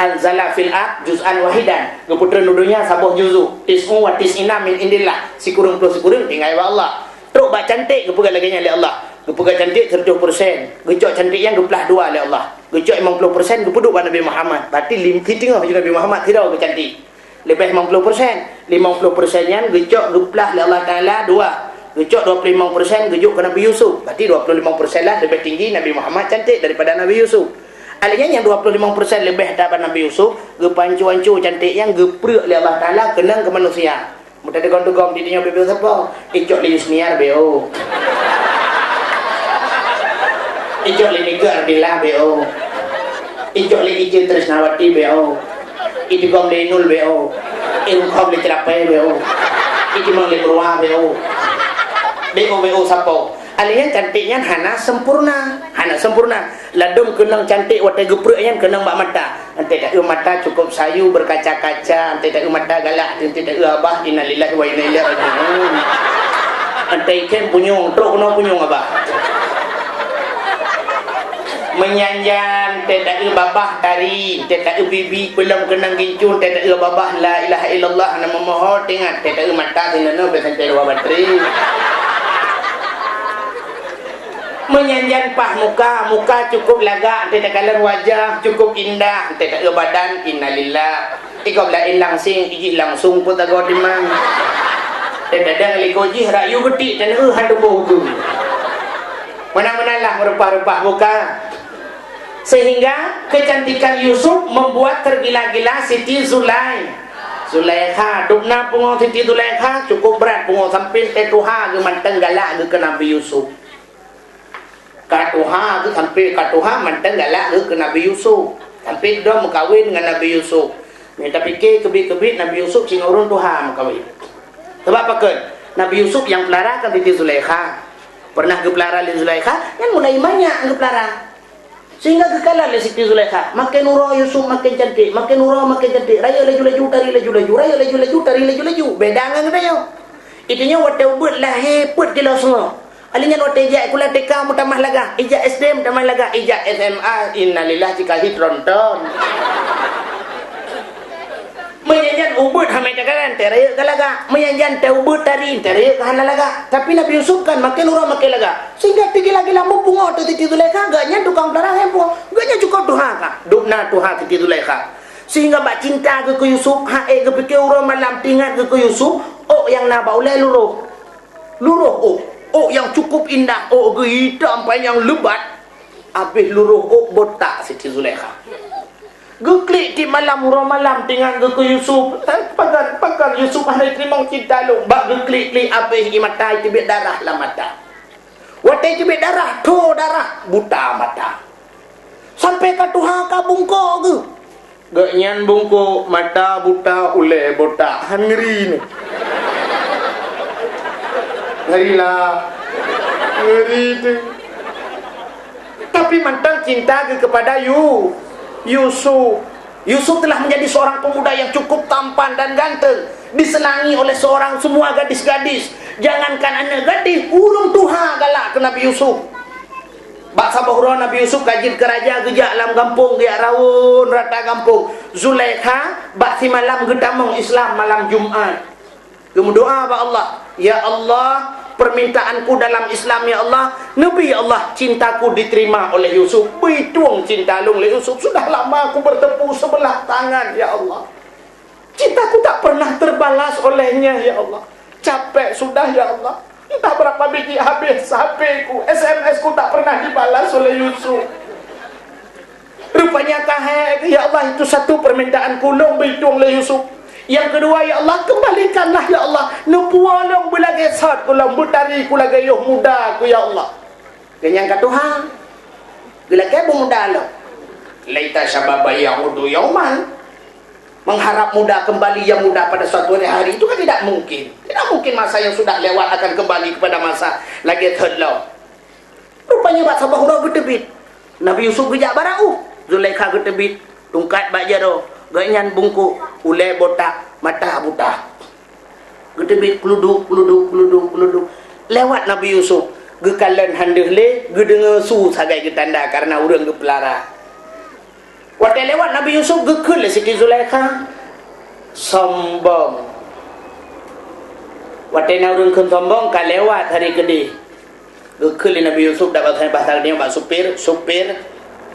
Anzala fil ard juz'an wahidan. Keputra nudunya sabuh juzu. Tis'u wa tis'ina min indillah. Si kurung plus si kurung tinggal wa Allah. Teruk bak cantik kepegat lagi oleh Allah. Kepegat cantik 100%. Gejok cantik yang 22 oleh Allah. Gejok 50% kepuduk pada Nabi Muhammad. Berarti tengah Nabi Muhammad tidak kecantik. Lebih 50%. 50% yang gejok geplah oleh Allah Ta'ala 2. Gejok 25% gejok ke Nabi Yusuf. Berarti 25% lah lebih tinggi Nabi Muhammad cantik daripada Nabi Yusuf. Alihnya yang 25% lebih daripada Nabi Yusuf, gepancu-ancu cantik yang geprek oleh Allah Ta'ala kenang ke manusia. Mudah degong-degong di dunia bebel siapa? Icok li Yusniar B.O. Icok li Nika Ardila B.O. Icok li Ijin Trisnawati B.O. Icok li Nul B.O. Ilkom li Cerapai B.O. Icok li Murwah B.O. B.O. Sapo. Alihnya cantiknya Hana sempurna. Hana sempurna. Ladum kenang cantik watai gepreknya kenang bak mata. Nanti tak mata cukup sayu berkaca-kaca. Nanti tak mata galak. Nanti tak abah innalillahi wa inna ilaihi raji'un. Nanti ikan punyung. Teruk kena punyung abah. Menyanjan tak babah tari. Tak bibi belum kenang gincun. Tak babah la ilaha illallah nama mohon tengah. Tak mata sinana bersantai dua bateri. Menyanjan pah muka cukup lagak, tidak kalan wajah cukup indah, tidak badan innalillah. Ikau lain langsing, iji langsung pun tak kau dimang. Tidak ada likoji rayu geti dan hantu buku. Mana-mana lah merupa-rupa muka. Sehingga kecantikan Yusuf membuat tergila-gila Siti Zulaikha. Dukna pungo Siti Zulaikha cukup berat pungo sampai tetuha ke manteng galak ke Nabi Yusuf. Katuha tu sampai katuha manteng galak ke Nabi Yusuf. Sampai dia berkahwin dengan Nabi Yusuf. Kita fikir kebit-kebit Nabi Yusuf cingurun Tuhan berkahwin. Sebab apa kan? Nabi Yusuf yang pelara kan Siti Zulaikha. Pernah ke pelara oleh Zulaikha, kan mulai banyak ke pelara. Sehingga kekalah oleh Siti Zulaikha. Makin nurah Yusuf makin cantik, makin nurah makin cantik. Raya laju-laju, tari laju-laju, raya laju-laju, tari laju-laju. Beda dengan raya. Itunya waktu ubud lahir put kilo semua. Alinya waktu ijak kuliah TK mutamah laga, ijak SD mutamah laga, ijak SMA innalillah jika hitronton. Menyanyian ubud hamai cakaran teraya ke laga, menyanyian ubud tari teraya ke hana laga. Tapi Nabi Yusuf kan makin urang makin laga. Sehingga tinggi-lagi lampu pungo tu Siti Zulaikha gaknya tukang pelarang hempo, gaknya cukup Tuhan kah? Dukna Tuhan Siti Zulaikha. Sehingga bak cinta ke Yusuf, hae ke pikir urang malam tinggal ke Yusuf, oh yang nak baulai luruh. Oh yang cukup indah, oh hitam panjang lebat. Habis luruh botak Siti Zulaikha. Geklik di malam urang malam tinggal ke Yusuf. Pagar Yusuf hari terima cinta lu. Bak geklik habis mata tibik darah lah mata. Watai tibik darah, tu darah buta mata. Sampai ke Tuhan ka bungkuk ke. Gaknyan bungkuk mata buta ule botak. Han ngeri ni. Ngerilah. Ngeri tu. Tapi mantan cinta kepada Yusuf. Yusuf telah menjadi seorang pemuda yang cukup tampan dan ganteng, disenangi oleh seorang semua gadis-gadis. Jangankan anak gadis, urung tuha galak ke Nabi Yusuf. Baksa bahura Nabi Yusuf kajin ke raja gejak alam kampung, dia rawun rata kampung. Zulaikha baksi malam gedamong Islam malam Jumat. Kemudian doa ba Allah, ya Allah, permintaanku dalam Islam ya Allah, Nabi ya Allah, cintaku diterima oleh Yusuf. Beituang cinta long oleh Yusuf. Sudah lama aku bertepuk sebelah tangan ya Allah. Cintaku tak pernah terbalas olehnya ya Allah. Capek sudah ya Allah. Entah berapa biji habis HP-ku, SMS ku tak pernah dibalas oleh Yusuf. Rupanya kahek ya Allah, itu satu permintaanku long beituang oleh Yusuf. Yang kedua ya Allah, kembalikanlah ya Allah nupualong belage sat kulang butari kulaga yoh muda ku ya Allah. Dan yang kedua, gelage muda lo. Laita syababa yaudu yauman. Mengharap muda kembali yang muda pada suatu hari itu kan tidak mungkin. Tidak mungkin masa yang sudah lewat akan kembali kepada masa lagi terlalu. Rupanya bahasa bahura getebit. Nabi Yusuf gejak barau. Zulaikha getebit. Tungkat bak jaro. Ganyan bungkuk, ule botak, mata buta. Gedebit keluduk. Lewat Nabi Yusuf, gekalan handeh le, gedengar su sagai getanda karena urang gepelara. Waktu lewat Nabi Yusuf gekul le Siti Zulaikha. Sombong. Waktu na urang kun sombong ka lewat hari gede. Gekul le Nabi Yusuf dapat bahasa dia bak supir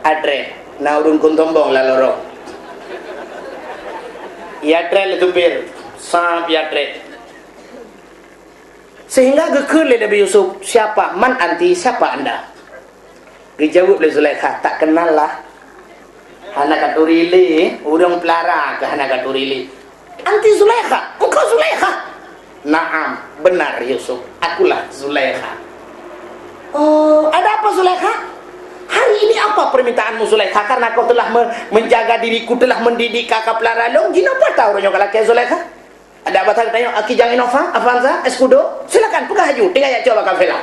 adre. Na urang kun sombong la lorong. Yatre le tupir samp yatre. Sehingga gekul le Nabi Yusuf, siapa man anti, siapa anda? Dijawab le Zulaikha, tak kenal lah. Anak katurili urang pelara ke anak katurili. Anti Zulaikha, engkau Zulaikha? Naam, benar Yusuf, akulah Zulaikha. Oh, ada apa Zulaikha? Hari ini apa permintaanmu Zulaikha? Karena kau telah menjaga diriku, telah mendidik kakak pelara long. Jina apa tahu orang kalaki Zulaikha? Ada apa tanya? Aki Jang Innova, Avanza, Escudo. Silakan pegang haju. Tinggal ya coba kafela.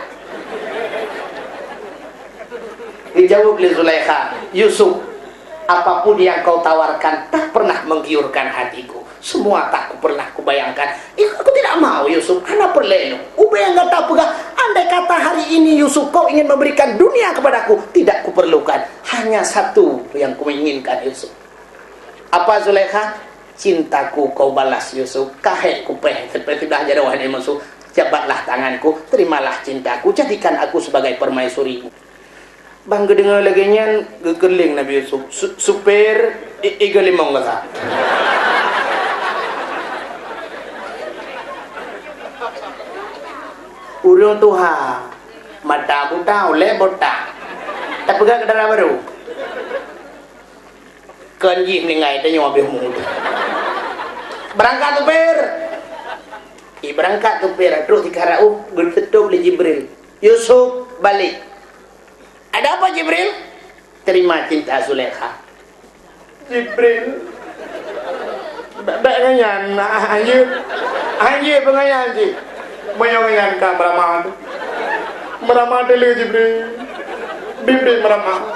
Dijawab oleh Zulaikha, Yusuf, apapun yang kau tawarkan tak pernah menggiurkan hatiku. Semua tak pernah kubayangkan. Aku tidak mau Yusuf. Anak perlenu. Ubay yang kata pegang. Andai kata hari ini Yusuf kau ingin memberikan dunia kepadaku, tidak kuperlukan. Hanya satu yang kuinginkan Yusuf. Apa Zulaikha? Cintaku kau balas Yusuf. Kahek kupeh seperti dah jadi wahai musuh. Jabatlah tanganku, terimalah cintaku, jadikan aku sebagai permaisurimu. Bang gedengar lagi nyan gegeling Nabi Yusuf. Supir igalimong kata. Urung tuha mata buta oleh botak. Tak pegang kendaraan baru. Kanji meninggai tanya habis mulut. Berangkat tupir. Berangkat tupir. Terus dikarau bertetup oleh Jibril. Yusuf balik. Ada apa Jibril? Terima cinta Zulaikha. Jibril. Baik nganyan. Anjir penganyan je. Menyanyikan ka meramah dulu Jibril. Bimbing meramah.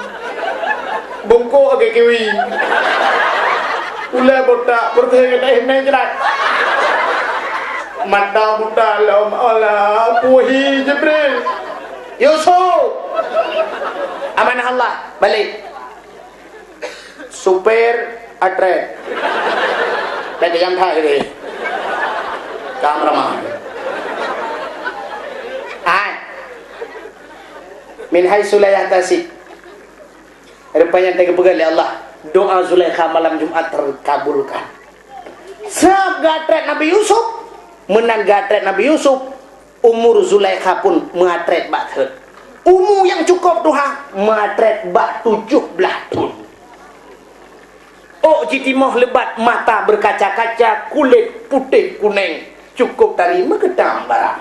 Bungkuk agak kiwi. Ule botak berkaya kita ini jelas. Mata buta lom Allah puhi Jibril. Yusuf. Amanah Allah balik. Supir atre. Dan yang thai ni. Kameraman. Min haitsu la yahtasib. Rupanya tega pegal ya Allah. Doa Zulaikha malam Jumat terkabulkan. Sab gatret Nabi Yusuf, menan gatret Nabi Yusuf, umur Zulaikha pun mengatret bak. Umur yang cukup tuha mengatret bak 17 tahun. Oh jitimah lebat, mata berkaca-kaca, kulit putih kuning, cukup dari megedam barang.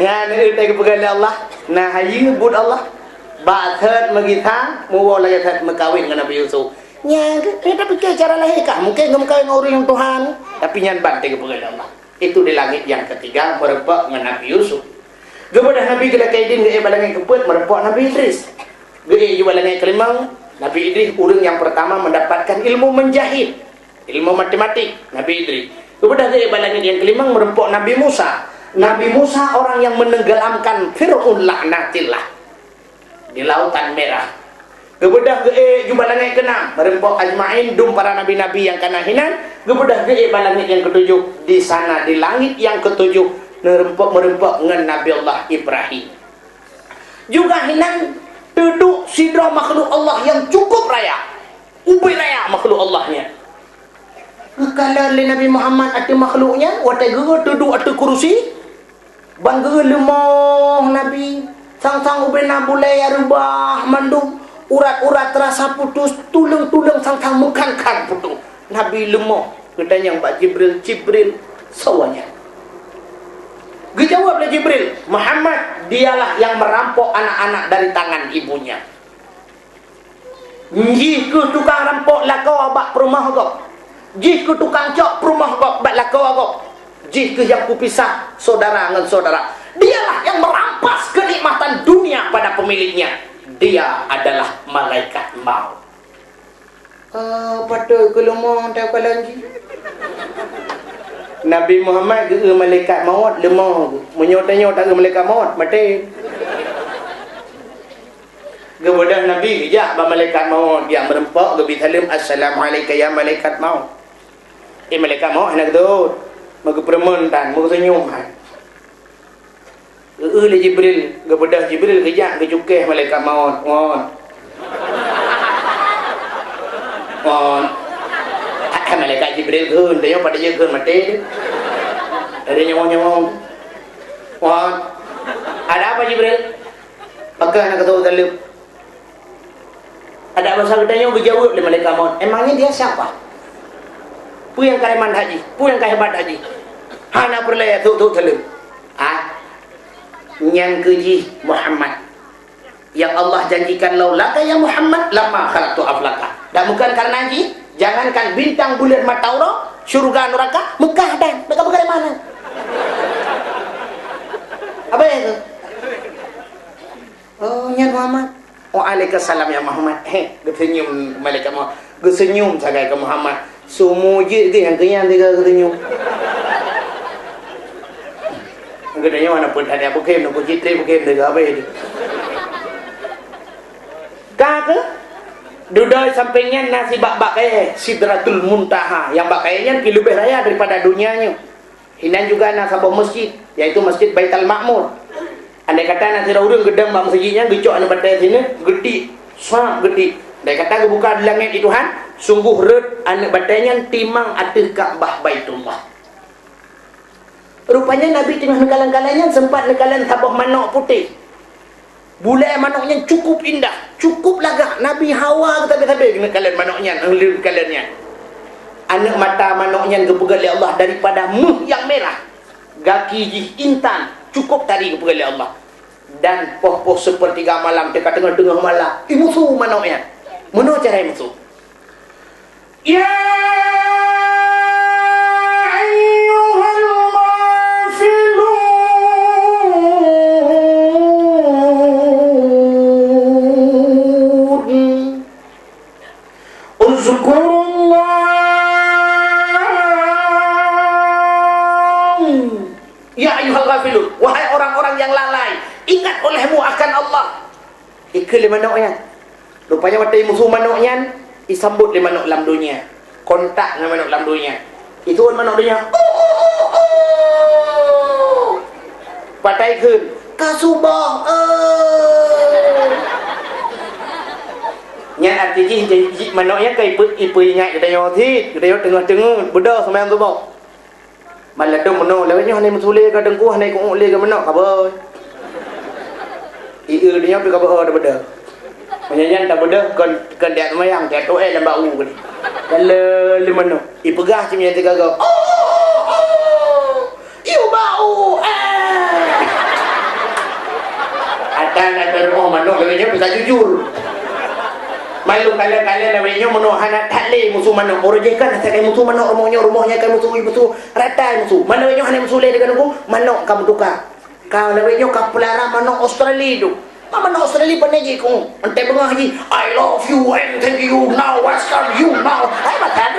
Ya, ini tega pegang Allah. Nah, hayi nyebut Allah. Ba'athad magita, muwa lagi thad makawin dengan Nabi Yusuf. Nya, kita fikir cara lahir kah? Mungkin kamu kawin dengan orang yang Tuhan. Tapi nyan bantai kepada Allah. Itu di langit yang ketiga, merempak dengan Nabi Yusuf. Kepada Nabi kena kaidin, ke balangan keput, merempak Nabi Idris. Ke balangan kelima, Nabi Idris, orang yang pertama mendapatkan ilmu menjahit. Ilmu matematik, Nabi Idris. Kepada balangan yang kelima, merempak Nabi Musa. Nabi Musa orang yang menenggelamkan Fir'aun laknatillah di lautan merah. Kebedah balangan keenam, merempak ajma'in dum para nabi-nabi yang kanahinan. Kebedah balangan yang ketujuh, di sana di langit yang ketujuh merempak dengan Nabi Allah Ibrahim. Juga hinan duduk sidra makhluk Allah yang cukup raya, ubi raya makhluk Allahnya. Kalau Nabi Muhammad ada makhluknya, watai gera duduk atas kursi, bang gera lemah Nabi, sang-sang ubi nabulai rubah mandum, urat-urat terasa putus, tulang-tulang sang-sang mengkangkang putus. Nabi lemah, katanya Mbak Jibril sawanya. Dijawab oleh Jibril, Muhammad dialah yang merampok anak-anak dari tangan ibunya. Jika tukang rampok lakau abak perumah kau, jika tukang cok perumah kau abak lakau kau, jika yang kupisah saudara dengan saudara, dialah yang merampas kenikmatan dunia pada pemiliknya. Dia adalah malaikat maut. Pada kelemah tak lagi. Nabi Muhammad ke malaikat maut lemah, menyota-nyota ke malaikat maut mati. Kemudian Nabi kejap malaikat maut yang merempak ke salam, assalamualaikum ya malaikat maut. Malaikat maut nak tu maka permentan maka senyum han. Le Jibril, kemudian Jibril kejap ke cukeh malaikat maut. Malaikat Jibril keun, dia pada dia keun mati. Ada nyawang-nyawang. Ada apa Jibril? Maka nak kata dalam. Ada apa sahaja tanya berjawab oleh malaikat maut. Emangnya dia siapa? Pu yang kaiman haji, pu yang hebat haji. Hana perlaya tu dalam. Yang keji Muhammad. Yang Allah janjikan laulaka ya Muhammad lama khalaqtu aflaka. Dan bukan karena haji. Jangankan bintang bulan mataura, syurga neraka, Mekah dan mereka dari mana? Apa itu? Oh, ya Muhammad. Waalaikumsalam ya Muhammad. Kesenyum malaikat Muhammad. Kesenyum sagai ke Muhammad. Semua je yang kenyang dia kesenyum. Kedanya mana pun ada bukan nak citra bukan dia apa ini. Kata dudai sampingnya nasi bak-bak Sidratul Muntaha yang bakainya lebih raya daripada dunianya. Hinan juga nak sebuah masjid, yaitu Masjid Baitul Ma'mur. Andai kata nasi raudun gedang bak masjidnya gecok anu batai sini gede, sangat gede. Andai kata buka di langit itu han, sungguh red anu batainya timang atas Ka'bah Baitullah. Rupanya Nabi tengah nekalan-kalannya sempat nekalan tabah manok putih. Bulai manoknya cukup indah, cukup lagak. Nabi Hawa kata-kata kalian manoknya, kaliannya. Anak mata manoknya kepegal oleh Allah daripada muh yang merah. Gaki jih intan, cukup tadi kepegal oleh Allah. Dan poh-poh sepertiga malam, dekat tengah-tengah malam. Musuh manoknya. Mana cara musuh? Ya wahai orang-orang yang lalai, ingat olehmu akan Allah. Ikut lima manuknya. Rupanya waktu musuh manuknya disambut lima manuk dalam dunia. Kontak dengan manuk dalam dunia. Itu manuk dunia. Patai kun kasubah. Yang artinya manuknya ke ipu ingat kita nyotit, kita tengah-tengah beda sama yang tu bau. Malah dong meno lawanya hanai musule ka dengku hanai ku le ka meno ka boy. Ieu dia tu ka boy ada beda. Menyanyian tak beda kan dia mayang dia tu lam bau ni. Kalau meno i pegah cimnya tiga go. Iu bau. Kata nak berumah manuk lewenya bisa jujur. Malu kala-kala lewenya manuk anak takleh musuh manuk. Morojekan asalkan musuh manuk rumahnya kan musuh ratai musuh. Mana lewenya anak musuh leh dengan aku manuk kamu tukar. Kau lewenya kau pelarang manuk Australia tu. Manuk Australia peneji kau. Ente bengah haji. I love you and thank you now. Welcome you now. Hai makan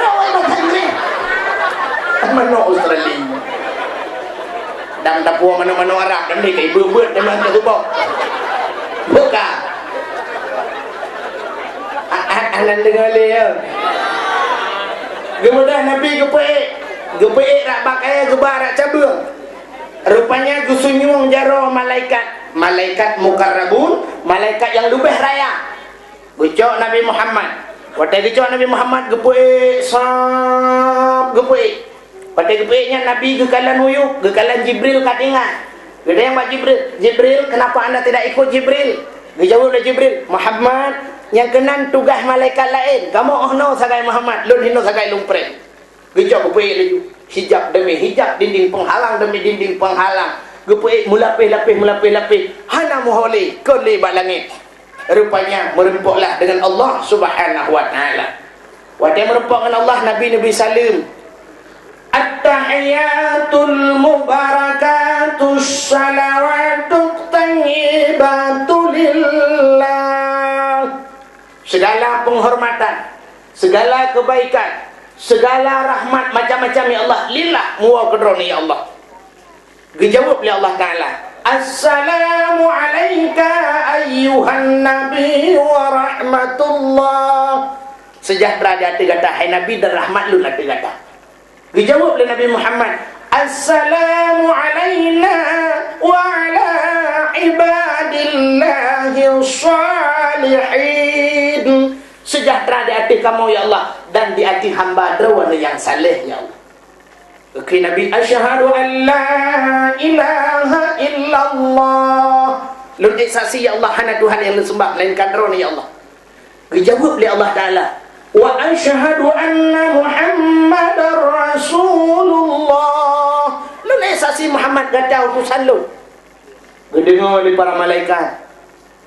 ni. Manuk Australia. Dan tak puas mana-mana Arab dan mereka ibu-ibu dan mereka tubak buka anak dengar dia kemudian Nabi gepeik rak bakai gebar rak cabung rupanya gusunyung jaro malaikat mukarrabun, malaikat yang lebih raya gecok Nabi Muhammad waktu gecok Nabi Muhammad gepeik gepeik pada kebaiknya Nabi gekalan huyuk, gekalan Jibril katingan. Gede yang buat Jibril, kenapa anda tidak ikut Jibril? Dijawab oleh Jibril, Muhammad, yang kenan tugas malaikat lain. Kamu no sagai Muhammad, lun hino sagai lumpre. Gejok kebaik lagi. Hijab demi hijab, dinding penghalang demi dinding penghalang. Gebaik mulapih. Hana muholi, koli bak langit. Rupanya merempuklah dengan Allah Subhanahu wa taala. Waktu merempuk dengan Allah, Nabi salim. At-tahiyatul mubarakatus salawatut thayyibatu lillah. Segala penghormatan, segala kebaikan, segala rahmat macam-macam ya Allah lillah muwa kedroni ya Allah. Dijawab oleh Allah Taala, Assalamu alayka ayyuhan nabi wa rahmatullah. Sejahtera di hati kata hai Nabi dan rahmat lu hati kata. Dijawab oleh Nabi Muhammad, Assalamu alayna wa ala ibadillahi salihin. Sejahtera di hati kamu ya Allah dan di hati hamba derwana yang saleh ya Allah. Okey Nabi, asyhadu an la ilaha illallah. Lu saksi ya Allah hana Tuhan yang disembah melainkan derwana ya Allah. Dijawab oleh Allah Taala, wa asyhadu anna Muhammadar Rasulullah. Lu saksi Muhammad kata utusan lu. Gedengar oleh para malaikat.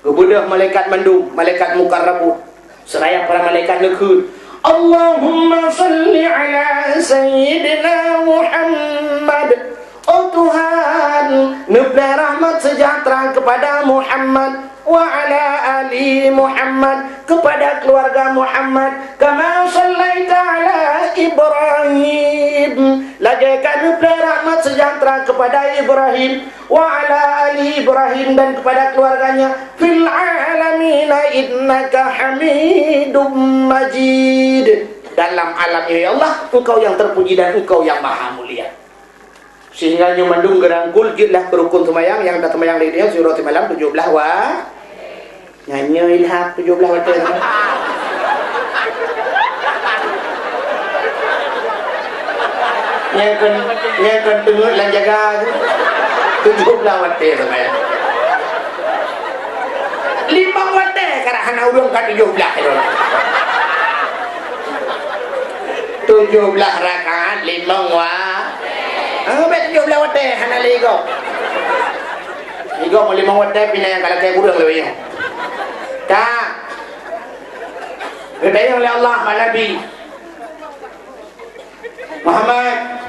Kebudah malaikat mandum, malaikat mukarrabun. Seraya para malaikat lekun. Allahumma salli ala sayyidina Muhammad. Oh Tuhan, memberi rahmat sejahtera kepada Muhammad wa ala ali Muhammad, kepada keluarga Muhammad, kama sallaita ala Ibrahim. Lagi kami beri rahmat sejahtera kepada Ibrahim wa ala ali Ibrahim dan kepada keluarganya fil alamin innaka Hamidum Majid. Dalam alam ini ya Allah, Engkau yang terpuji dan Engkau yang maha mulia. Sehingga nyumandung gerangkul jitlah kerukun semayang yang dah semayang di dia surah malam 17 wa nyanyi ilham 17 waktu yang kan tengok dan jaga 17 waktu semayang 5 waktu karena hana urung kat 17 rakaat 5 waktu. Bet 17 watt hana ligo. Ligo mo 5 watt pina yang kalakay kurang lewenya. Ta. Gedayang oleh Allah Nabi Muhammad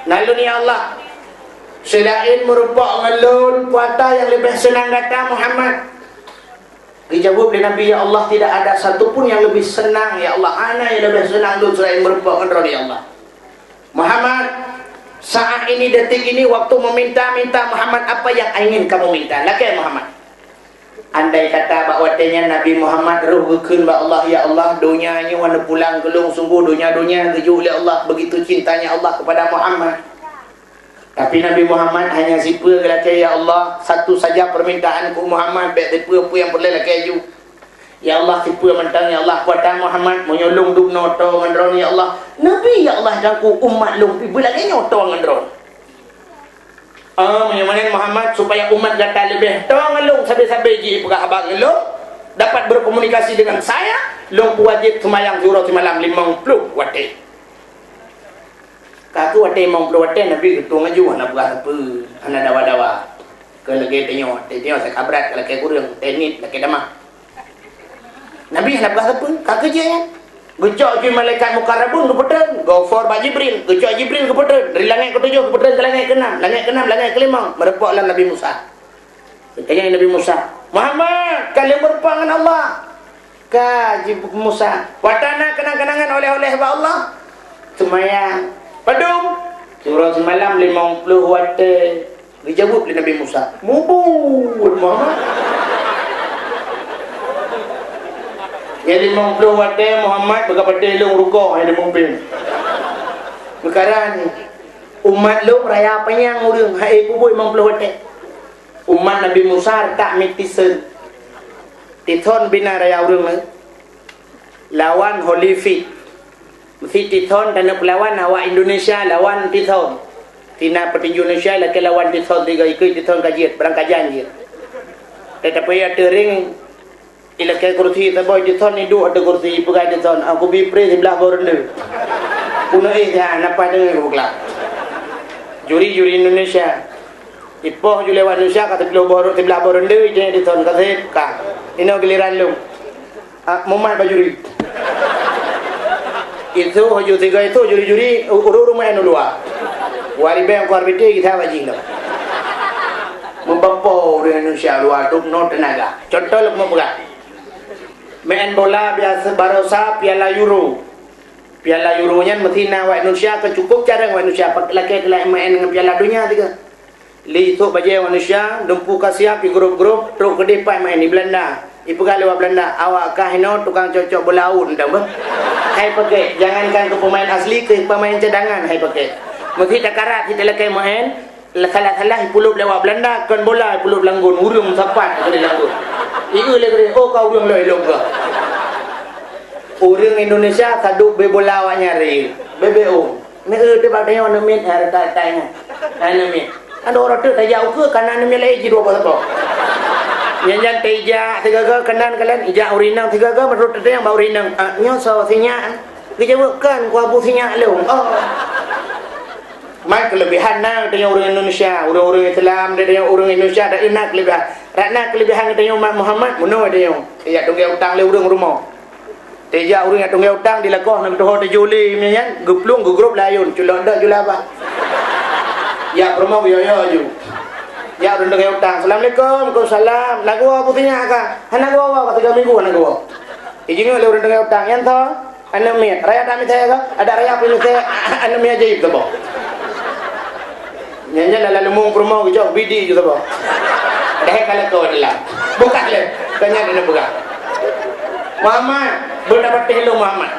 nalun ya Allah. Selain merupakan ngalun puasa yang lebih senang kata Muhammad. Dijawab oleh Nabi ya Allah, tidak ada satupun yang lebih senang ya Allah. Ana yang lebih senang lu selain merupakan ya Allah. Muhammad, saat ini, detik ini, waktu meminta Muhammad apa yang ingin kamu minta. Laki Muhammad. Andai kata bakwatnya Nabi Muhammad ruhukun ba Allah ya Allah, dunianya wana pulang gelung sungguh dunia keju oleh Allah, begitu cintanya Allah kepada Muhammad. Tapi Nabi Muhammad hanya siapa laki ya Allah, satu saja permintaan ku Muhammad, baik siapa apa yang boleh laki ju. Ya Allah, siapa mentang ya Allah kuatan Muhammad menyolong duk noto ngandron ya Allah. Nabi ya Allah jangku umat long pi lagi nyoto ngandron. Menyamanin Muhammad supaya umat kata lebih tong long sabe-sabe ji pegah abang long dapat berkomunikasi dengan saya, long wajib semayang zuhur malam 50 waktu. Kaku waktu 50 waktu Nabi ketua ngaju ana pegah apa, ana dawa-dawa. ke lagi tengok saya kabrat kalau ke kurang tenit lagi damah Nabi hendak bahas apa kak kerja ya gecok je malaikat mukarrabun kepetan gofar bak Jibril gecok Jibril kepetan dari langit ke-7 kepetan ke langit ke-6 langit ke-5 merepaklah Nabi Musa tanya Nabi Musa Muhammad kalian berperang dengan Allah Kajib Musa watana kenang-kenangan oleh-oleh kepada Allah semayang padum surah semalam 50 wata dijawab oleh Nabi Musa mubur Muhammad yang 50 wata Muhammad berkata ilung rukuk yang dimumpin perkara ni umat lu raya penyang urang hai kubur 50 wata umat Nabi Musa tak mitisen tithon bina raya urang lawan Holyfield mesti tithon dan pelawan awak Indonesia lawan tithon tina petinju Indonesia laki lawan tithon tiga ikut tithon kajian berang kajian je tetapi ada ring ilakai kursi taboy tithon ni duk ada kursi pegai tithon aku bipre sebelah borne puno dah napa dengan bukla juri Indonesia ipoh juli Indonesia kata kilo borong sebelah borne je tithon kata ka ino giliran lu mumat bajuri itu haju tiga itu juri rumah yang luar wari bang kuar bete kita wajib lah membapo orang Indonesia luar tu no tenaga contoh lu mau pegang main bola biasa barosa piala Euro nya mesti na wa Indonesia ke cukup cara wa Indonesia laki main dengan piala dunia tiga li itu baje Indonesia dumpu kasiap di grup-grup terus ke depan main di Belanda ibu kali wa Belanda awak kah ino tukang cocok bola un dah bah hai pakai jangankan ke pemain asli ke pemain cadangan hai pakai mesti takarat kita lakai main salah puluh lewat Belanda kan bola puluh langgun urung sapat ke langgun ieu le oh kau urung loi log urang Indonesia kaduk be bola awak nyari BBO ne de ba dayo ne min har ta tanya ana min ada orang tu tajau ke kanan ni lagi ji 20 apa yang teja tiga ke kanan kalian ija urinang tiga ke menurut tu yang bau urinang nyo so sinya dijawabkan ku abu sinya lu mai kelebihan nang dengan orang Indonesia orang Islam dengan orang Indonesia ada inak kelebihan ratna kelebihan dengan umat Muhammad muno dia ya tunggu utang le urang rumah teja urang yang tunggu utang dilakoh nang toho de juli nyan guplung grup layun culok dak jula apa ya rumah yo ju ya urang tunggu utang assalamualaikum waalaikumsalam lagu apa tanya ka hana gua apa 3 minggu hana gua ijingo le urang tunggu utang yan to ana mit raya tak mit saya ka ada raya pilih saya ana mi ajaib to bo nyanyi lalu mung promo jauh bidi juga boh dah kalau kau adalah bukan le tanya dia bukan Muhammad berdapat tehlo Muhammad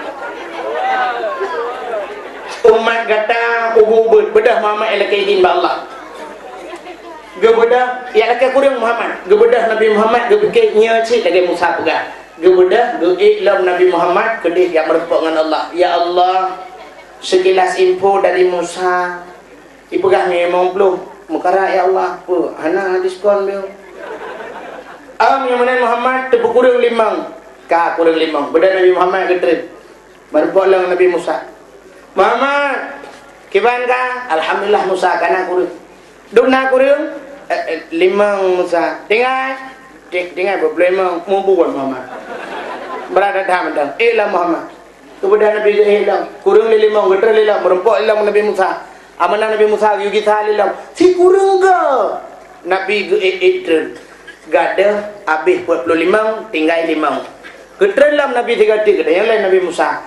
umat kata ubud bedah Muhammad elakaidin ba Allah gebedah ya lakai kurang Muhammad gebedah Nabi Muhammad gebeknya cik lagi Musa pegang gebedah geiklam Nabi Muhammad kedih yang merepok dengan Allah ya Allah sekilas info dari Musa ipegah ni 50 mukara ya Allah apa hana diskon beliau yang mana Muhammad tepu kurang 5 ka kurang 5 beda Nabi Muhammad ketrim berbolong Nabi Musa Muhammad kiban ka alhamdulillah Musa kana kurang dukna kurang 5 Musa tinggal problem mumpuan Muhammad berada dah mentang ilah Muhammad kepada Nabi ilah kurang 5 geter ilah merempok ilah Nabi Musa amanah Nabi Musa yugi talilam si kurang ke Nabi geitren gada habis 45 tinggal 5 ketrelam Nabi 3 yang lain Nabi Musa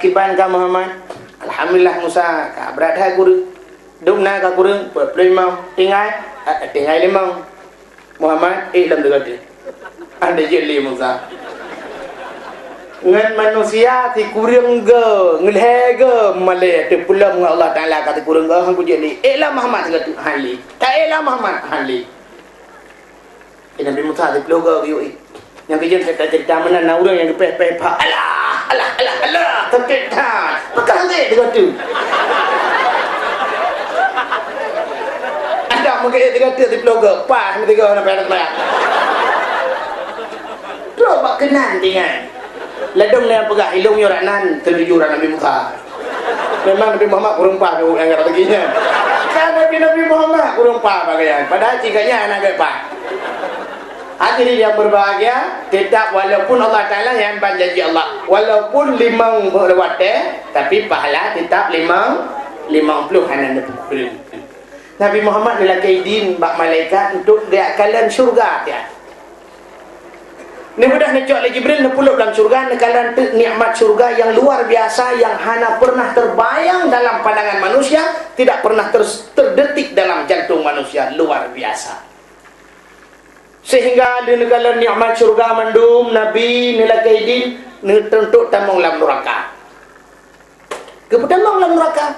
kiban ka Muhammad alhamdulillah Musa ka berada kurang dukna ka kurang 45 tinggal 5 Muhammad dalam 3 ada jeli Musa ngan manusia ti kurang ge ngelhe ge male te pulang dengan Allah Taala kata kurang ge hang jeli lah Muhammad kata hali tak lah Muhammad hali Nabi Musa ti pulang ge yo yang kejen saya cerita mana na urang yang peh alah terketan pekan dia kata ada mungkin dia kata ti pulang ge pas mesti ge na peh terus bak kenan dengan ladang yang pegah ilung yoranan terjujur Nabi Musa memang Nabi Muhammad kurang pah yang kata ginya Kan Nabi Muhammad kurang pa bagayan. Padahal cikanya anak gepa. Hadirin yang berbahagia, tetap walaupun Allah Ta'ala yang janji Allah, walaupun 5 berwate, tapi pahala tetap 50 anak Nabi Muhammad adalah kaidin bak malaikat untuk dia kalian syurga dia. Ni mudah nak cok lagi Jibril nak puluk dalam syurga, nak kalian nikmat syurga yang luar biasa, yang hana pernah terbayang dalam pandangan manusia, tidak pernah terdetik dalam jantung manusia, luar biasa. Sehingga di negara nikmat syurga mandum Nabi nila kaidin tentu tamong lam neraka. Kemudian lam neraka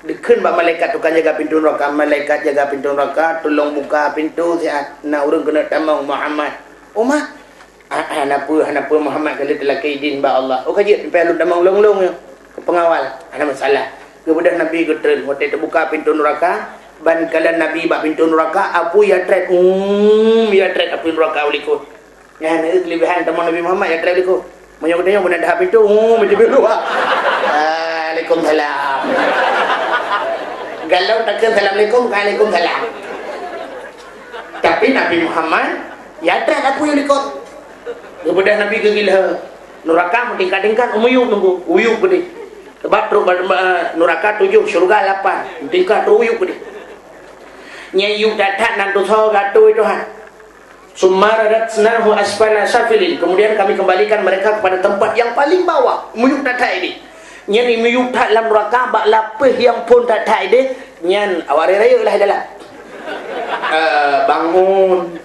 dikeun ba malaikat tukang jaga pintu neraka, malaikat jaga pintu neraka, tolong buka pintu siat na urang kena tamong Muhammad. Umah Hanapa Muhammad kali telah kaidin ba Allah. Oh kaji sampai lu damang long-long pengawal. Ada masalah. Kemudian Nabi getren waktu terbuka pintu neraka, ban kalian Nabi ba pintu neraka, apu ya tret ya tret apu neraka uliko. Ya na kelebihan teman Nabi Muhammad ya tret uliko. Menyokotnya mun ada pintu macam biru. Waalaikumsalam. Galau takkan assalamualaikum, waalaikumsalam. Tapi Nabi Muhammad ya tret apu uliko. Kemudian Nabi kegila neraka mentingkat-tingkat umuyuk nunggu uyuk gede sebab neraka 7 syurga 8 tingkat uyuk gede nyayuk datat nan dosa gatu itu han sumaradat snahu asfala safilin. Kemudian kami kembalikan mereka kepada tempat yang paling bawah umuyuk datat ini nyen umuyuk tak dalam neraka bak lapih yang pun datat ini nyen awari raya lah dalam bangun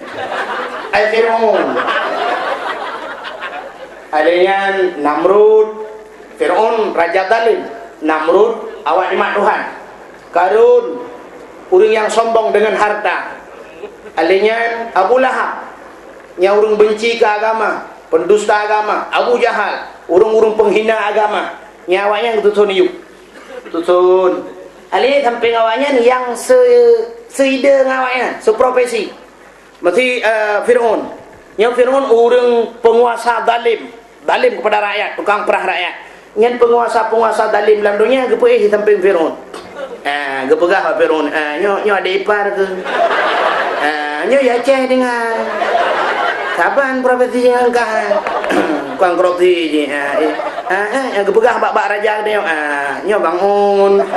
ai Fir'aun adanya Namrud, Fir'aun raja zalim, Namrud awak nikmat Tuhan, Karun orang yang sombong dengan harta, adanya Abu Lahab yang orang benci ke agama, pendusta agama, Abu Jahal orang-orang penghina agama, nyawanya tutun yuk tutun alih samping awaknya yang seide ngawaknya seprofesi mesti Fir'aun yang Fir'aun orang penguasa zalim kepada rakyat, tukang perah rakyat. Ngan penguasa zalim dalam dunia gepuih samping Fir'aun. Gepegah Fir'aun. Nyo ada ipar ke. Nyo ya ceh dengan kapan profesi yang kan. Kuang kroti je. Yang gepegah bak raja dia. Nyo bangun.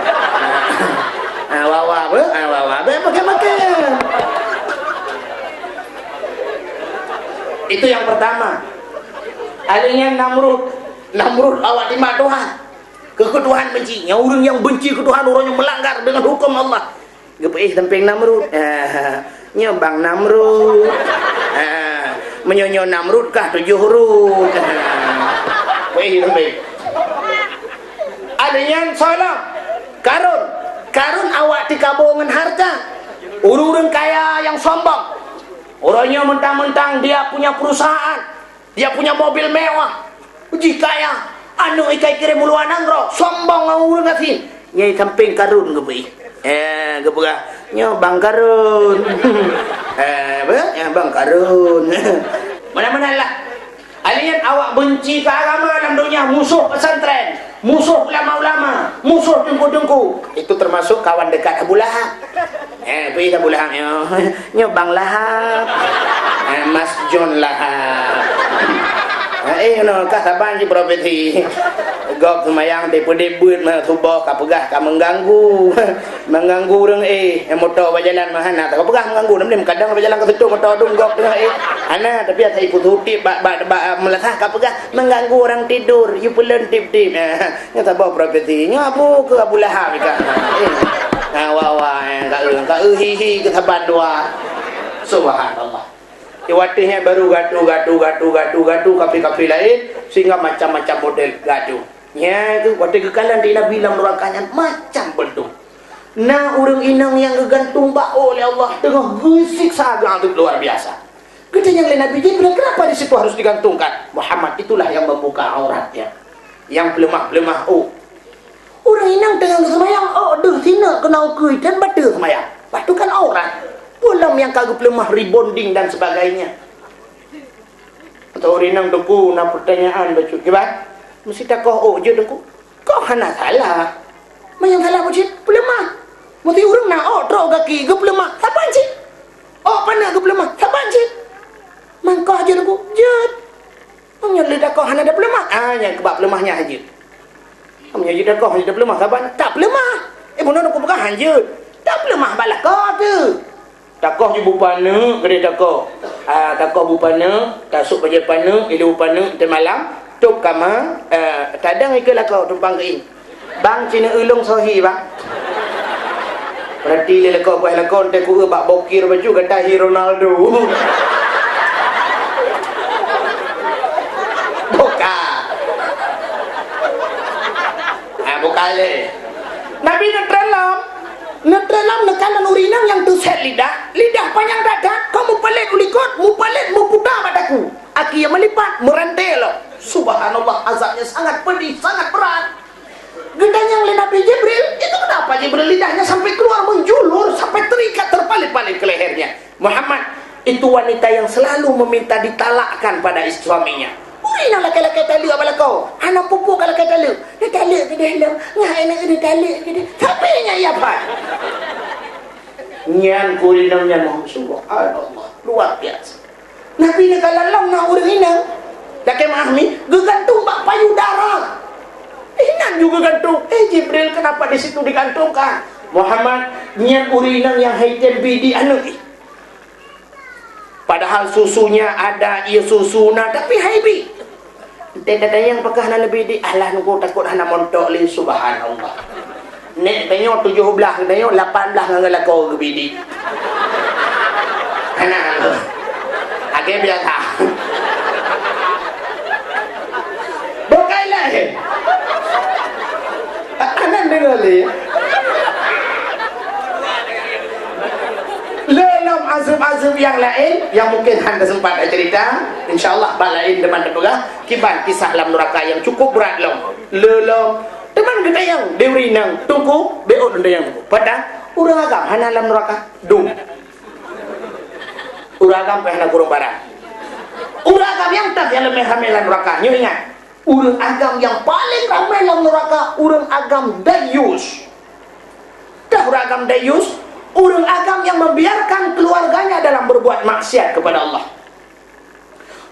Wawa apa? Wawa makan. Itu yang pertama. Adanya Namrud awak nikmat Tuhan. Ketuhan benci. Yang orang yang benci ketuhan, orang yang melanggar dengan hukum Allah. Gepeih samping Namrud. Nya bang Namrud. Menyonyo Namrud kah 7 huruf. Gepeih samping. Adanya salam. Karun awak dikabungan harta. Orang-orang kaya yang sombong. Orangnya mentang-mentang dia punya perusahaan, dia punya mobil mewah, uji kaya, anu ikai kirim muluan angro, sombong orang ngasih. Nyai samping Karun gebi, gebega, nyo bang Karun, ya bang Karun, mana-mana lah. Alian awak benci ke agama dalam dunia, musuh pesantren, musuh ulama-ulama, musuh dengku-dengku. Itu termasuk kawan dekat Abu Lahab. Pergi Abu Lahab nyo Bang Lahab, Mas John Lahab. No kah saban si profesi. Gop semayang di pedebut mah subah ka pegah ka mengganggu. Mengganggu orang motor berjalan mah hana tak pegah mengganggu nem kadang berjalan ke situ motor dum gop dengan ana tapi ada ibu tutip bak melatah ka pegah mengganggu orang tidur you pulen tip-tip. Nya sabah profesi nya abu ke Abu Lahab ka. Wawa ka hihi ke saban dua. Subhanallah. Iwatihnya baru gaduh kapi-kapi lain sehingga macam-macam model gaduh. Ya itu waktu kekalan di Nabi dalam nerakanya macam bentuk. Nah orang inang yang gegantung bau oleh Allah tengah gesik saga itu luar biasa. Kita yang lain Nabi Jibril kenapa di situ harus digantungkan? Muhammad itulah yang membuka auratnya, yang pelemah-pelemah. Orang inang tengah semayang, deh sini kena ukui dan batu semayang. Batu kan aurat. Belum yang kagum lemah rebonding dan sebagainya. Atau orang inang dengku nak pertanyaan baca kibat. Mesti tak kau je dengku. Kau hana salah. Macam salah macam pelemah. Mesti urang nak trok kaki ge pelemah. Saban cik. Pana ge pelemah. Saban cik. Mangkah je aku. Jut. Amnya lidah kau hana ada pelemah. Yang kebab pelemahnya aja. Amnya lidah kau ada pelemah saban. Tak pelemah. Benar aku bukan hanjut. Tak pelemah balak kau tu. Takoh je bupana, kedai takoh. Takoh bupana, tasuk baja pana, ilu bupana, dan malam, tuk kama, kadang ikalah kau tumpang keing. Bang Cina ulung sohi bang. Berarti dia kau buat lakon, tak kau bak bokir baju, kata Ronaldo. Buka. Buka le. Nabi Netrelam nekalan urinang yang tuset lidah panjang dada, kamu pelik kulikot, mu pelik mu putar mataku. Aki yang melipat merantai lo. Subhanallah, azabnya sangat pedih, sangat berat. Gendanya oleh Nabi Jibril, itu kenapa Jibril lidahnya sampai keluar menjulur, sampai terikat terpalit-palit ke lehernya. Muhammad, itu wanita yang selalu meminta ditalakkan pada suaminya. Ina laki-laki taluk apa kau? Anak pupuk kalau kata taluk. Dia taluk ke dia. Ngah enak dia taluk ke dia. Tapi nya apa? Nyan kulinang nyan Muhammad subhanallah. Luar biasa. Nabi ni kalau long nak urang inang. Laki mahmi gegantung bak payudara. Inang juga gantung. Jibril kenapa di situ digantungkan? Muhammad nyan urinang yang haitan bidi anu. Padahal susunya ada ia susuna tapi haibi. Tidak yang pekah nak lebih di alah nunggu takut hana montok li subhanallah. Nek tengok 17 tengok 18 ngala kau lebih di. Hana. Age biasa. Bokailah. Anan dengar li. Dalam azab-azab yang lain yang mungkin anda sempat cerita, insyaallah balain depan terpegah kiban kisah dalam neraka yang cukup berat long. Lelom teman kita yang deurinang tungku beot anda yang pada urang agam hana dalam neraka dum. Urang agam hana kurang barang. Urang agam yang tak yang lemah hamilan neraka. Nyu ingat, urang agam yang paling ramai dalam neraka urang agam dayus. Dah urang agam dayus urang agam yang membiarkan keluarganya dalam berbuat maksiat kepada Allah.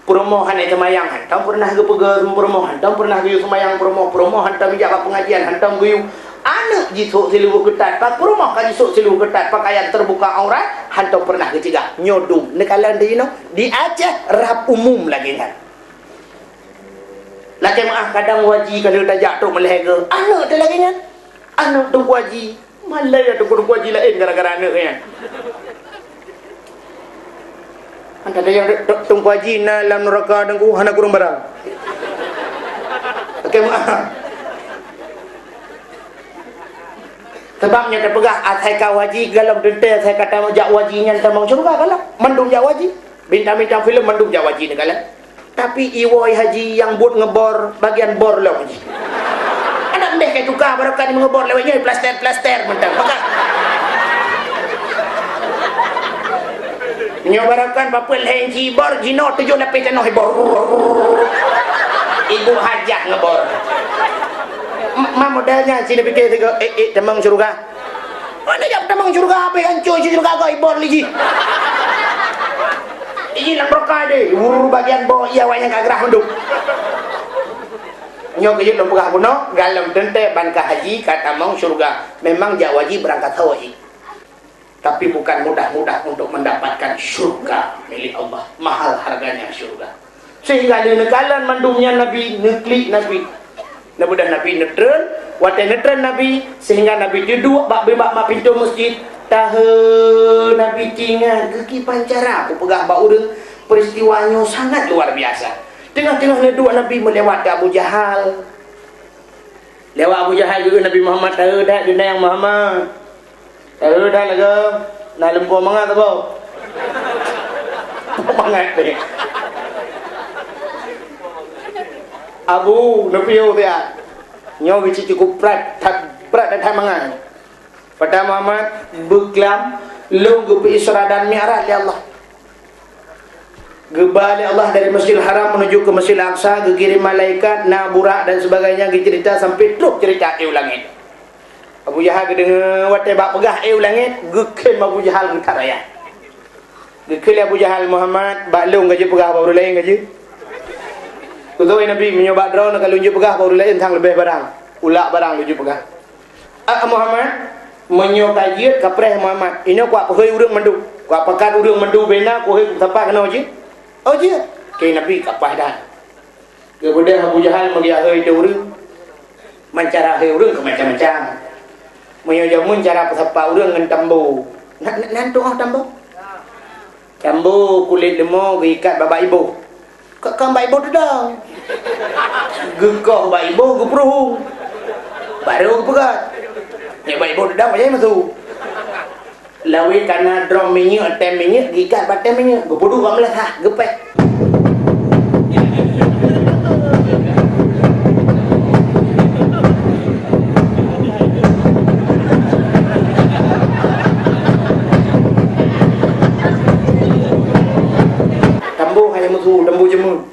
Permohonan semayang hantam pernah ke pegang permohonan, hantam pernah ke semayang permohonan hantam jaga pengajian, hantam guyu anak jisuk silu ketat, pak permoh kan jisuk silu ketat, pakaian terbuka aurat, hantam pernah ke cegah nyodum. Nekalan di di Aceh rap umum lagi kan. Laki maaf kadang waji kalau tak jatuh melehega. Anak tu lagi kan. Anak tu waji. Malai ada guru haji lain gara-gara anak kan. Anda ada yang tunggu haji na dalam neraka dan hana kurang barang. Okey maaf. Sebabnya terpegah atai kau haji galam dente saya kata jak wajinya tamang syurga kalah. Mendung jak waji. Bintang-bintang filem mendung jak waji ni kalah. Tapi iwoi haji yang buat ngebor bagian bor lah haji. Anak kayak tukar barangkali mengebor lewatnya plaster mentang maka nyobarakan papel lain cibor jino 7 lapis tanah hebor ibu hajah ngebor modalnya sini fikir tiga temang surga mana jap temang surga apa hancur surga kau ibor lagi ini lang berkah deh bagian bawah ia wayang kagrah menduk nyok kejut lempugah kuno galam tente bankah haji kata mau surga memang jak wajib berangkat haji tapi bukan mudah-mudah untuk mendapatkan surga milik Allah mahal harganya surga sehingga di nekalan mandumnya Nabi neklik Nabi nabudah Nabi netren watai netren Nabi sehingga Nabi duduk bak bebak mak pintu masjid tahu Nabi tinggal geki pancara aku pegah bak urang peristiwanya sangat luar biasa. Tengah-tengah dua Nabi melewati Abu Jahal. Lewat Abu Jahal juga Nabi Muhammad tahu dah dunia yang Muhammad. Tahu dah lagu nak lempur mangat apa? Mangat ni. Abu Nabi dia. Nyo bici cukup berat dan mangat. Pada Muhammad berkelam lunggu pe Isra dan Mi'raj ya Allah. Gebali Allah dari Masjidil Haram menuju ke Masjidil Aqsa, dikirim malaikat, naburak dan sebagainya, cerita sampai terus cerita diulangi. Abu Jahal dengar watai bak pegah langit, gekem Abu Jahal getar ayat. Gekil Abu Jahal Muhammad bak long gaji pegah baru lain gaji. Kutu Nabi menyoba drone kalau unjuk pegah baru lain tang lebih barang. Ulak barang unjuk pegah. Muhammad menyokajiat kapreh Muhammad. Ini kuat pehoi urang mandu. Kuat pakat urang mandu bena kuat tempat kena uji. Oh je. Ke Nabi kapah dah. Kemudian Abu Jahal mengia hei tu urang. Mencara hei urang ke macam-macam. Menyojamun cara pesapa urang dengan tambu. Nantu tambu. Tambu kulit lemau ikat bapa ibu. Kan bapa ibu dedang. Gekah bapa ibu geperuh. Baru pegat. Ya bapa ibu dedang macam masuk. Lawi karena drum minyak, tem minyak, ikat batem minyak. Gepudu kat melas gepek. Tambu jemu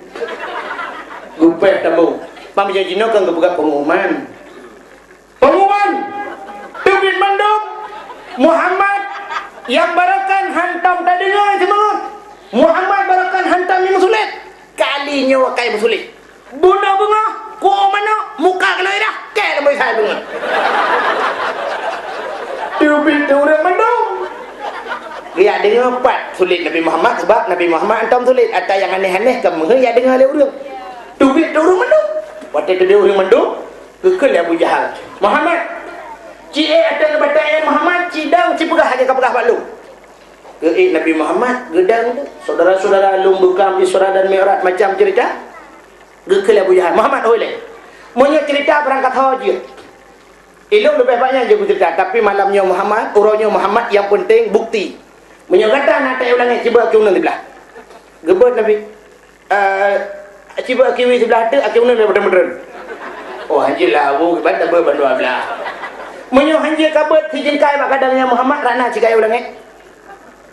gupet tambu pam janjino kan kebuka pengumuman Tubin Mandum Muhammad yang barakan hantam tak dengar semangat Muhammad barakan hantam yang sulit kalinya wakai sulit bunda bunga ku mana muka kena dah ke dah saya bunga Tubin Tubin Mandum dia dengar empat sulit Nabi Muhammad sebab Nabi Muhammad antam sulit atau yang aneh-aneh kamu ya dengar le urang tubik urang mandung waktu tu dia urang mandung kekal Abu Jahal Muhammad cie ada batai Muhammad cidang cipegah aja kapegah balu ke Nabi Muhammad gedang tu saudara-saudara lum bukan Isra dan Mi'raj macam cerita kekal Abu Jahal Muhammad oleh punya cerita berangkat haji ilmu lebih banyak je cerita tapi malamnya Muhammad urangnya Muhammad yang penting bukti menyokata nak tak ulangi ciba akiunan sebelah gebet Nabi ciba akiwi sebelah tu akiunan daripada medren oh hanjilah abu gebet tak berbandu belah menyo hanjil kabet hijinkai mak kadangnya Muhammad rana cikai ulangi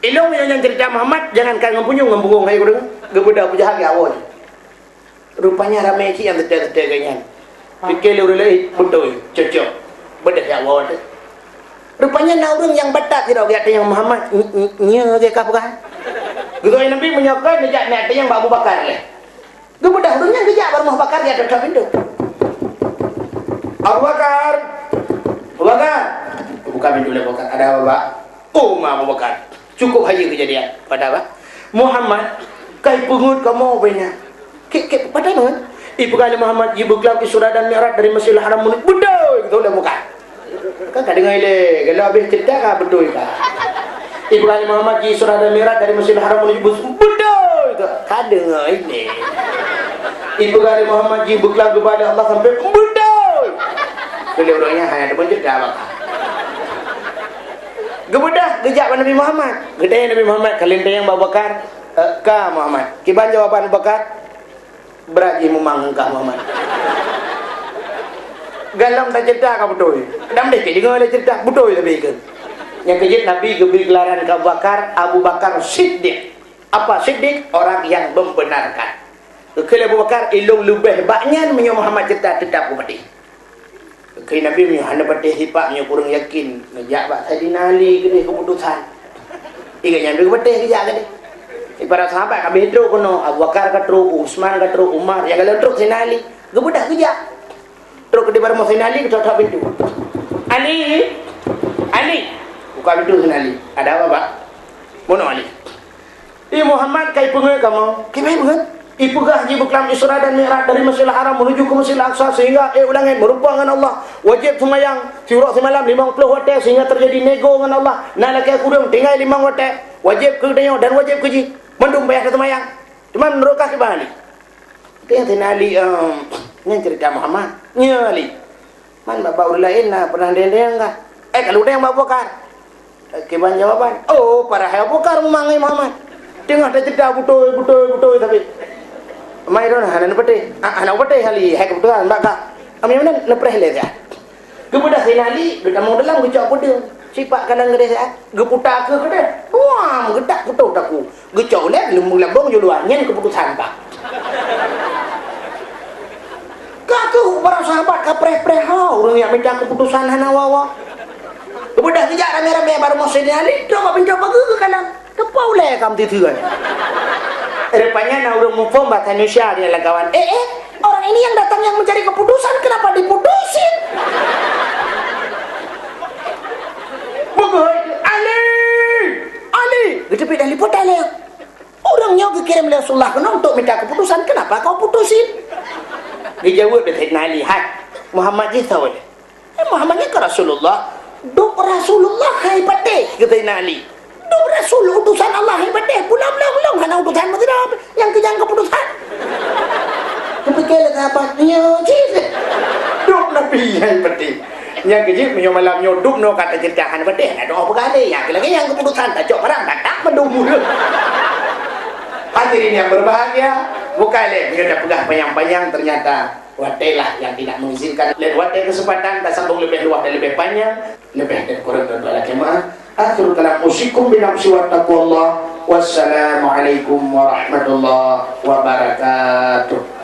ilmu yang cerita Muhammad jangan kan ngempunyung ngembunggung hai urang gebet Abu Jahal awal rupanya ramai ci yang tetek-tetek ganyan fikir urang lain betul cocok bedah awal tu rupanya nak orang yang batak tidak dia yang Muhammad nya ke kapal gitu Nabi menyokan nejak nak yang Abu Bakar leh gebedah orangnya kejak baru Abu Bakar dia tutup pintu Abu Bakar buka pintu Abu Bakar ada apa Pak Abu Bakar cukup haji kejadian pada apa Muhammad kai pungut kamu punya ke pada mana ibu kali Muhammad ibu kelam Isra dan Mi'raj dari Masjidil Haram betul gitu dah bukan kan tak dengar ile kalau habis cerita kan betul kan ibu kali Muhammad ji Isra dan Mi'raj dari Masjidil Haram menuju betul itu kan dengar ini ibu kali Muhammad ji berkelam kepada Allah sampai betul kalau orangnya hanya ada cerita apa gebedah gejak Nabi Muhammad gedaya Nabi Muhammad kalian yang Abu Bakar ka Muhammad kiban jawaban Abu Bakar berat ji memang ka Muhammad galam tak cerita kau betul dam deh dengar ada cerita betul lebih kan yang kejut Nabi geberi gelaran ke Abu Bakar Siddiq apa Siddiq orang yang membenarkan kalau Abu Bakar ilmu lebih banyak menyo Muhammad cerita tetap mati kalau Nabi menyo hanya pati hipaknya kurang yakin ngejak Pak Saidina Ali gede keputusan iganya Nabi pati ngejak gede para sahabat kami terus kono Abu Bakar katru Utsman katru Umar yang kalau terus Saidina Ali gebedah ngejak terus ke depan Saidina Ali ketutup pintu Ali buka pintu Saidina Ali ada apa Pak mono Ali Muhammad kai pengai kamu kimai banget ipegah ji berkelam Isra dan Mi'raj dari Masjidil Haram menuju ke Masjidil Aqsa sehingga ulangan berhubung dengan Allah wajib semayang tiuruk semalam 50 hotel sehingga terjadi nego dengan Allah nak laki kurang tinggal 5 hotel wajib ke dia dan wajib ke ji mendung bayar semayang cuma menurut kasih Ali itu yang Saidina Ali ini cerita Muhammad nya Ali man bapak lain lah pernah dia enggak kalau dia yang Abu Bakar kiban jawaban para Abu Bakar memanggil Muhammad tengah ada cerita betul tapi mai ron hanan pete anak pete hali hai kebetulan mbak ami mana lepreh le ya kemudah sinali kita mau dalam gecok pede sipak kadang gede saat geputa ke gede wah gedak betul aku gecok le lembong juluan nyen keputusan pak kaku para sahabat kapreh-preh orang yang minta keputusan hana wawa Kemudian kejap rame-rame baru mau Sayyidina Ali. Dia mau pencoba ke kanan. Kepau leh kamu tiduran. Rupanya nak urung mufum bahasa Indonesia dia lah kawan. Orang ini yang datang yang mencari keputusan, kenapa diputusin? Ali, kita pergi dah liput dah leh. Orangnya kirim Rasulullah kena untuk minta keputusan, kenapa kau putusin? Dia jawab dia Sayyidina Ali, Muhammad je tahu dia. Muhammad ni ke Rasulullah. Duk Rasulullah hebat deh, kata Sayyidina Ali. Duk Rasul utusan Allah hebat deh. Pulang hana utusan tidak yang kejang keputusan. Kepikir apa? Cik. Duk Nabi hebat deh. Yang kejip punya malam nyoduk no kata ceritakan hebat deh. Ada apa kali yang lagi yang keputusan tak cok barang tak menunggu. Hadirin yang berbahagia, bukan leh dia dah pegang panjang-panjang ternyata watailah yang tidak mengizinkan. Lain watai kesempatan tak sambung lebih luas dan lebih panjang, lebih dan kurang dan bala jemaah. Akhirul kalam usikum bi nafsi wa taqwallah. Wassalamualaikum warahmatullahi wabarakatuh.